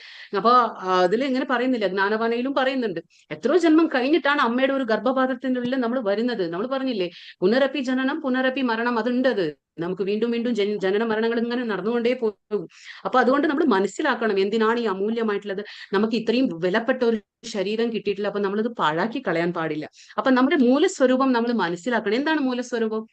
അപ്പൊ അതിൽ ഇങ്ങനെ പറയുന്നില്ല, ജ്ഞാനവാനയിലും പറയുന്നുണ്ട്, എത്രയോ ജന്മം കഴിഞ്ഞിട്ടാണ് അമ്മയുടെ ഒരു ഗർഭപാത്രത്തിന്റെ ഉള്ളിൽ നമ്മൾ വരുന്നത്. നമ്മൾ പറഞ്ഞില്ലേ, പുനരപ്പി ജനനം പുനരപ്പി മരണം, അതുണ്ട്. അത് നമുക്ക് വീണ്ടും വീണ്ടും ജനന മരണങ്ങൾ ഇങ്ങനെ നടന്നുകൊണ്ടേ പോകും. അപ്പൊ അതുകൊണ്ട് നമ്മൾ മനസ്സിലാക്കണം എന്തിനാണ് ഈ അമൂല്യമായിട്ടുള്ളത്. നമുക്ക് ഇത്രയും വിലപ്പെട്ട ഒരു ശരീരം കിട്ടിയിട്ടില്ല, അപ്പൊ നമ്മളത് പാഴാക്കി കളയാൻ പാടില്ല. അപ്പൊ നമ്മുടെ മൂലസ്വരൂപം നമ്മൾ മനസ്സിലാക്കണം. എന്താണ് മൂലസ്വരൂപം?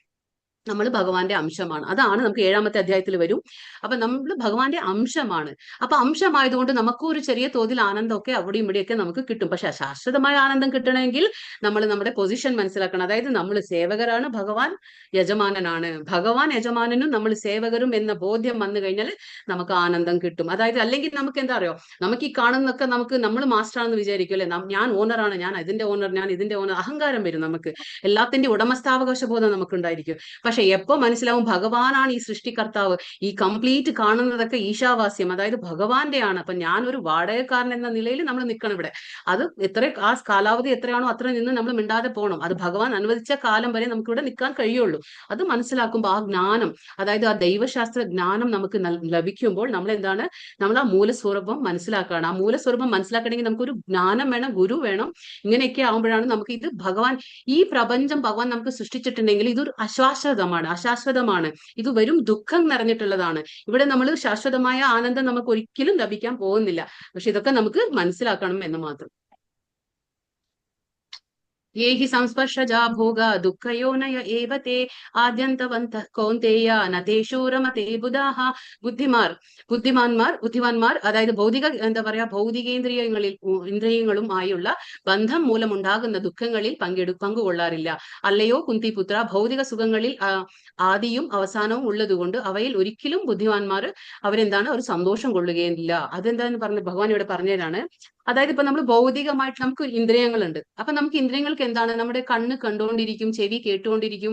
നമ്മൾ ഭഗവാന്റെ അംശമാണ്. അതാണ് നമുക്ക് 7ാമത്തെ അധ്യായത്തിൽ വരും. അപ്പൊ നമ്മൾ ഭഗവാന്റെ അംശമാണ്. അപ്പൊ അംശമായതുകൊണ്ട് നമുക്ക് ഒരു ചെറിയ തോതിൽ ആനന്ദമൊക്കെ അവിടെയും ഇവിടെയൊക്കെ നമുക്ക് കിട്ടും. പക്ഷെ ശാശ്വതമായ ആനന്ദം കിട്ടണമെങ്കിൽ നമ്മൾ നമ്മുടെ പൊസിഷൻ മനസ്സിലാക്കണം. അതായത് നമ്മൾ സേവകരാണ്, ഭഗവാൻ യജമാനനാണ്. ഭഗവാൻ യജമാനനും നമ്മൾ സേവകരും എന്ന ബോധ്യം വന്നു കഴിഞ്ഞാൽ നമുക്ക് ആനന്ദം കിട്ടും. അതായത് അല്ലെങ്കിൽ നമുക്ക് എന്താ അറിയോ, നമുക്ക് ഈ കാണുന്നൊക്കെ നമ്മൾ മാസ്റ്ററാണെന്ന് വിചാരിക്കും, അല്ലെ? ഞാൻ ഓണറാണ്, ഞാൻ ഇതിന്റെ ഓണർ, ഞാൻ ഇതിന്റെ ഓണർ, അഹങ്കാരം വരും നമുക്ക്. എല്ലാത്തിന്റെ ഉടമസ്ഥാവകാശ ബോധം നമുക്ക് ഉണ്ടായിരിക്കും. പക്ഷെ എപ്പോ മനസ്സിലാവും ഭഗവാനാണ് ഈ സൃഷ്ടികർത്താവ്, ഈ കംപ്ലീറ്റ് കാണുന്നതൊക്കെ ഈശാവാസ്യം, അതായത് ഭഗവാന്റെ ആണ്. അപ്പൊ ഞാൻ ഒരു വാടകക്കാരൻ എന്ന നിലയിൽ നമ്മൾ നിൽക്കണം ഇവിടെ. അത് ആ കാലാവധി എത്രയാണോ അത്ര നിന്ന് നമ്മൾ മിണ്ടാതെ പോകണം. അത് ഭഗവാൻ അനുവദിച്ച കാലം വരെ നമുക്ക് ഇവിടെ നിൽക്കാൻ കഴിയുള്ളൂ. അത് മനസ്സിലാക്കുമ്പോൾ ആ ജ്ഞാനം, അതായത് ആ ദൈവശാസ്ത്ര ജ്ഞാനം നമുക്ക് ലഭിക്കുമ്പോൾ നമ്മൾ എന്താണ്, നമ്മൾ ആ മൂലസ്വരൂപം മനസ്സിലാക്കുകയാണ്. ആ മൂലസ്വരൂപം മനസ്സിലാക്കണമെങ്കിൽ നമുക്കൊരു ജ്ഞാനം വേണം, ഗുരു വേണം. ഇങ്ങനെയൊക്കെ ആകുമ്പോഴാണ് നമുക്ക് ഇത് ഭഗവാൻ, ഈ പ്രപഞ്ചം ഭഗവാൻ നമുക്ക് സൃഷ്ടിച്ചിട്ടുണ്ടെങ്കിൽ ഇതൊരു അശാശ്വതമാണ്. ഇത് വെറും ദുഃഖം നിറഞ്ഞിട്ടുള്ളതാണ്. ഇവിടെ നമ്മൾ ശാശ്വതമായ ആനന്ദം നമുക്ക് ഒരിക്കലും ലഭിക്കാൻ പോകുന്നില്ല. പക്ഷെ ഇതൊക്കെ നമുക്ക് മനസ്സിലാക്കണം എന്ന് മാത്രം. ये हि संस्पर्शजा भोगा दुःखयोनय एव ते ആദ്യന്തവന്തഃ കൗന്തേയ നതേഷു രമതേ ബുധാഃ. ബുദ്ധിമാന്മാർ അതായത് എന്താ പറയാ, ഇന്ദ്രിയങ്ങളും ആയുള്ള ബന്ധം മൂലമുണ്ടാകുന്ന ദുഃഖങ്ങളിൽ പങ്കുകൊള്ളാറില്ല. അല്ലയോ കുന്തിപുത്ര, ഭൗതിക സുഖങ്ങളിൽ ആദിയും അവസാനവും ഉള്ളതുകൊണ്ട് അവയിൽ ഒരിക്കലും ബുദ്ധിമാന്മാർ അവരെന്താണ്, ഒരു സന്തോഷം കൊള്ളുകയില്ല. അതെന്താന്ന് പറഞ്ഞ ഭഗവാൻ ഇവിടെ പറഞ്ഞതാണ്. അതായത് ഇപ്പൊ നമ്മൾ ഭൗതികമായിട്ട് നമുക്ക് ഇന്ദ്രിയങ്ങളുണ്ട്. അപ്പൊ നമുക്ക് ഇന്ദ്രിയങ്ങൾക്ക് എന്താണ്, നമ്മുടെ കണ്ണ് കണ്ടുകൊണ്ടിരിക്കും, ചെവി കേട്ടുകൊണ്ടിരിക്കും,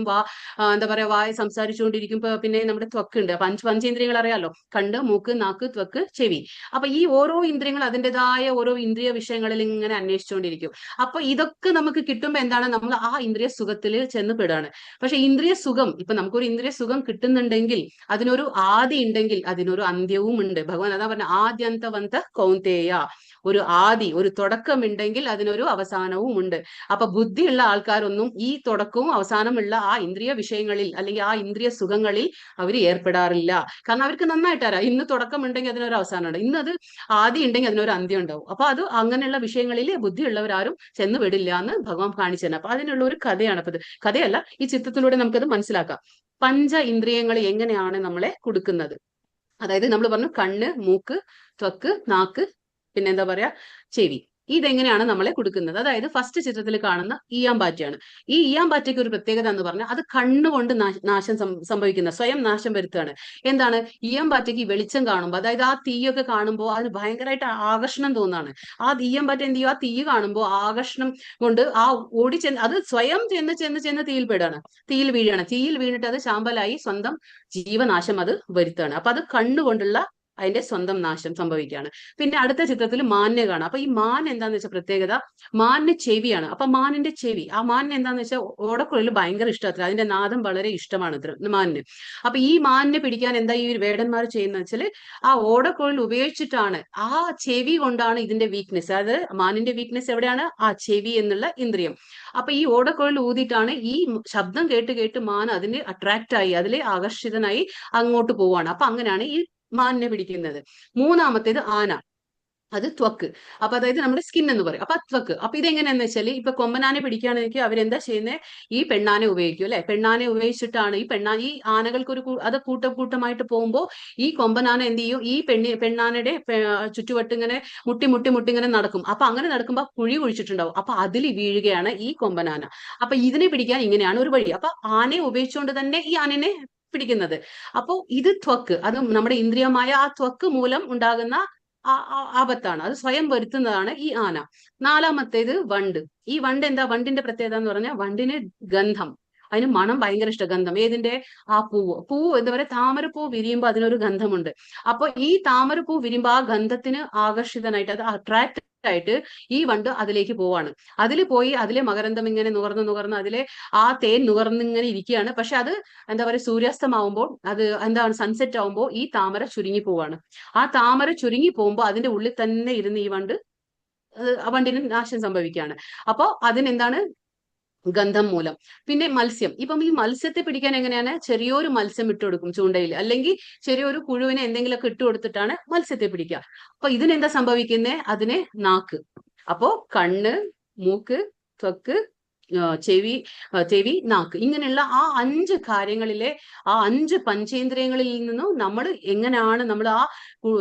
എന്താ പറയാ, വായ സംസാരിച്ചുകൊണ്ടിരിക്കും. പിന്നെ നമ്മുടെ ത്വക്കുണ്ട്. പഞ്ചേന്ദ്രിയങ്ങൾ അറിയാലോ, കണ്ണ്, മൂക്ക്, നാക്ക്, ത്വക്ക്, ചെവി. അപ്പൊ ഈ ഓരോ ഇന്ദ്രിയങ്ങൾ അതിൻ്റെതായ ഓരോ ഇന്ദ്രിയ വിഷയങ്ങളിൽ ഇങ്ങനെ അന്വേഷിച്ചുകൊണ്ടിരിക്കും. അപ്പൊ ഇതൊക്കെ നമുക്ക് കിട്ടുമ്പോൾ എന്താണ്, നമ്മൾ ആ ഇന്ദ്രിയ സുഖത്തിൽ ചെന്ന് പെടാണ്. പക്ഷെ ഇന്ദ്രിയ സുഖം, ഇപ്പൊ നമുക്കൊരു ഇന്ദ്രിയ സുഖം കിട്ടുന്നുണ്ടെങ്കിൽ അതിനൊരു ആദി ഉണ്ടെങ്കിൽ അതിനൊരു അന്ത്യവും ഉണ്ട്. ഭഗവാൻ അതാ പറഞ്ഞ ആദ്യന്തവന്തഃ കൗന്തേയ, ഒരു ആദി, ഒരു തുടക്കമുണ്ടെങ്കിൽ അതിനൊരു അവസാനവും ഉണ്ട്. അപ്പൊ ബുദ്ധിയുള്ള ആൾക്കാരൊന്നും ഈ തുടക്കവും അവസാനമുള്ള ആ ഇന്ദ്രിയ വിഷയങ്ങളിൽ അല്ലെങ്കിൽ ആ ഇന്ദ്രിയ സുഖങ്ങളിൽ അവർ ഏർപ്പെടാറില്ല. കാരണം അവർക്ക് നന്നായിട്ട് അറിയാം, ഇന്ന് തുടക്കമുണ്ടെങ്കിൽ അതിനൊരു അവസാനമുണ്ട്, ഇന്നത് ആദി ഉണ്ടെങ്കിൽ അതിനൊരു അന്ത്യം ഉണ്ടാവും. അപ്പൊ അത് അങ്ങനെയുള്ള വിഷയങ്ങളിൽ ബുദ്ധിയുള്ളവരാരും ചെന്ന് വിടില്ല എന്ന് ഭഗവാൻ കാണിച്ചു തന്നെ. അപ്പൊ അതിനുള്ള ഒരു കഥയാണ്. അപ്പൊ ഇത് കഥയല്ല, ഈ ചിത്രത്തിലൂടെ നമുക്കത് മനസ്സിലാക്കാം. പഞ്ച ഇന്ദ്രിയങ്ങൾ എങ്ങനെയാണ് നമ്മളെ കൊടുക്കുന്നത്. അതായത് നമ്മൾ പറഞ്ഞു കണ്ണ്, മൂക്ക്, ത്വക്ക്, നാക്ക്, പിന്നെ എന്താ പറയാ, ചെവി. ഇതെങ്ങനെയാണ് നമ്മളെ കൊടുക്കുന്നത്. അതായത് ഫസ്റ്റ് ചിത്രത്തിൽ കാണുന്ന ഈയാമ്പാറ്റയാണ്. ഈ ഈയാമ്പാറ്റയ്ക്ക് ഒരു പ്രത്യേകത എന്ന് പറഞ്ഞാൽ അത് കണ്ണുകൊണ്ട് നാശം സംഭവിക്കുന്ന, സ്വയം നാശം വരുത്തുകയാണ്. എന്താണ്, ഈയാമ്പാറ്റയ്ക്ക് വെളിച്ചം കാണുമ്പോൾ, അതായത് ആ തീയൊക്കെ കാണുമ്പോൾ അതിന് ഭയങ്കരമായിട്ട് ആകർഷണം തോന്നാണ്. ആ ഈയാമ്പാറ്റ എന്ത് ചെയ്യും, ആ തീ കാണുമ്പോൾ ആകർഷണം കൊണ്ട് ആ അത് സ്വയം ചെന്ന് തീയിൽ പെടുകയാണ്, തീയിൽ വീഴുകയാണ്. തീയിൽ വീണിട്ട് അത് ശാമ്പലായി സ്വന്തം ജീവനാശം അത് വരുത്തുകയാണ്. അപ്പൊ അത് കണ്ണുകൊണ്ടുള്ള അതിന്റെ സ്വന്തം നാശം സംഭവിക്കുകയാണ്. പിന്നെ അടുത്ത ചിത്രത്തിൽ മാനിനെ കാണാം. അപ്പൊ ഈ മാൻ എന്താന്ന് വെച്ചാൽ പ്രത്യേകത, മാനിന് ചെവിയാണ്. അപ്പൊ മാനിന്റെ ചെവി, ആ മാനിന് എന്താന്ന് വെച്ചാൽ ഓടക്കുഴലിൽ ഭയങ്കര ഇഷ്ടത്തിൽ, അതിന്റെ നാദം വളരെ ഇഷ്ടമാണ് മാനിന്. അപ്പൊ ഈ മാനിനെ പിടിക്കാൻ എന്താ ഈ വേടന്മാർ ചെയ്യുന്ന വെച്ചാൽ ആ ഓടക്കുഴൽ ഉപയോഗിച്ചിട്ടാണ്, ആ ചെവി കൊണ്ടാണ് ഇതിന്റെ വീക്ക്നെസ്, അതായത് മാനിന്റെ വീക്ക്നെസ് എവിടെയാണ്, ആ ചെവി എന്നുള്ള ഇന്ദ്രിയം. അപ്പൊ ഈ ഓടക്കുഴൽ ഊതിയിട്ടാണ് ഈ ശബ്ദം കേട്ട് മാൻ അതിന് അട്രാക്ട് ആയി, അതിൽ ആകർഷിതനായി അങ്ങോട്ട് പോവാണ്. അപ്പൊ അങ്ങനെയാണ് ഈ മാനിനെ പിടിക്കുന്നത്. മൂന്നാമത്തേത് ആന, അത് ത്വക്ക്. അപ്പൊ അതായത് നമ്മുടെ സ്കിൻ എന്ന് പറയും. അപ്പൊ ത്വക്ക്. അപ്പൊ ഇതെങ്ങനെയാന്ന് വെച്ചാൽ ഇപ്പൊ കൊമ്പനാനെ പിടിക്കുകയാണെങ്കിൽ അവരെന്താ ചെയ്യുന്നത്, ഈ പെണ്ണാനെ ഉപയോഗിക്കും, അല്ലെ? പെണ്ണാനെ ഉപയോഗിച്ചിട്ടാണ് ഈ ആനകൾക്ക് അത് കൂട്ടമായിട്ട് പോകുമ്പോൾ ഈ കൊമ്പനാന എന്ത് ചെയ്യും, ഈ പെണ്ണാനയുടെ ചുറ്റുവട്ട് ഇങ്ങനെ മുട്ടി ഇങ്ങനെ നടക്കും. അപ്പൊ അങ്ങനെ നടക്കുമ്പോൾ കുഴി കുഴിച്ചിട്ടുണ്ടാവും. അപ്പൊ അതിൽ വീഴുകയാണ് ഈ കൊമ്പനാന. അപ്പൊ ഇതിനെ പിടിക്കാൻ ഇങ്ങനെയാണ് ഒരു വഴി. അപ്പൊ ആനയെ ഉപയോഗിച്ചുകൊണ്ട് തന്നെ ഈ ആനനെ പിടിക്കുന്നത്. അപ്പോ ഇത് ത്വക്ക്, അത് നമ്മുടെ ഇന്ദ്രിയമായ ആ ത്വക്ക് മൂലം ഉണ്ടാകുന്ന ആപത്താണ്. അത് സ്വയം വരുത്തുന്നതാണ് ഈ ആന. നാലാമത്തേത് വണ്ട്. ഈ വണ്ട് എന്താ? വണ്ടിന്റെ പ്രത്യേകത എന്ന് പറഞ്ഞാൽ വണ്ടിന് ഗന്ധം, അതിന് മണം ഭയങ്കര ഇഷ്ട. ഗന്ധം ഏതിന്റെ? ആ പൂവ് എന്താ പറയുക, താമരപ്പൂ വിരിയുമ്പോ അതിനൊരു ഗന്ധമുണ്ട്. അപ്പൊ ഈ താമരപ്പൂ വിരിയുമ്പോ ആ ഗന്ധത്തിന് ആകർഷിതനായിട്ട്, അത് അട്രാക്ട് ആയിട്ട് ഈ വണ്ട് അതിലേക്ക് പോവാണ്. അതിൽ പോയി അതിലെ മകരന്തം ഇങ്ങനെ നുകർന്ന് അതിലെ ആ തേൻ നുകർന്നിങ്ങനെ ഇരിക്കുകയാണ്. പക്ഷെ അത് എന്താ പറയുക, സൂര്യാസ്തമാവുമ്പോൾ, അത് എന്താണ്, സൺസെറ്റ് ആവുമ്പോൾ ഈ താമര ചുരുങ്ങി പോവാണ്. ആ താമര ചുരുങ്ങി പോകുമ്പോൾ അതിന്റെ ഉള്ളിൽ തന്നെ ഇരുന്ന് ഈ വണ്ട്, ആ വണ്ടിന് നാശം സംഭവിക്കുകയാണ്. അപ്പോ അതിനെന്താണ്? ഗന്ധം മൂലം. പിന്നെ മത്സ്യം. ഇപ്പം ഈ മത്സ്യത്തെ പിടിക്കാൻ എങ്ങനെയാണ്? ചെറിയൊരു മത്സ്യം ഇട്ടുകൊടുക്കും ചൂണ്ടയിൽ, അല്ലെങ്കിൽ ചെറിയൊരു പുഴുവിനെ എന്തെങ്കിലുമൊക്കെ ഇട്ടുകൊടുത്തിട്ടാണ് മത്സ്യത്തെ പിടിക്കുക. അപ്പൊ ഇതിനെന്താ സംഭവിക്കുന്നേ? അതിനെ നാക്ക്. അപ്പോ കണ്ണ്, മൂക്ക്, ത്വക്ക്, ചെവി, നാക്ക്, ഇങ്ങനെയുള്ള ആ 5 കാര്യങ്ങളിലെ ആ 5 പഞ്ചേന്ദ്രിയങ്ങളിൽ നിന്നും നമ്മൾ എങ്ങനെയാണ് നമ്മൾ ആ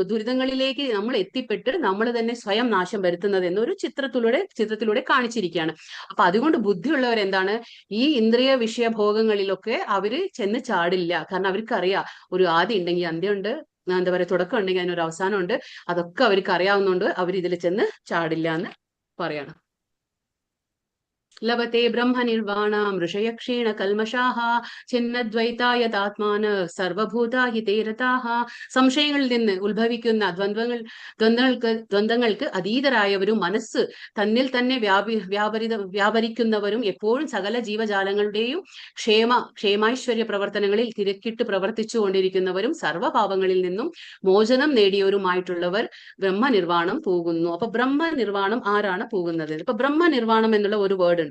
ദുരിതങ്ങളിലേക്ക് നമ്മൾ എത്തിപ്പെട്ട് നമ്മൾ തന്നെ സ്വയം നാശം വരുത്തുന്നത് എന്നൊരു ചിത്രത്തിലൂടെ കാണിച്ചിരിക്കുകയാണ്. അപ്പൊ അതുകൊണ്ട് ബുദ്ധിയുള്ളവർ എന്താണ്, ഈ ഇന്ദ്രിയ വിഷയഭോഗങ്ങളിലൊക്കെ അവര് ചെന്ന് ചാടില്ല. കാരണം അവർക്കറിയാം, ഒരു ആദ്യം ഉണ്ടെങ്കിൽ അന്ത്യമുണ്ട്, എന്താ പറയുക, തുടക്കം ഉണ്ടെങ്കിൽ അതിനൊരു അവസാനമുണ്ട്. അതൊക്കെ അവർക്ക് അറിയാവുന്നതുകൊണ്ട് അവർ ഇതിൽ ചെന്ന് ചാടില്ല എന്ന് പറയാണ്. ലഭത്തെ ബ്രഹ്മനിർവാണം ഋഷയക്ഷീണ കൽമഷാഹ ചിന്നദ്വൈതായതാത്മാന സർവഭൂതാഹി തേരതാഹ. സംശയങ്ങളിൽ നിന്ന് ഉത്ഭവിക്കുന്ന ദ്വന്ദ്ങ്ങൾക്ക് അതീതരായവരും മനസ്സ് തന്നിൽ തന്നെ വ്യാപരിക്കുന്നവരും എപ്പോഴും സകല ജീവജാലങ്ങളുടെയും ക്ഷേമൈശ്വര്യ പ്രവർത്തനങ്ങളിൽ തിരക്കിട്ട് പ്രവർത്തിച്ചു കൊണ്ടിരിക്കുന്നവരും സർവ്വപാപങ്ങളിൽ നിന്നും മോചനം നേടിയവരുമായിട്ടുള്ളവർ ബ്രഹ്മനിർവാണം പോകുന്നു. അപ്പൊ ബ്രഹ്മനിർവാണം ആരാണ് പോകുന്നത്? ഇപ്പൊ ബ്രഹ്മനിർവാണം എന്നുള്ള ഒരു വേർഡ് ഉണ്ട്.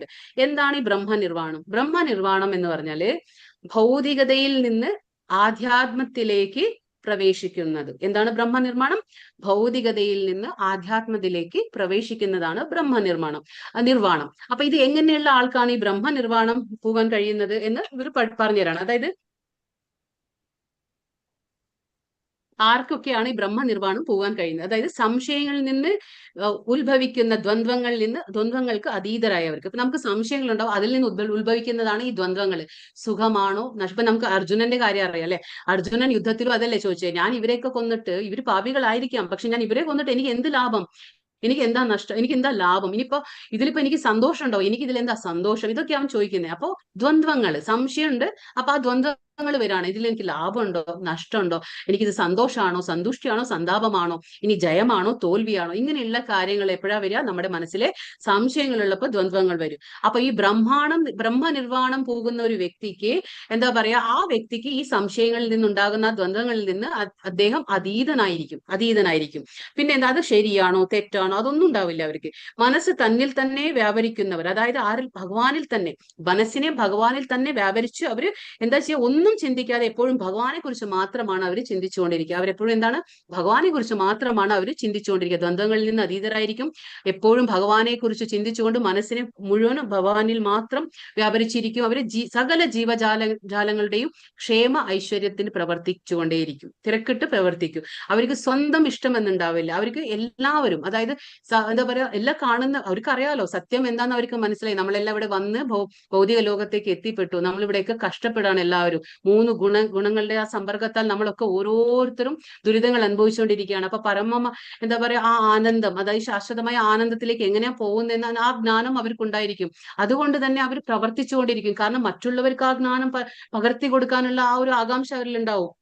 എന്താണ് ഈ ബ്രഹ്മനിർവാണം? ബ്രഹ്മനിർവാണം എന്ന് പറഞ്ഞാല് ഭൗതികതയിൽ നിന്ന് ആധ്യാത്മത്തിലേക്ക് പ്രവേശിക്കുന്നത്. എന്താണ് ബ്രഹ്മനിർമ്മാണം? ഭൗതികതയിൽ നിന്ന് ആധ്യാത്മത്തിലേക്ക് പ്രവേശിക്കുന്നതാണ് നിർവാണം. അപ്പൊ ഇത് എങ്ങനെയുള്ള ആൾക്കാണ് ഈ ബ്രഹ്മനിർവാണം പോകാൻ കഴിയുന്നത് എന്ന് ഇവർ പറഞ്ഞുതരാണ്. അതായത് ആർക്കൊക്കെയാണ് ഈ ബ്രഹ്മനിർവാണം പോകാൻ കഴിയുന്നത്? അതായത് സംശയങ്ങളിൽ നിന്ന് ഉത്ഭവിക്കുന്ന ദ്വന്ദ്വങ്ങൾക്ക് അതീതരായവർക്ക്. ഇപ്പൊ നമുക്ക് സംശയങ്ങൾ ഉണ്ടാവും, അതിൽ നിന്ന് ഉത്ഭവിക്കുന്നതാണ് ഈ ദ്വന്ദ്വങ്ങൾ. സുഖമാണോ ഇപ്പൊ നമുക്ക് അർജുനന്റെ കാര്യം അറിയാം അല്ലെ? അർജുനൻ യുദ്ധത്തിലും അതല്ലേ ചോദിച്ചത്, ഞാൻ ഇവരെയൊക്കെ കൊന്നിട്ട്, ഇവര് പാപികളായിരിക്കാം, പക്ഷെ ഞാൻ ഇവരെ കൊന്നിട്ട് എനിക്ക് എന്ത് ലാഭം, എനിക്ക് എന്താ നഷ്ടം, എനിക്ക് എന്താ ലാഭം, ഇതിലിപ്പോ എനിക്ക് സന്തോഷം ഉണ്ടോ, എനിക്ക് ഇതിൽ എന്താ സന്തോഷം, ഇതൊക്കെ അവൻ ചോദിക്കുന്നത്. അപ്പോ ദ്വന്ദ്വങ്ങള്, സംശയമുണ്ട്. അപ്പൊ ആ ദ്വന്ദ്വങ്ങൾ വരാണ്, ഇതിൽ എനിക്ക് ലാഭമുണ്ടോ നഷ്ടമുണ്ടോ, എനിക്കിത് സന്തോഷമാണോ സന്തുഷ്ടിയാണോ സന്താപമാണോ, ഇനി ജയമാണോ തോൽവിയാണോ, ഇങ്ങനെയുള്ള കാര്യങ്ങൾ എപ്പോഴാ വരിക? നമ്മുടെ മനസ്സിലെ സംശയങ്ങളുള്ളപ്പോൾ ദ്വന്ദ്വങ്ങൾ വരും. അപ്പൊ ഈ ബ്രഹ്മനിർവാണം പോകുന്ന ഒരു വ്യക്തിക്ക് എന്താ പറയാ, ആ വ്യക്തിക്ക് ഈ സംശയങ്ങളിൽ നിന്നുണ്ടാകുന്ന ദ്വന്ദ്വങ്ങളിൽ നിന്ന് അദ്ദേഹം അതീതനായിരിക്കും. പിന്നെ എന്താ, അത് ശരിയാണോ തെറ്റാണോ അതൊന്നും ഉണ്ടാവില്ല അവർക്ക്. മനസ്സ് തന്നിൽ തന്നെ വ്യാപരിക്കുന്നവർ, അതായത് ഭഗവാനിൽ തന്നെ, മനസ്സിനെ ഭഗവാനിൽ തന്നെ വ്യാപരിച്ച് അവര് എന്താ ചെയ്യുക? ഒന്നും ചിന്തിക്കാതെ എപ്പോഴും ഭഗവാനെ കുറിച്ച് മാത്രമാണ് അവർ ചിന്തിച്ചുകൊണ്ടിരിക്കുക. അവരെപ്പോഴും എന്താണ്? ഭഗവാനെ കുറിച്ച് മാത്രമാണ് അവർ ചിന്തിച്ചുകൊണ്ടിരിക്കുക. ദ്വന്ദ്വങ്ങളിൽ നിന്ന് അതീതരായിരിക്കും. എപ്പോഴും ഭഗവാനെ കുറിച്ച് ചിന്തിച്ചുകൊണ്ട് മനസ്സിനെ മുഴുവനും ഭഗവാനിൽ മാത്രം വ്യാപരിച്ചിരിക്കും. അവര് സകല ജീവജാലങ്ങളുടെയും ക്ഷേമ ഐശ്വര്യത്തിന് പ്രവർത്തിച്ചുകൊണ്ടേയിരിക്കും, തിരക്കിട്ട് പ്രവർത്തിക്കും. അവർക്ക് സ്വന്തം ഇഷ്ടമെന്നുണ്ടാവില്ല. അവർക്ക് എല്ലാവരും, അതായത് എന്താ പറയാ, എല്ലാം കാണുന്ന, അവർക്ക് അറിയാലോ സത്യം എന്താന്ന് അവർക്ക് മനസ്സിലായി. നമ്മളെല്ലാം ഇവിടെ വന്ന് ഭൗതിക ലോകത്തേക്ക് എത്തിപ്പെട്ടു, നമ്മളിവിടെയൊക്കെ കഷ്ടപ്പെടാണ് എല്ലാവരും. 3 ഗുണങ്ങളുടെ ആ സമ്പർക്കത്താൽ നമ്മളൊക്കെ ഓരോരുത്തരും ദുരിതങ്ങൾ അനുഭവിച്ചുകൊണ്ടിരിക്കുകയാണ്. അപ്പൊ എന്താ പറയാ, ആ ആനന്ദം, അതായത് ശാശ്വതമായ ആനന്ദത്തിലേക്ക് എങ്ങനെയാ പോകുന്നതെന്ന് ആ ജ്ഞാനം അവർക്കുണ്ടായിരിക്കും. അതുകൊണ്ട് തന്നെ അവർ പ്രവർത്തിച്ചുകൊണ്ടിരിക്കും. കാരണം മറ്റുള്ളവർക്ക് ആ ജ്ഞാനം പകർത്തി കൊടുക്കാനുള്ള ആ ഒരു ആകാംക്ഷ അവരിലുണ്ടാവും.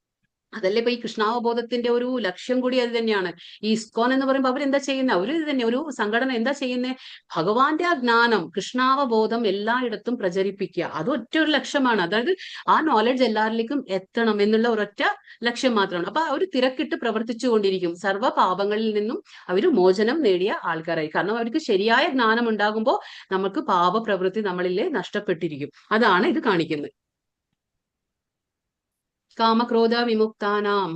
അതല്ലേ ഇപ്പൊ ഈ കൃഷ്ണാവബോധത്തിന്റെ ഒരു ലക്ഷ്യം കൂടി അത് തന്നെയാണ്. ഈ ഇസ്കോൻ എന്ന് പറയുമ്പോൾ അവരെന്താ ചെയ്യുന്നത്? ഒരു ഇത് തന്നെ, ഒരു സംഘടന എന്താ ചെയ്യുന്നത്? ഭഗവാന്റെ ആ ജ്ഞാനം, കൃഷ്ണാവബോധം എല്ലായിടത്തും പ്രചരിപ്പിക്കുക. അത് ഒറ്റ ഒരു ലക്ഷ്യമാണ്. അതായത് ആ നോളജ് എല്ലാവരിലേക്കും എത്തണം എന്നുള്ള ഒരൊറ്റ ലക്ഷ്യം മാത്രമാണ്. അപ്പൊ അവർ തിരക്കിട്ട് പ്രവർത്തിച്ചു കൊണ്ടിരിക്കും. സർവ്വ പാപങ്ങളിൽ നിന്നും അവർ മോചനം നേടിയ ആൾക്കാരായി. കാരണം അവർക്ക് ശരിയായ ജ്ഞാനം ഉണ്ടാകുമ്പോൾ നമുക്ക് പാപപ്രവൃത്തി നമ്മളിലെ നഷ്ടപ്പെട്ടിരിക്കും. അതാണ് ഇത് കാണിക്കുന്നത്. കാമക്രോധ വിമുക്താനാം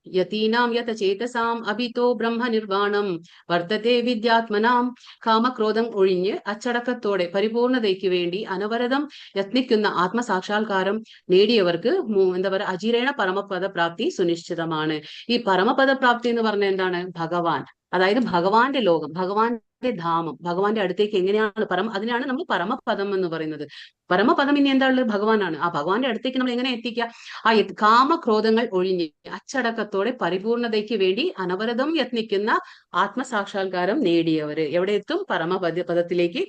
യതീനാം യത ചേതസാം അഭിതോ ബ്രഹ്മനിർവാണം വർത്തത്തെ വിദ്യാത്മനാം. കാമക്രോധം ഒഴിഞ്ഞ് അച്ചടക്കത്തോടെ പരിപൂർണതയ്ക്ക് വേണ്ടി അനവരതം യത്നിക്കുന്ന ആത്മസാക്ഷാത്കാരം നേടിയവർക്ക് എന്താ പറയുക, അചിരേണ പരമപദ പ്രാപ്തി സുനിശ്ചിതമാണ്. ഈ പരമപദ പ്രാപ്തി എന്ന് പറഞ്ഞാൽ എന്താണ്? ഭഗവാൻ, അതായത് ഭഗവാന്റെ ലോകം, ഭഗവാൻ ധാമം, ഭഗവാന്റെ അടുത്തേക്ക് എങ്ങനെയാണ് അതിനാണ് നമ്മൾ പരമപദം എന്ന് പറയുന്നത്. പരമപദം ഇനി എന്താ ഉള്ളത്? ഭഗവാനാണ്. ആ ഭഗവാന്റെ അടുത്തേക്ക് നമ്മൾ എങ്ങനെ എത്തിക്കുക? ആ കാമക്രോധങ്ങൾ ഒഴിഞ്ഞ് അച്ചടക്കത്തോടെ പരിപൂർണതയ്ക്ക് വേണ്ടി അനവരതം യത്നിക്കുന്ന ആത്മസാക്ഷാത്കാരം നേടിയവര് എവിടെ എത്തും? പദത്തിലേക്ക്.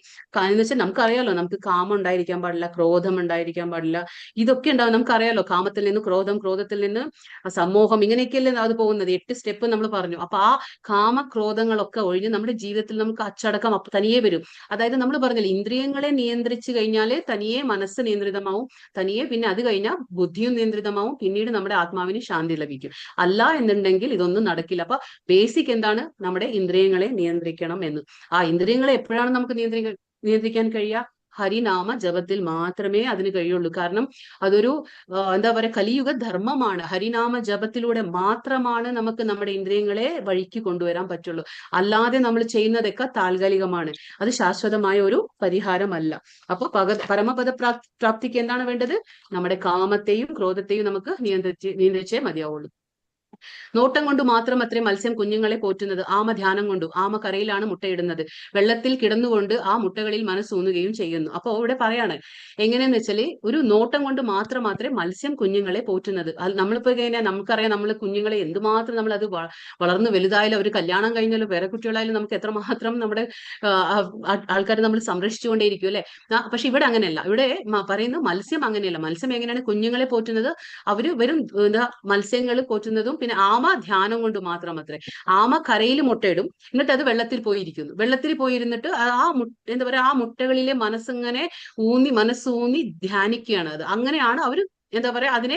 എന്ന് വെച്ചാൽ നമുക്കറിയാലോ, നമുക്ക് കാമം ഉണ്ടായിരിക്കാൻ പാടില്ല, ക്രോധം ഉണ്ടായിരിക്കാൻ പാടില്ല, ഇതൊക്കെ ഉണ്ടാവും. നമുക്കറിയാലോ, കാമത്തിൽ നിന്ന് ക്രോധം, ക്രോധത്തിൽ നിന്ന് സമൂഹം, ഇങ്ങനെയൊക്കെയല്ലേ അത് പോകുന്നത്. 8 സ്റ്റെപ്പ് നമ്മൾ പറഞ്ഞു. അപ്പൊ ആ കാമക്രോധങ്ങളൊക്കെ ഒഴിഞ്ഞ് നമ്മുടെ ജീവിതത്തിൽ നമുക്ക് അച്ചടക്കം തനിയെ വരും. അതായത് നമ്മൾ പറഞ്ഞില്ലേ, ഇന്ദ്രിയങ്ങളെ നിയന്ത്രിച്ചു കഴിഞ്ഞാല് തനിയെ മനസ്സ് നിയന്ത്രിതമാവും, തനിയെ പിന്നെ അത് കഴിഞ്ഞാൽ ബുദ്ധിയും നിയന്ത്രിതമാവും, പിന്നീട് നമ്മുടെ ആത്മാവിന് ശാന്തി ലഭിക്കും. അല്ല എന്നുണ്ടെങ്കിൽ ഇതൊന്നും നടക്കില്ല. അപ്പൊ ബേസിക് എന്താണ്? നമ്മുടെ ഇന്ദ്രിയങ്ങളെ നിയന്ത്രിക്കണം എന്ന്. ആ ഇന്ദ്രിയങ്ങളെ എപ്പോഴാണ് നമുക്ക് നിയന്ത്രിക്കാൻ കഴിയുക? ഹരിനാമ ജപത്തിൽ മാത്രമേ അതിന് കഴിയുള്ളൂ. കാരണം അതൊരു എന്താ പറയുക, കലിയുഗ ധർമ്മമാണ്. ഹരിനാമ ജപത്തിലൂടെ മാത്രമാണ് നമുക്ക് നമ്മുടെ ഇന്ദ്രിയങ്ങളെ വഴിക്ക് കൊണ്ടുവരാൻ പറ്റുള്ളൂ. അല്ലാതെ നമ്മൾ ചെയ്യുന്നതൊക്കെ താൽക്കാലികമാണ്, അത് ശാശ്വതമായ ഒരു പരിഹാരമല്ല. അപ്പൊ പരമപദ പ്രാപ്തിക്ക് എന്താണ് വേണ്ടത്? നമ്മുടെ കാമത്തെയും ക്രോധത്തെയും നമുക്ക് നിയന്ത്രിച്ചേ മതിയാവുള്ളൂ. നോട്ടം കൊണ്ട് മാത്രം അത്രേ മത്സ്യം കുഞ്ഞുങ്ങളെ പോറ്റുന്നത്. ആമ ധ്യാനം കൊണ്ടു. ആമ കരയിലാണ് മുട്ടയിടുന്നത്. വെള്ളത്തിൽ കിടന്നുകൊണ്ട് ആ മുട്ടകളിൽ മനസ്സൂന്നുകയും ചെയ്യുന്നു. അപ്പൊ ഇവിടെ പറയാണ് എങ്ങനെയെന്ന് വെച്ചാല്, ഒരു നോട്ടം കൊണ്ട് മാത്രമേ മത്സ്യം കുഞ്ഞുങ്ങളെ പോറ്റുന്നത്. നമ്മളിപ്പോ എങ്ങനെയാ, നമുക്കറിയാം നമ്മൾ കുഞ്ഞുങ്ങളെ എന്തുമാത്രം നമ്മൾ അത് വളർന്ന് വലുതായാലും, അവർ കല്യാണം കഴിഞ്ഞാലും വേറെ കുട്ടികളായാലും നമുക്ക് എത്രമാത്രം നമ്മുടെ ആൾക്കാരെ നമ്മൾ സംരക്ഷിച്ചുകൊണ്ടേയിരിക്കും അല്ലെ. പക്ഷെ ഇവിടെ അങ്ങനെയല്ല. ഇവിടെ പറയുന്നത് മത്സ്യം അങ്ങനെയല്ല. മത്സ്യം എങ്ങനെയാണ് കുഞ്ഞുങ്ങളെ പോറ്റുന്നത്? അവര് വെറും മത്സ്യങ്ങൾ പോറ്റുന്നതും പിന്നെ ആമ ധ്യാനം കൊണ്ട് മാത്രം അത്രേ. ആമ കരയിൽ മുട്ടയിടും, എന്നിട്ട് അത് വെള്ളത്തിൽ പോയിരിക്കുന്നു. വെള്ളത്തിൽ പോയിരുന്നിട്ട് എന്താ പറയാ, ആ മുട്ടകളിലെ മനസ്സൂന്നി ധ്യാനിക്കുകയാണ്. അത് അങ്ങനെയാണ് അവര് എന്താ പറയാ അതിനെ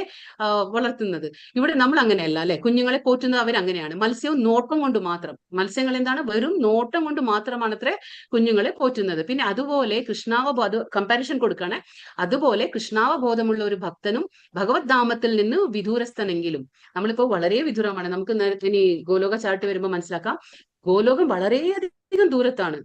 വളർത്തുന്നത്. ഇവിടെ നമ്മൾ അങ്ങനെയല്ല അല്ലെ. കുഞ്ഞുങ്ങളെ പോറ്റുന്നത് അവരങ്ങനെയാണ്. മത്സ്യവും നോട്ടം കൊണ്ട് മാത്രം. മത്സ്യങ്ങൾ എന്താണ്? വെറും നോട്ടം കൊണ്ട് മാത്രമാണ് അത്രേ കുഞ്ഞുങ്ങളെ പോറ്റുന്നത്. പിന്നെ അതുപോലെ കൃഷ്ണാവബോധം കമ്പാരിസൺ കൊടുക്കുകയാണ്. അതുപോലെ കൃഷ്ണാവബോധമുള്ള ഒരു ഭക്തനും ഭഗവത് ധാമത്തിൽ നിന്ന് വിദൂരസ്ഥനെങ്കിലും, നമ്മളിപ്പോ വളരെ വിദൂരമാണ്. നമുക്ക് ഇനി ഗോലോക ചാർട്ട് വരുമ്പോൾ മനസ്സിലാക്കാം. ഗോലോകം വളരെയധികം ദൂരത്താണ്.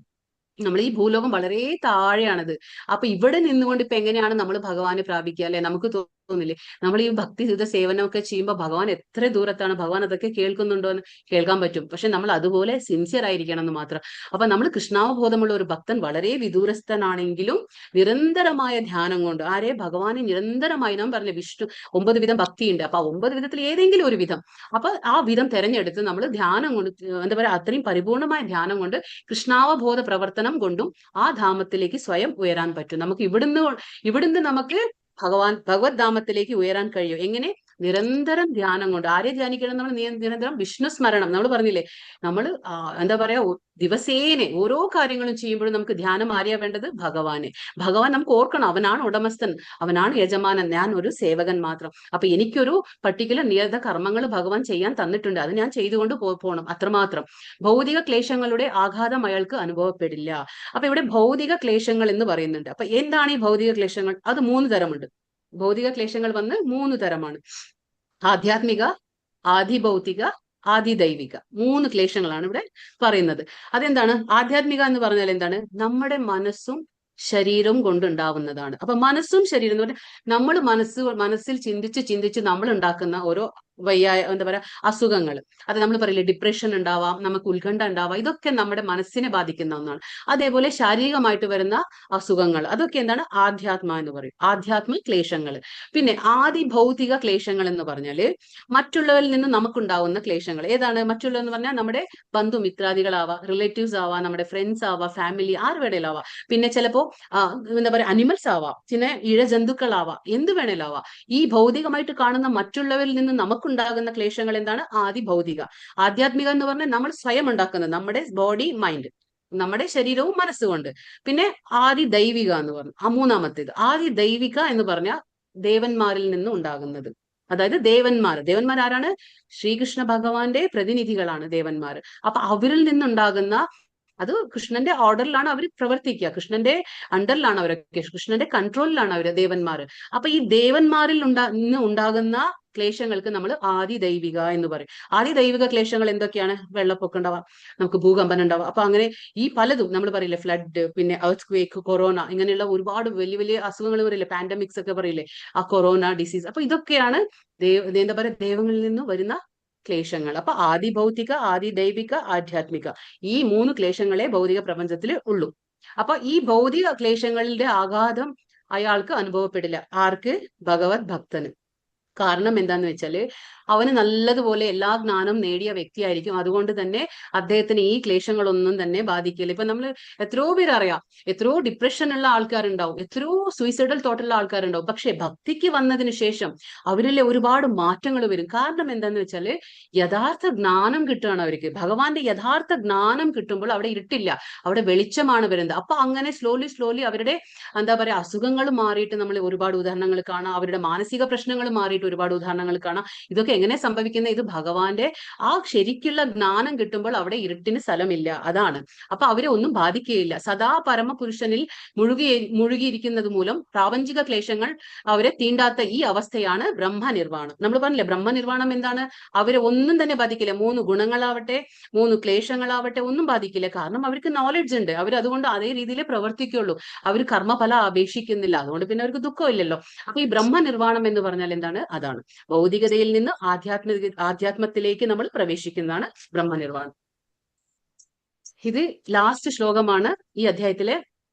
നമ്മൾ ഈ ഭൂലോകം വളരെ താഴെയാണത്. അപ്പൊ ഇവിടെ നിന്നുകൊണ്ട് ഇപ്പൊ എങ്ങനെയാണ് നമ്മൾ ഭഗവാനെ പ്രാപിക്കുക അല്ലെ? നമുക്ക് തോന്നില്ലേ, നമ്മൾ ഈ ഭക്തിയുത സേവനമൊക്കെ ചെയ്യുമ്പോൾ ഭഗവാൻ എത്ര ദൂരത്താണ്, ഭഗവാൻ അതൊക്കെ കേൾക്കുന്നുണ്ടോ എന്ന്? കേൾക്കാൻ പറ്റും. പക്ഷെ നമ്മൾ അതുപോലെ സിൻസിയർ ആയിരിക്കണം എന്ന് മാത്രം. അപ്പൊ നമ്മൾ കൃഷ്ണാവബോധമുള്ള ഒരു ഭക്തൻ വളരെ വിദൂരസ്ഥനാണെങ്കിലും നിരന്തരമായ ധ്യാനം കൊണ്ട് ഭഗവാനെ നിരന്തരമായി, നാം പറഞ്ഞ വിഷ്ണു 9 വിധം ഭക്തിയുണ്ട്. അപ്പൊ 9 വിധത്തിൽ ഏതെങ്കിലും ഒരു വിധം, അപ്പൊ ആ വിധം തെരഞ്ഞെടുത്ത് നമ്മൾ ധ്യാനം കൊണ്ട് എന്താ പറയാ, അത്രയും പരിപൂർണമായ ധ്യാനം കൊണ്ട് കൃഷ്ണാവബോധ പ്രവർത്തനം കൊണ്ടും ആ ധാമത്തിലേക്ക് സ്വയം ഉയരാൻ പറ്റും. നമുക്ക് ഇവിടുന്ന് നമുക്ക് ഭഗവത് ധാമത്തിലേക്ക് ഉയരാൻ കഴിയും. എങ്ങനെ? നിരന്തരം ധ്യാനം കൊണ്ട്. ആരെ ധ്യാനിക്കണം? നമ്മൾ നിരന്തരം വിഷ്ണു സ്മരണം. നമ്മൾ പറഞ്ഞില്ലേ, നമ്മൾ എന്താ പറയാ, ദിവസേന ഓരോ കാര്യങ്ങളും ചെയ്യുമ്പോഴും നമുക്ക് ധ്യാനം ആരെയാ വേണ്ടത്? ഭഗവാനെ. ഭഗവാൻ നമുക്ക് ഓർക്കണം, അവനാണ് ഉടമസ്ഥൻ, അവനാണ് യജമാനൻ, ഞാൻ ഒരു സേവകൻ മാത്രം. അപ്പൊ എനിക്കൊരു പർട്ടിക്കുലർ നിയത കർമ്മങ്ങൾ ഭഗവാൻ ചെയ്യാൻ തന്നിട്ടുണ്ട്, അത് ഞാൻ ചെയ്തുകൊണ്ട് പോകണം, അത്രമാത്രം. ഭൗതിക ക്ലേശങ്ങളുടെ ആഘാതം അയാൾക്ക് അനുഭവപ്പെടില്ല. അപ്പൊ ഇവിടെ ഭൗതിക ക്ലേശങ്ങൾ എന്ന് പറയുന്നുണ്ട്. അപ്പൊ എന്താണ് ഈ ഭൗതിക ക്ലേശങ്ങൾ? അത് 3 തരമുണ്ട്. ഭൗതിക ക്ലേശങ്ങൾ വന്ന് 3 തരമാണ്. ആധ്യാത്മിക, ആദിഭൗതിക, ആദിദൈവിക. 3 ക്ലേശങ്ങളാണ് ഇവിടെ പറയുന്നത്. അതെന്താണ്? ആധ്യാത്മിക എന്ന് പറഞ്ഞാൽ എന്താണ്? നമ്മുടെ മനസ്സും ശരീരവും കൊണ്ടുണ്ടാവുന്നതാണ്. അപ്പൊ മനസ്സും ശരീരം എന്ന് പറഞ്ഞാൽ നമ്മൾ മനസ്സിൽ ചിന്തിച്ച് നമ്മൾ ഉണ്ടാക്കുന്ന ഓരോ എന്താ പറയാ അസുഖങ്ങൾ. അത് നമ്മൾ പറയില്ലേ, ഡിപ്രഷൻ ഉണ്ടാവാം, നമുക്ക് ഉത്കണ്ഠ ഉണ്ടാവാം, ഇതൊക്കെ നമ്മുടെ മനസ്സിനെ ബാധിക്കുന്ന ഒന്നാണ്. അതേപോലെ ശാരീരികമായിട്ട് വരുന്ന അസുഖങ്ങൾ, അതൊക്കെ എന്താണ്? ആധ്യാത്മ എന്ന് പറയും, ആധ്യാത്മ ക്ലേശങ്ങൾ. പിന്നെ ആദി ഭൗതിക ക്ലേശങ്ങൾ എന്ന് പറഞ്ഞാല് മറ്റുള്ളവരിൽ നിന്ന് നമുക്കുണ്ടാവുന്ന ക്ലേശങ്ങൾ. ഏതാണ് മറ്റുള്ളവർ എന്ന് പറഞ്ഞാൽ? നമ്മുടെ ബന്ധുമിത്രാദികളാവാം, റിലേറ്റീവ്സ് ആവാം, നമ്മുടെ ഫ്രണ്ട്സ് ആവാം, ഫാമിലി, ആര് വേണേലാവാം. പിന്നെ ചിലപ്പോ എന്താ പറയാ അനിമൽസ് ആവാം, പിന്നെ ഇഴജന്തുക്കളാവാം, എന്ത് വേണേലാവാം. ഈ ഭൗതികമായിട്ട് കാണുന്ന മറ്റുള്ളവരിൽ നിന്ന് നമുക്കുണ്ടാകുന്ന ക്ലേശങ്ങൾ എന്താണ്? ആദി ഭൗതിക. ആധ്യാത്മിക എന്ന് പറഞ്ഞാൽ നമ്മൾ സ്വയം ഉണ്ടാക്കുന്നത്, നമ്മുടെ ബോഡി മൈൻഡ്, നമ്മുടെ ശരീരവും മനസ്സുകൊണ്ട്. പിന്നെ ആദി ദൈവിക എന്ന് പറഞ്ഞു, മൂന്നാമത്തേത്. ആദി ദൈവിക എന്ന് പറഞ്ഞാൽ ദേവന്മാരിൽ നിന്ന് ഉണ്ടാകുന്നത്. അതായത് ദേവന്മാർ ആരാണ്? ശ്രീകൃഷ്ണ ഭഗവാന്റെ പ്രതിനിധികളാണ് ദേവന്മാർ. അപ്പൊ അവരിൽ നിന്നുണ്ടാകുന്ന, അത് കൃഷ്ണന്റെ ഓർഡറിലാണ് അവർ പ്രവർത്തിക്കുക, കൃഷ്ണന്റെ അണ്ടറിലാണ് അവരൊക്കെ, കൃഷ്ണന്റെ കൺട്രോളിലാണ് അവര് ദേവന്മാർ. അപ്പൊ ഈ ദേവന്മാരിൽ ഉണ്ടാകുന്ന ക്ലേശങ്ങൾക്ക് നമ്മൾ ആദിദൈവിക എന്ന് പറയും. ആദിദൈവിക ക്ലേശങ്ങൾ എന്തൊക്കെയാണ്? വെള്ളപ്പൊക്കം ഉണ്ടാവാം, നമുക്ക് ഭൂകമ്പനം ഉണ്ടാവാം. അപ്പൊ അങ്ങനെ ഈ പലതും നമ്മൾ പറയില്ലേ, ഫ്ലഡ്, പിന്നെ എർത്ത്ക്വേക്ക്, കൊറോണ, ഇങ്ങനെയുള്ള ഒരുപാട് വലിയ വലിയ അസുഖങ്ങൾ പറയില്ലേ, പാൻഡമിക്സ് ഒക്കെ പറയില്ലേ, ആ കൊറോണ ഡിസീസ്. അപ്പൊ ഇതൊക്കെയാണ് എന്താ പറയാ ദൈവങ്ങളിൽ നിന്ന് വരുന്ന ക്ലേശങ്ങൾ. അപ്പൊ ആദി ഭൗതിക, ആദി ദൈവിക, ആധ്യാത്മിക, ഈ 3 ക്ലേശങ്ങളെ ഭൗതിക പ്രപഞ്ചത്തിൽ ഉള്ളൂ. അപ്പൊ ഈ ഭൗതിക ക്ലേശങ്ങളുടെ ആഘാതം അയാൾക്ക് അനുഭവപ്പെടില്ല. ആർക്ക്? ഭഗവത് ഭക്തന്. കാരണം എന്താന്ന് വെച്ചാല് അവന് നല്ലതുപോലെ എല്ലാ ജ്ഞാനം നേടിയ വ്യക്തിയായിരിക്കും. അതുകൊണ്ട് തന്നെ അദ്ദേഹത്തിന് ഈ ക്ലേശങ്ങളൊന്നും തന്നെ ബാധിക്കില്ല. ഇപ്പൊ നമ്മൾ എത്രയോ പേര് അറിയാം, എത്രയോ ഡിപ്രഷനുള്ള ആൾക്കാരുണ്ടാവും, എത്രയോ സൂയിസൈഡൽ തോട്ടുള്ള ആൾക്കാരുണ്ടാവും. പക്ഷെ ഭക്തിക്ക് വന്നതിന് ശേഷം അവരിലെ ഒരുപാട് മാറ്റങ്ങൾ വരും. കാരണം എന്താന്ന് വെച്ചാല് യഥാർത്ഥ ജ്ഞാനം കിട്ടുകയാണ് അവർക്ക്. ഭഗവാന്റെ യഥാർത്ഥ ജ്ഞാനം കിട്ടുമ്പോൾ അവിടെ ഇരുട്ടില്ല, അവിടെ വെളിച്ചമാണ് വരുന്നത്. അപ്പൊ അങ്ങനെ സ്ലോലി അവരുടെ എന്താ പറയാ അസുഖങ്ങൾ മാറിയിട്ട് നമ്മൾ ഒരുപാട് ഉദാഹരണങ്ങൾ കാണാം. അവരുടെ മാനസിക പ്രശ്നങ്ങൾ മാറിയിട്ട് ഒരുപാട് ഉദാഹരണങ്ങൾ കാണാം. ഇതൊക്കെ എങ്ങനെ സംഭവിക്കുന്നത്? ഇത് ഭഗവാന്റെ ആ ശരിക്കുള്ള ജ്ഞാനം കിട്ടുമ്പോൾ അവിടെ ഇരുട്ടിന് സ്ഥലമില്ല. അതാണ്. അപ്പൊ അവരെ ഒന്നും ബാധിക്കുകയില്ല. സദാ പരമപുരുഷനിൽ മുഴുകിയിരിക്കുന്നത് മൂലം പ്രാപഞ്ചിക ക്ലേശങ്ങൾ അവരെ തീണ്ടാത്ത ഈ അവസ്ഥയാണ് ബ്രഹ്മനിർവാണം. നമ്മൾ പറഞ്ഞില്ലേ ബ്രഹ്മനിർവാണം എന്താണ്? അവരെ ഒന്നും തന്നെ ബാധിക്കില്ല. 3 ഗുണങ്ങളാവട്ടെ, 3 ക്ലേശങ്ങളാവട്ടെ ഒന്നും ബാധിക്കില്ല. കാരണം അവർക്ക് നോളജ് ഉണ്ട്. അവർ അതുകൊണ്ട് അതേ രീതിയിലേ പ്രവർത്തിക്കുള്ളൂ. അവർ കർമ്മഫലം അപേക്ഷിക്കുന്നില്ല. അതുകൊണ്ട് പിന്നെ അവർക്ക് ദുഃഖമില്ലല്ലോ. അപ്പൊ ഈ ബ്രഹ്മനിർവാണം എന്ന് പറഞ്ഞാൽ എന്താണ്? അതാണ് ഭൗതികതയിൽ നിന്ന് ആധ്യാത്മത്തിലേക്ക് നമ്മൾ പ്രവേശിക്കുന്നതാണ് ബ്രഹ്മനിർവാണം. ഇത് ലാസ്റ്റ് ശ്ലോകമാണ് ഈ അധ്യായത്തിലെ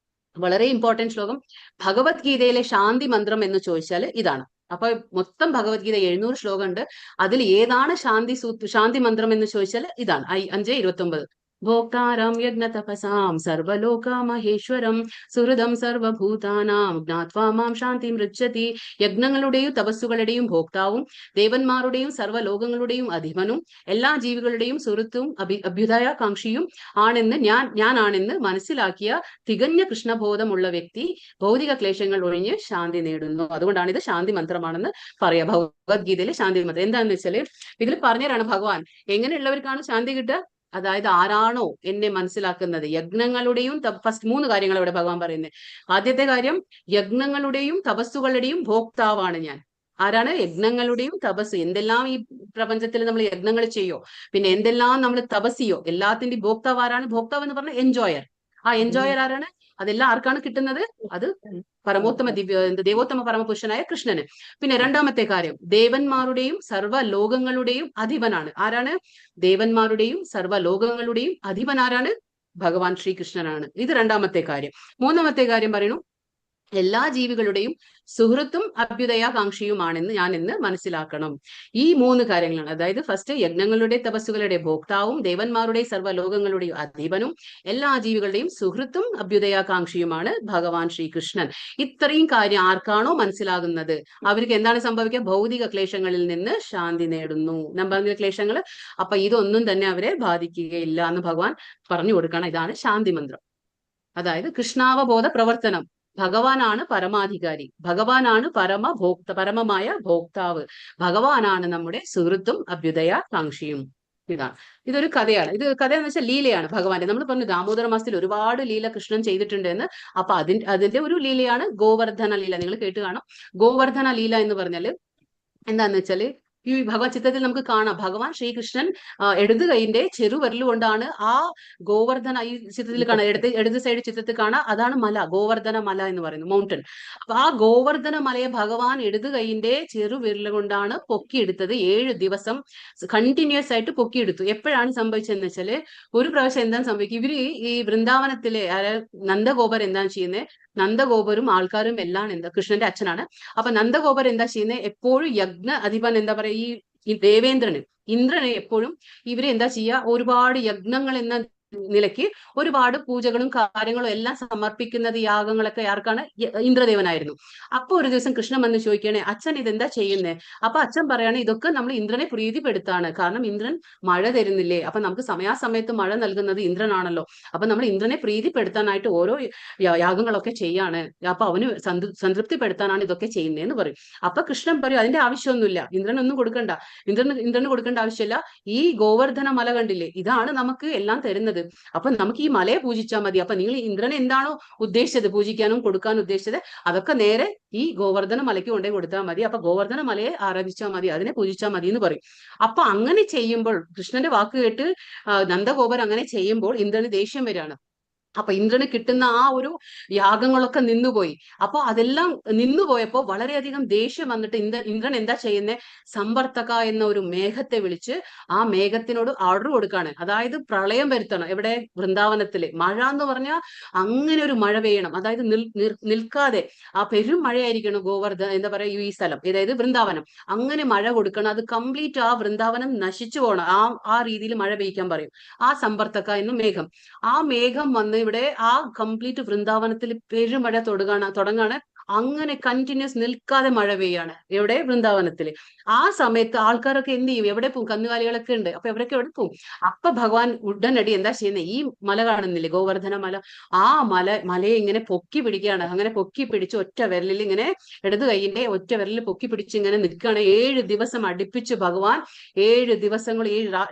വളരെ ഇമ്പോർട്ടന്റ് ശ്ലോകം. ഭഗവത്ഗീതയിലെ ശാന്തി മന്ത്രം എന്ന് ചോദിച്ചാൽ ഇതാണ്. അപ്പൊ മൊത്തം ഭഗവത്ഗീത 700 ശ്ലോകം ഉണ്ട്. അതിൽ ഏതാണ് ശാന്തി മന്ത്രം എന്ന് ചോദിച്ചാൽ ഇതാണ് 5:29. ഭോക്താരം യജ്ഞതപസാം സർവലോക മഹേശ്വരം സുഹൃദം സർവഭൂതാനാം ജ്ഞാത്വാ മാം ശാന്തി മൃച്ഛതി. യജ്ഞങ്ങളുടെയും തപസ്സുകളുടെയും ഭോക്താവും ദേവന്മാരുടെയും സർവ്വലോകങ്ങളുടെയും അധിപനും എല്ലാ ജീവികളുടെയും സുഹൃത്തും അഭ്യുദയാകാംക്ഷിയും ആണെന്ന് ഞാനാണെന്ന് മനസ്സിലാക്കിയ തികഞ്ഞ കൃഷ്ണബോധമുള്ള വ്യക്തി ഭൗതിക ക്ലേശങ്ങൾ ഒഴിഞ്ഞ് ശാന്തി നേടുന്നു. അതുകൊണ്ടാണ് ഇത് ശാന്തി മന്ത്രമാണെന്ന് പറയാ. ഭഗവത്ഗീതയിലെ ശാന്തി മന്ത്രം എന്താണെന്ന് വെച്ചാല് ഇതിൽ പറഞ്ഞുതരാണ് ഭഗവാൻ എങ്ങനെയുള്ളവർക്കാണ് ശാന്തി കിട്ടുക. അതായത് ആരാണോ എന്നെ മനസ്സിലാക്കുന്നത്, യജ്ഞങ്ങളുടെയും ഫസ്റ്റ് 3 കാര്യങ്ങൾ ഇവിടെ ഭഗവാൻ പറയുന്നത്. ആദ്യത്തെ കാര്യം, യജ്ഞങ്ങളുടെയും തപസ്സുകളുടെയും ഭോക്താവാണ് ഞാൻ. ആരാണ്? യജ്ഞങ്ങളുടെയും തപസ്. എന്തെല്ലാം ഈ പ്രപഞ്ചത്തിൽ നമ്മൾ യജ്ഞങ്ങൾ ചെയ്യോ, പിന്നെ എന്തെല്ലാം നമ്മൾ തപസ്സിയോ, എല്ലാത്തിന്റെയും ഭോക്താവ് ആരാണ്? ഭോക്താവ് എന്ന് പറഞ്ഞാൽ എൻജോയർ. ആ എൻജോയർ ആരാണ്? അതെല്ലാം ആർക്കാണ് കിട്ടുന്നത്? അത് പരമോത്തമ ദേവോത്തമ പരമപുരുഷനായ കൃഷ്ണന്. പിന്നെ രണ്ടാമത്തെ കാര്യം, ദേവന്മാരുടെയും സർവ്വലോകങ്ങളുടെയും അധിപനാണ്. ആരാണ്? ദേവന്മാരുടെയും സർവ്വലോകങ്ങളുടെയും അധിപൻ ആരാണ്? ഭഗവാൻ ശ്രീകൃഷ്ണനാണ്. ഇത് രണ്ടാമത്തെ കാര്യം. മൂന്നാമത്തെ കാര്യം പറയുന്നു, എല്ലാ ജീവികളുടെയും സുഹൃത്തും അഭ്യുദയാകാംക്ഷിയുമാണെന്ന് ഞാൻ ഇന്ന് മനസ്സിലാക്കണം. ഈ 3 കാര്യങ്ങളാണ്. അതായത് ഫസ്റ്റ്, യജ്ഞങ്ങളുടെ തപസ്സുകളുടെ ഭോക്താവും ദേവന്മാരുടെ സർവ്വലോകങ്ങളുടെയും അധിപനും എല്ലാ ജീവികളുടെയും സുഹൃത്തും അഭ്യുദയാകാംക്ഷിയുമാണ് ഭഗവാൻ ശ്രീകൃഷ്ണൻ. ഇത്രയും കാര്യം ആർക്കാണോ മനസ്സിലാകുന്നത് അവർക്ക് എന്താണ് സംഭവിക്കുക? ഭൗതിക ക്ലേശങ്ങളിൽ നിന്ന് ശാന്തി നേടുന്നു. ഞാൻ പറഞ്ഞ ക്ലേശങ്ങൾ. അപ്പൊ ഇതൊന്നും തന്നെ അവരെ ബാധിക്കുകയില്ല എന്ന് ഭഗവാൻ പറഞ്ഞു കൊടുക്കണം. ഇതാണ് ശാന്തി മന്ത്രം. അതായത് കൃഷ്ണാവബോധ പ്രവർത്തനം. ഭഗവാനാണ് പരമാധികാരി, ഭഗവാനാണ് പരമമായ ഭോക്താവ്, ഭഗവാനാണ് നമ്മുടെ സുഹൃത്തും അഭ്യുദയാകാംക്ഷിയും. ഇതൊരു കഥയാണ്. ഇത് കഥ എന്ന് വെച്ചാൽ ലീലയാണ് ഭഗവാന്റെ. നമ്മൾ പറഞ്ഞു ദാമോദര മാസത്തിൽ ഒരുപാട് ലീല കൃഷ്ണൻ ചെയ്തിട്ടുണ്ട് എന്ന്. അപ്പൊ അതിന്റെ ഒരു ലീലയാണ് ഗോവർദ്ധന ലീല. നിങ്ങൾ കേട്ട് കാണാം. ഗോവർദ്ധന ലീല എന്ന് പറഞ്ഞാല് എന്താന്ന് വെച്ചാല് ഈ ഭഗവത് ചിത്രത്തിൽ നമുക്ക് കാണാം, ഭഗവാൻ ശ്രീകൃഷ്ണൻ ഇടത് കൈന്റെ ചെറുവിരലുകൊണ്ടാണ് ആ ഗോവർദ്ധന, ഈ ചിത്രത്തിൽ കാണാം, ഇടത് സൈഡ് ചിത്രത്തിൽ കാണാം, അതാണ് മല, ഗോവർദ്ധന മല എന്ന് പറയുന്നത്, മൗണ്ടൻ. അപ്പൊ ആ ഗോവർദ്ധന മലയെ ഭഗവാൻ ഇടത് കൈന്റെ ചെറുവിരൽ കൊണ്ടാണ് പൊക്കിയെടുത്തത്. 7 ദിവസം കണ്ടിന്യൂസ് ആയിട്ട് പൊക്കിയെടുത്തു. എപ്പോഴാണ് സംഭവിച്ചതെന്ന് വെച്ചാല്, ഒരു പ്രാവശ്യം എന്താണ് സംഭവിക്കുക, ഇവര് ഈ വൃന്ദാവനത്തിലെ നന്ദഗോപർ എന്താണ് ചെയ്യുന്നത്, നന്ദഗോപരും ആൾക്കാരും എല്ലാം കൃഷ്ണന്റെ അച്ഛനാണ്. അപ്പൊ നന്ദഗോപർ എന്താ ചെയ്യുന്നത്, എപ്പോഴും യജ്ഞ അധിപൻ എന്താ പറയാ, ഈ ദേവേന്ദ്രന്, ഇന്ദ്രനെ എപ്പോഴും ഇവര് എന്താ ചെയ്യുക, ഒരുപാട് യജ്ഞങ്ങൾ എന്ന നിലയ്ക്ക് ഒരുപാട് പൂജകളും കാര്യങ്ങളും എല്ലാം സമർപ്പിക്കുന്നത്, യാഗങ്ങളൊക്കെ ആർക്കാണ്? ഇന്ദ്രദേവനായിരുന്നു. അപ്പൊ ഒരു ദിവസം കൃഷ്ണൻ വന്ന് ചോദിക്കണേ, അച്ഛൻ ഇതെന്താ ചെയ്യുന്നേ? അപ്പൊ അച്ഛൻ പറയാണ്, ഇതൊക്കെ നമ്മൾ ഇന്ദ്രനെ പ്രീതിപ്പെടുത്താണ്. കാരണം ഇന്ദ്രൻ മഴ തരുന്നില്ലേ, അപ്പൊ നമുക്ക് സമയാസമയത്ത് മഴ നൽകുന്നത് ഇന്ദ്രനാണല്ലോ. അപ്പൊ നമ്മൾ ഇന്ദ്രനെ പ്രീതിപ്പെടുത്താനായിട്ട് ഓരോ യാഗങ്ങളൊക്കെ ചെയ്യാണ്. അപ്പൊ അവന് സംതൃപ്തിപ്പെടുത്താനാണ് ഇതൊക്കെ ചെയ്യുന്നതെന്ന് പറയും. അപ്പൊ കൃഷ്ണൻ പറയും, അതിന്റെ ആവശ്യമൊന്നുമില്ല, ഇന്ദ്രനൊന്നും കൊടുക്കണ്ട, ഇന്ദ്രന് കൊടുക്കേണ്ട ആവശ്യമില്ല. ഈ ഗോവർദ്ധന മല കണ്ടില്ലേ, ഇതാണ് നമുക്ക് എല്ലാം തരുന്നത്. അപ്പൊ നമുക്ക് ഈ മലയെ പൂജിച്ചാൽ മതി. അപ്പൊ നിങ്ങൾ ഇന്ദ്രനെ എന്താണോ ഉദ്ദേശിച്ചത്, പൂജിക്കാനും കൊടുക്കാനും ഉദ്ദേശിച്ചത്, അതൊക്കെ നേരെ ഈ ഗോവർദ്ധന മലയ്ക്ക് കൊണ്ടേ കൊടുത്താൽ മതി. അപ്പൊ ഗോവർദ്ധന മലയെ ആരാധിച്ചാൽ മതി, അതിനെ പൂജിച്ചാൽ മതി എന്ന് പറയും. അപ്പൊ അങ്ങനെ ചെയ്യുമ്പോൾ, കൃഷ്ണന്റെ വാക്ക് കേട്ട് നന്ദഗോപർ അങ്ങനെ ചെയ്യുമ്പോൾ ഇന്ദ്രന് ദേഷ്യം വരികയാണ്. അപ്പൊ ഇന്ദ്രന് കിട്ടുന്ന ആ ഒരു യാഗങ്ങളൊക്കെ നിന്നുപോയി. അപ്പൊ അതെല്ലാം നിന്നുപോയപ്പോ വളരെയധികം ദേഷ്യം വന്നിട്ട് ഇന്ദ്രൻ എന്താ ചെയ്യുന്നത്? സമ്പർത്തക എന്ന ഒരു മേഘത്തെ വിളിച്ച് ആ മേഘത്തിനോട് ഓർഡർ കൊടുക്കാണ്. അതായത് പ്രളയം വരുത്തണം. എവിടെ? വൃന്ദാവനത്തില്. മഴ എന്ന് പറഞ്ഞാൽ അങ്ങനെ ഒരു മഴ പെയ്യണം. അതായത് നിൽക്കാതെ ആ പെരും മഴയായിരിക്കണം എന്താ പറയാ ഈ സ്ഥലം, അതായത് വൃന്ദാവനം. അങ്ങനെ മഴ കൊടുക്കണം. അത് കംപ്ലീറ്റ് ആ വൃന്ദാവനം നശിച്ചു പോകണം. ആ രീതിയിൽ മഴ പെയ്യിക്കാൻ പറയും. ആ സമ്പർത്തക എന്ന മേഘം. ആ മേഘം വന്ന് ഇവിടെ ആ കംപ്ലീറ്റ് വൃന്ദാവനത്തിൽ പെരുമഴ തുടങ്ങാണ്. അങ്ങനെ കണ്ടിന്യൂസ് നിൽക്കാതെ മഴ പെയ്യാണ്. എവിടെ? വൃന്ദാവനത്തില്. ആ സമയത്ത് ആൾക്കാരൊക്കെ എന്ത് ചെയ്യും? എവിടെ പോകും? കന്നുകാലികളൊക്കെ ഉണ്ട്. അപ്പൊ എവിടേക്ക് എവിടെ പോകും? അപ്പൊ ഭഗവാൻ ഉടനടി എന്താ ചെയ്യുന്നത്? ഈ മല കാണുന്നില്ലേ, ഗോവർദ്ധന മല, ആ മലയെ ഇങ്ങനെ പൊക്കി പിടിക്കുകയാണ്. അങ്ങനെ പൊക്കി പിടിച്ച് ഒറ്റ വിരലിൽ ഇങ്ങനെ, ഇടത് കൈയിന്റെ ഒറ്റ വിരലിൽ പൊക്കി പിടിച്ച് ഇങ്ങനെ നിൽക്കുകയാണ്. 7 ദിവസം അടുപ്പിച്ച് ഭഗവാൻ 7 ദിവസങ്ങൾ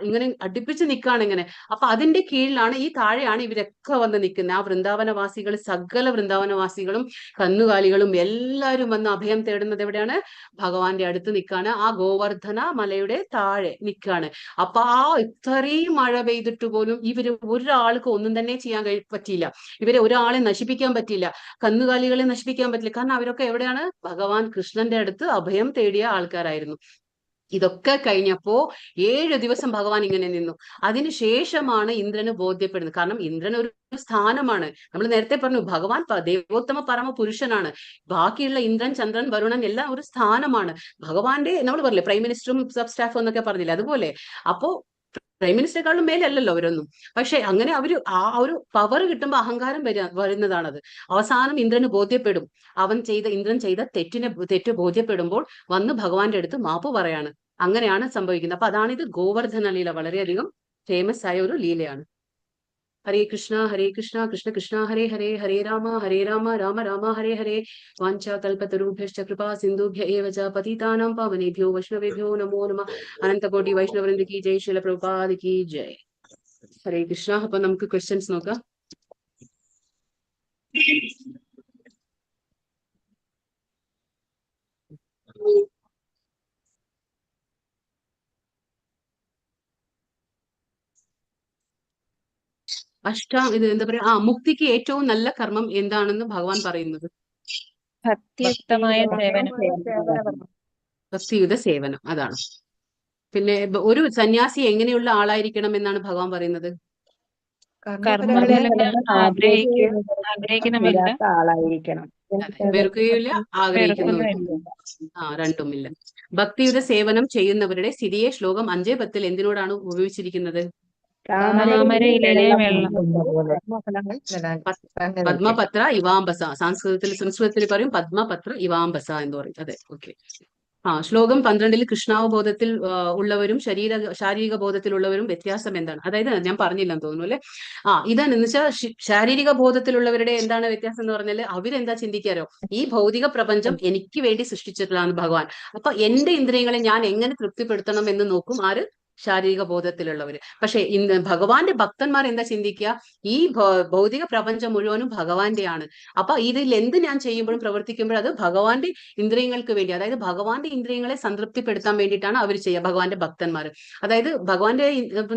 ഇങ്ങനെ അടുപ്പിച്ച് നിൽക്കുകയാണ് ഇങ്ങനെ. അപ്പൊ അതിന്റെ കീഴിലാണ്, ഈ താഴെയാണ് ഇവരൊക്കെ വന്ന് നിൽക്കുന്നത്. ആ വൃന്ദാവനവാസികൾ, സകല വൃന്ദാവനവാസികളും കന്നുകാലികളും എല്ലാവരും വന്ന് അഭയം തേടുന്നത് എവിടെയാണ്? ഭഗവാന്റെ അടുത്ത് നിൽക്കാണ്. ആ ഗോവർദ്ധന മലയുടെ താഴെ നിൽക്കാണ്. അപ്പൊ ആ ഇത്രയും മഴ പെയ്തിട്ട് പോലും ഇവര് ഒരാൾക്ക് ഒന്നും തന്നെ ചെയ്യാൻ പറ്റിയില്ല. ഇവരെ ഒരാളെ നശിപ്പിക്കാൻ പറ്റില്ല. കന്നുകാലികളെ നശിപ്പിക്കാൻ പറ്റില്ല. കാരണം അവരൊക്കെ എവിടെയാണ്? ഭഗവാൻ കൃഷ്ണന്റെ അടുത്ത് അഭയം തേടിയ ആൾക്കാരായിരുന്നു. ഇതൊക്കെ കഴിഞ്ഞപ്പോ 7 ദിവസം ഭഗവാൻ ഇങ്ങനെ നിന്നു. അതിനുശേഷമാണ് ഇന്ദ്രന് ബോധ്യപ്പെടുന്നത്. കാരണം ഇന്ദ്രൻ ഒരു സ്ഥാനമാണ്. നമ്മൾ നേരത്തെ പറഞ്ഞു, ഭഗവാൻ ദേവോത്തമ പരമ പുരുഷനാണ്. ബാക്കിയുള്ള ഇന്ദ്രൻ, ചന്ദ്രൻ, വരുണൻ എല്ലാം ഒരു സ്ഥാനമാണ്. ഭഗവാന്റെ നമ്മൾ പറഞ്ഞില്ലേ, പ്രൈം മിനിസ്റ്ററും സബ് സ്റ്റാഫും എന്നൊക്കെ പറഞ്ഞില്ലേ, അതുപോലെ. അപ്പോ പ്രൈം മിനിസ്റ്ററെക്കാളും മേലല്ലല്ലോ അവരൊന്നും. പക്ഷെ അങ്ങനെ അവര് ആ ഒരു പവർ കിട്ടുമ്പോൾ അഹങ്കാരം വരുന്നതാണത്. അവസാനം ഇന്ദ്രന് ബോധ്യപ്പെടും. ഇന്ദ്രൻ ചെയ്ത തെറ്റ് ബോധ്യപ്പെടുമ്പോൾ വന്ന് ഭഗവാന്റെ അടുത്ത് മാപ്പ് പറയാണ്. അങ്ങനെയാണ് സംഭവിക്കുന്നത്. അപ്പൊ അതാണ് ഇത് ഗോവർദ്ധന ലീല. വളരെയധികം ഫേമസ് ആയ ഒരു ലീലയാണ്. ഹരേ കൃഷ്ണ കൃഷ്ണ കൃഷ്ണ ഹരേ ഹരേ, ഹരേ രാമ രാമ രാമ ഹരേ ഹരേ. വാഞ്ചാകൽപതരുഭ്യശ്ച കൃപാ സിന്ധുഭ്യ ഏവ ച പതിതാനാം പാവനേഭ്യോ വൈഷ്ണവേഭ്യോ നമോ നമഃ. അനന്തകോടി വൈഷ്ണവവൃന്ദ കി ജയ്, ശീല പ്രഭുപാദ കി ജയ്. ഹരേ കൃഷ്ണ. അപ്പൊ നമുക്ക് ക്വസ്റ്റ്യൻസ് നോക്കാം. ഇത് എന്താ പറയാ, മുക്തിക്ക് ഏറ്റവും നല്ല കർമ്മം എന്താണെന്ന് ഭഗവാൻ പറയുന്നത്? ഭക്തിയുക്തമായ സേവനം. ഭക്തിയുത സേവനം, അതാണ്. പിന്നെ ഒരു സന്യാസി എങ്ങനെയുള്ള ആളായിരിക്കണം എന്നാണ് ഭഗവാൻ പറയുന്നത്? കർമ്മഫലങ്ങൾ ആഗ്രഹിക്കുന്നുമില്ല, ആളായിരിക്കണം. വെറുക്കുകയില്ല, ആഗ്രഹിക്കുന്നുമില്ല. രണ്ടുമില്ല. ഭക്തിയുടെ സേവനം ചെയ്യുന്നവരുടെ സ്ഥിതിയെ ശ്ലോകം 5:10 എന്തിനോടാണ് ഉപയോഗിച്ചിരിക്കുന്നത്? താമരയിലെ വെള്ളം. പത്മപത്ര ഇവാംബസ. സംസ്കൃതത്തിൽ പറയും പത്മപത്ര ഇവാംബസ എന്ന് പറയും. അതെ, ഓക്കെ. ശ്ലോകം 12 കൃഷ്ണാവബോധത്തിൽ ഉള്ളവരും ശാരീരിക ബോധത്തിലുള്ളവരും വ്യത്യാസം എന്താണ്? അതായത് ഞാൻ പറഞ്ഞില്ലെന്ന് തോന്നുന്നു അല്ലെ. ഇതാണെന്ന് വെച്ചാൽ ശാരീരിക ബോധത്തിലുള്ളവരുടെ എന്താണ് വ്യത്യാസം എന്ന് പറഞ്ഞാൽ, അവരെന്താ ചിന്തിക്കാരോ, ഈ ഭൗതിക പ്രപഞ്ചം എനിക്ക് വേണ്ടി സൃഷ്ടിച്ചിട്ടുള്ളതാണ് ഭഗവാൻ. അപ്പൊ എന്റെ ഇന്ദ്രിയങ്ങളെ ഞാൻ എങ്ങനെ തൃപ്തിപ്പെടുത്തണം എന്ന് നോക്കും ആര്? ശാരീരിക ബോധത്തിലുള്ളവര്. പക്ഷെ ഇന്ന് ഭഗവാന്റെ ഭക്തന്മാർ എന്താ ചിന്തിക്കുക? ഈ ഭൗതിക പ്രപഞ്ചം മുഴുവനും ഭഗവാന്റെയാണ്. അപ്പൊ ഇതിൽ എന്ത് ഞാൻ ചെയ്യുമ്പോഴും പ്രവർത്തിക്കുമ്പോഴും അത് ഭഗവാന്റെ ഇന്ദ്രിയങ്ങൾക്ക് വേണ്ടി, അതായത് ഭഗവാന്റെ ഇന്ദ്രിയങ്ങളെ സംതൃപ്തിപ്പെടുത്താൻ വേണ്ടിയിട്ടാണ് അവർ ചെയ്യുക, ഭഗവാന്റെ ഭക്തന്മാർ. അതായത് ഭഗവാന്റെ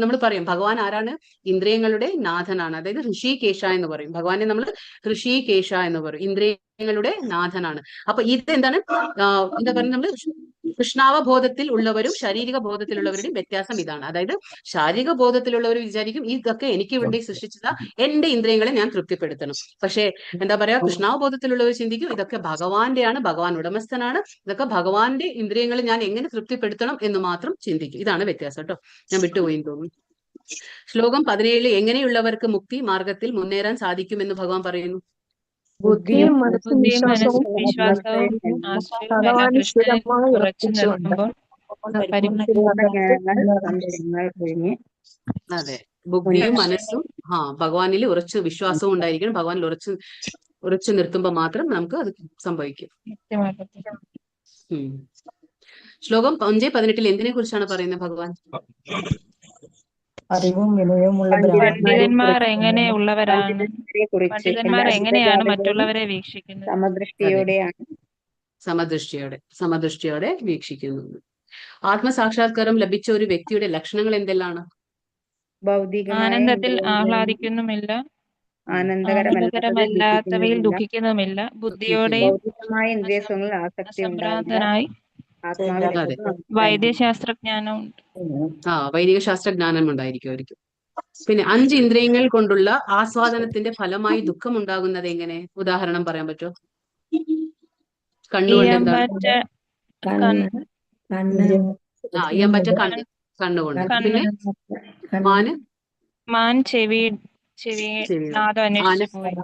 നമ്മൾ പറയും ഭഗവാൻ ആരാണ്? ഇന്ദ്രിയങ്ങളുടെ നാഥനാണ്. അതായത് ഋഷികേശ എന്ന് പറയും. ഭഗവാനെ നമ്മൾ ഋഷികേശ എന്ന് പറയും. ഇന്ദ്രിയങ്ങളുടെ നാഥനാണ്. അപ്പൊ ഇത് എന്താണ് എന്താ പറയുക, നമ്മള് കൃഷ്ണാവബോധത്തിൽ ഉള്ളവരും ശാരീരിക ബോധത്തിലുള്ളവരുടെയും വ്യത്യാസം ഇതാണ്. അതായത് ശാരീരിക ബോധത്തിലുള്ളവർ വിചാരിക്കും ഇതൊക്കെ എനിക്ക് വേണ്ടി സൃഷ്ടിച്ചതാ, എന്റെ ഇന്ദ്രിയങ്ങളെ ഞാൻ തൃപ്തിപ്പെടുത്തണം. പക്ഷെ എന്താ പറയാ, കൃഷ്ണാവബോധത്തിലുള്ളവർ ചിന്തിക്കും ഇതൊക്കെ ഭഗവാന്റെയാണ്, ഭഗവാൻ ഉടമസ്ഥനാണ്, ഇതൊക്കെ ഭഗവാന്റെ ഇന്ദ്രിയങ്ങളെ ഞാൻ എങ്ങനെ തൃപ്തിപ്പെടുത്തണം എന്ന് മാത്രം ചിന്തിക്കും. ഇതാണ് വ്യത്യാസം കേട്ടോ. ഞാൻ വിട്ടുപോയി തോന്നുന്നു. ശ്ലോകം 17 എങ്ങനെയുള്ളവർക്ക് മുക്തി മാർഗത്തിൽ മുന്നേറാൻ സാധിക്കുമെന്ന് ഭഗവാൻ പറയുന്നു? ബുദ്ധിയും മനസ്സും വിശ്വാസവും ഉറച്ചു നിർത്തുമ്പോൾ അതെ, ബുദ്ധിയും മനസ്സും ഭഗവാനിൽ ഉറച്ചു വിശ്വാസവും ഉണ്ടായിരിക്കണം. ഭഗവാനിൽ ഉറച്ചു നിർത്തുമ്പോൾ മാത്രം നമുക്ക് അത് സംഭവിക്കും. ശ്ലോകം 5:18 എന്തിനെ കുറിച്ചാണ് പറയുന്നത് ഭഗവാൻ? അറിവും വിനയവുമുള്ള പണ്ഡിതന്മാർ എങ്ങനെയുള്ളവരാണ്? പണ്ഡിതന്മാർ എങ്ങനെയാണ് മറ്റുള്ളവരെ വീക്ഷിക്കുന്നത്? സമദൃഷ്ടിയോടെ വീക്ഷിക്കുന്നു. ആത്മസാക്ഷാത്കാരം ലഭിച്ച ഒരു വ്യക്തിയുടെ ലക്ഷണങ്ങൾ എന്തെല്ലാണ്? ആനന്ദത്തിൽ ആഹ്ലാദിക്കുന്നുമില്ല, ആനന്ദകരമല്ലാത്തവയിൽ ദുഃഖിക്കുന്നതുമില്ല. ബുദ്ധിയോടെയും ഭൗതികമായ ഇന്ദ്രിയസുഖങ്ങളിൽ ആസക്തി ഉണ്ടാവില്ല. അസംഭ്രാന്തനായി ആത്മാവിൽ അതെ. വൈദ്യശാസ്ത്രജ്ഞാനം ഉണ്ട്. വൈദിക ശാസ്ത്രജ്ഞാനം ഉണ്ടായിരിക്കുമായിരിക്കും. പിന്നെ 5 ഇന്ദ്രിയങ്ങൾ കൊണ്ടുള്ള ആസ്വാദനത്തിന്റെ ഫലമായി ദുഃഖം ഉണ്ടാകുന്നത് എങ്ങനെ? ഉദാഹരണം പറയാൻ പറ്റുമോ? കണ്ണുകൊണ്ട് എന്താണ്? ഇയമ്പറ്റ കണ്ണുകൊണ്ട്. പിന്നെ മാൻ ചെവി നാദം അന്വേഷിച്ചു പോയി.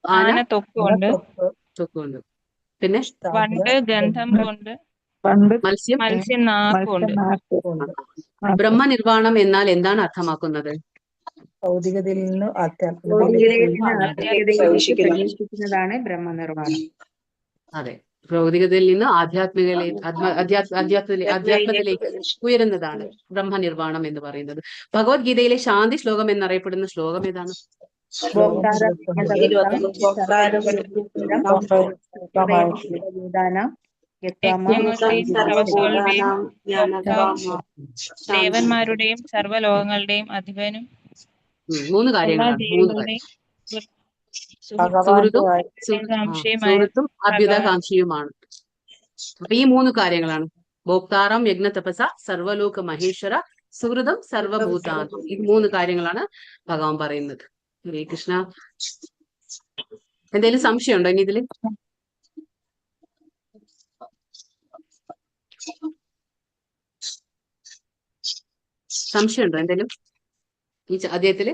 ആന തൊക്കുകൊണ്ട്. പിന്നെ വണ്ട് ഗന്ധം കൊണ്ട്. മത്സ്യം നാക്കുകൊണ്ട്. ബ്രഹ്മനിർവാണം എന്നാൽ എന്താണ് അർത്ഥമാക്കുന്നത്? ഭൗതികതയിൽ നിന്ന് പ്രവേശിക്കുന്നതാണ് ബ്രഹ്മനിർവാണം. അതെ, ഭൗതികതയിൽ നിന്ന് അധ്യാത്മത്തിലേക്ക് ഉയരുന്നതാണ് ബ്രഹ്മനിർവാണം എന്ന് പറയുന്നത്. ഭഗവത്ഗീതയിലെ ശാന്തി ശ്ലോകം എന്നറിയപ്പെടുന്ന ശ്ലോകം ഏതാണ്? ദേവന്മാരുടെയും സർവ്വലോകങ്ങളുടെയും അധിപനും 3 കാര്യങ്ങളാണ്. 3 കാര്യം. സുഹൃത്തും അഭ്യുതകാംക്ഷിയുമാണ്. അപ്പൊ ഈ 3 കാര്യങ്ങളാണ്. ഭോക്താറാം യജ്ഞതപസ സർവലോക മഹേശ്വര സുഹൃതം സർവഭൂതാനം. ഈ 3 കാര്യങ്ങളാണ് ഭഗവാൻ പറയുന്നത്. ഹരേ കൃഷ്ണ. എന്തെങ്കിലും സംശയമുണ്ടോ ഇനി ഇതില്? സംശയമുണ്ടോ എന്തെങ്കിലും ഈ അധ്യായത്തില്?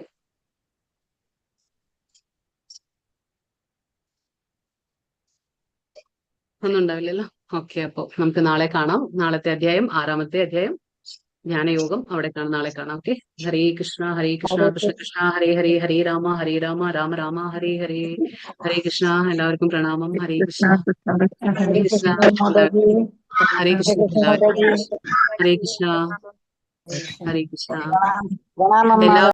ഒന്നും ഉണ്ടാവില്ലല്ലോ. ഓക്കെ, അപ്പൊ നമുക്ക് നാളെ കാണാം. നാളത്തെ അധ്യായം 6-ാമത്തെ അധ്യായം ജ്ഞാനയോഗം അവിടെ നാളെ കാണാം. ഓക്കെ. ഹരേ കൃഷ്ണ കൃഷ്ണ കൃഷ്ണ ഹരേ ഹരേ, ഹരേ രാമ രാമ രാമ ഹരേ ഹരേ. ഹരേ കൃഷ്ണ. എല്ലാവർക്കും പ്രണാമം. ഹരേ കൃഷ്ണ. ഹരേ കൃഷ്ണ. ഹരേ കൃഷ്ണ. ഹരേ കൃഷ്ണ. ഹരേ കൃഷ്ണ. എല്ലാ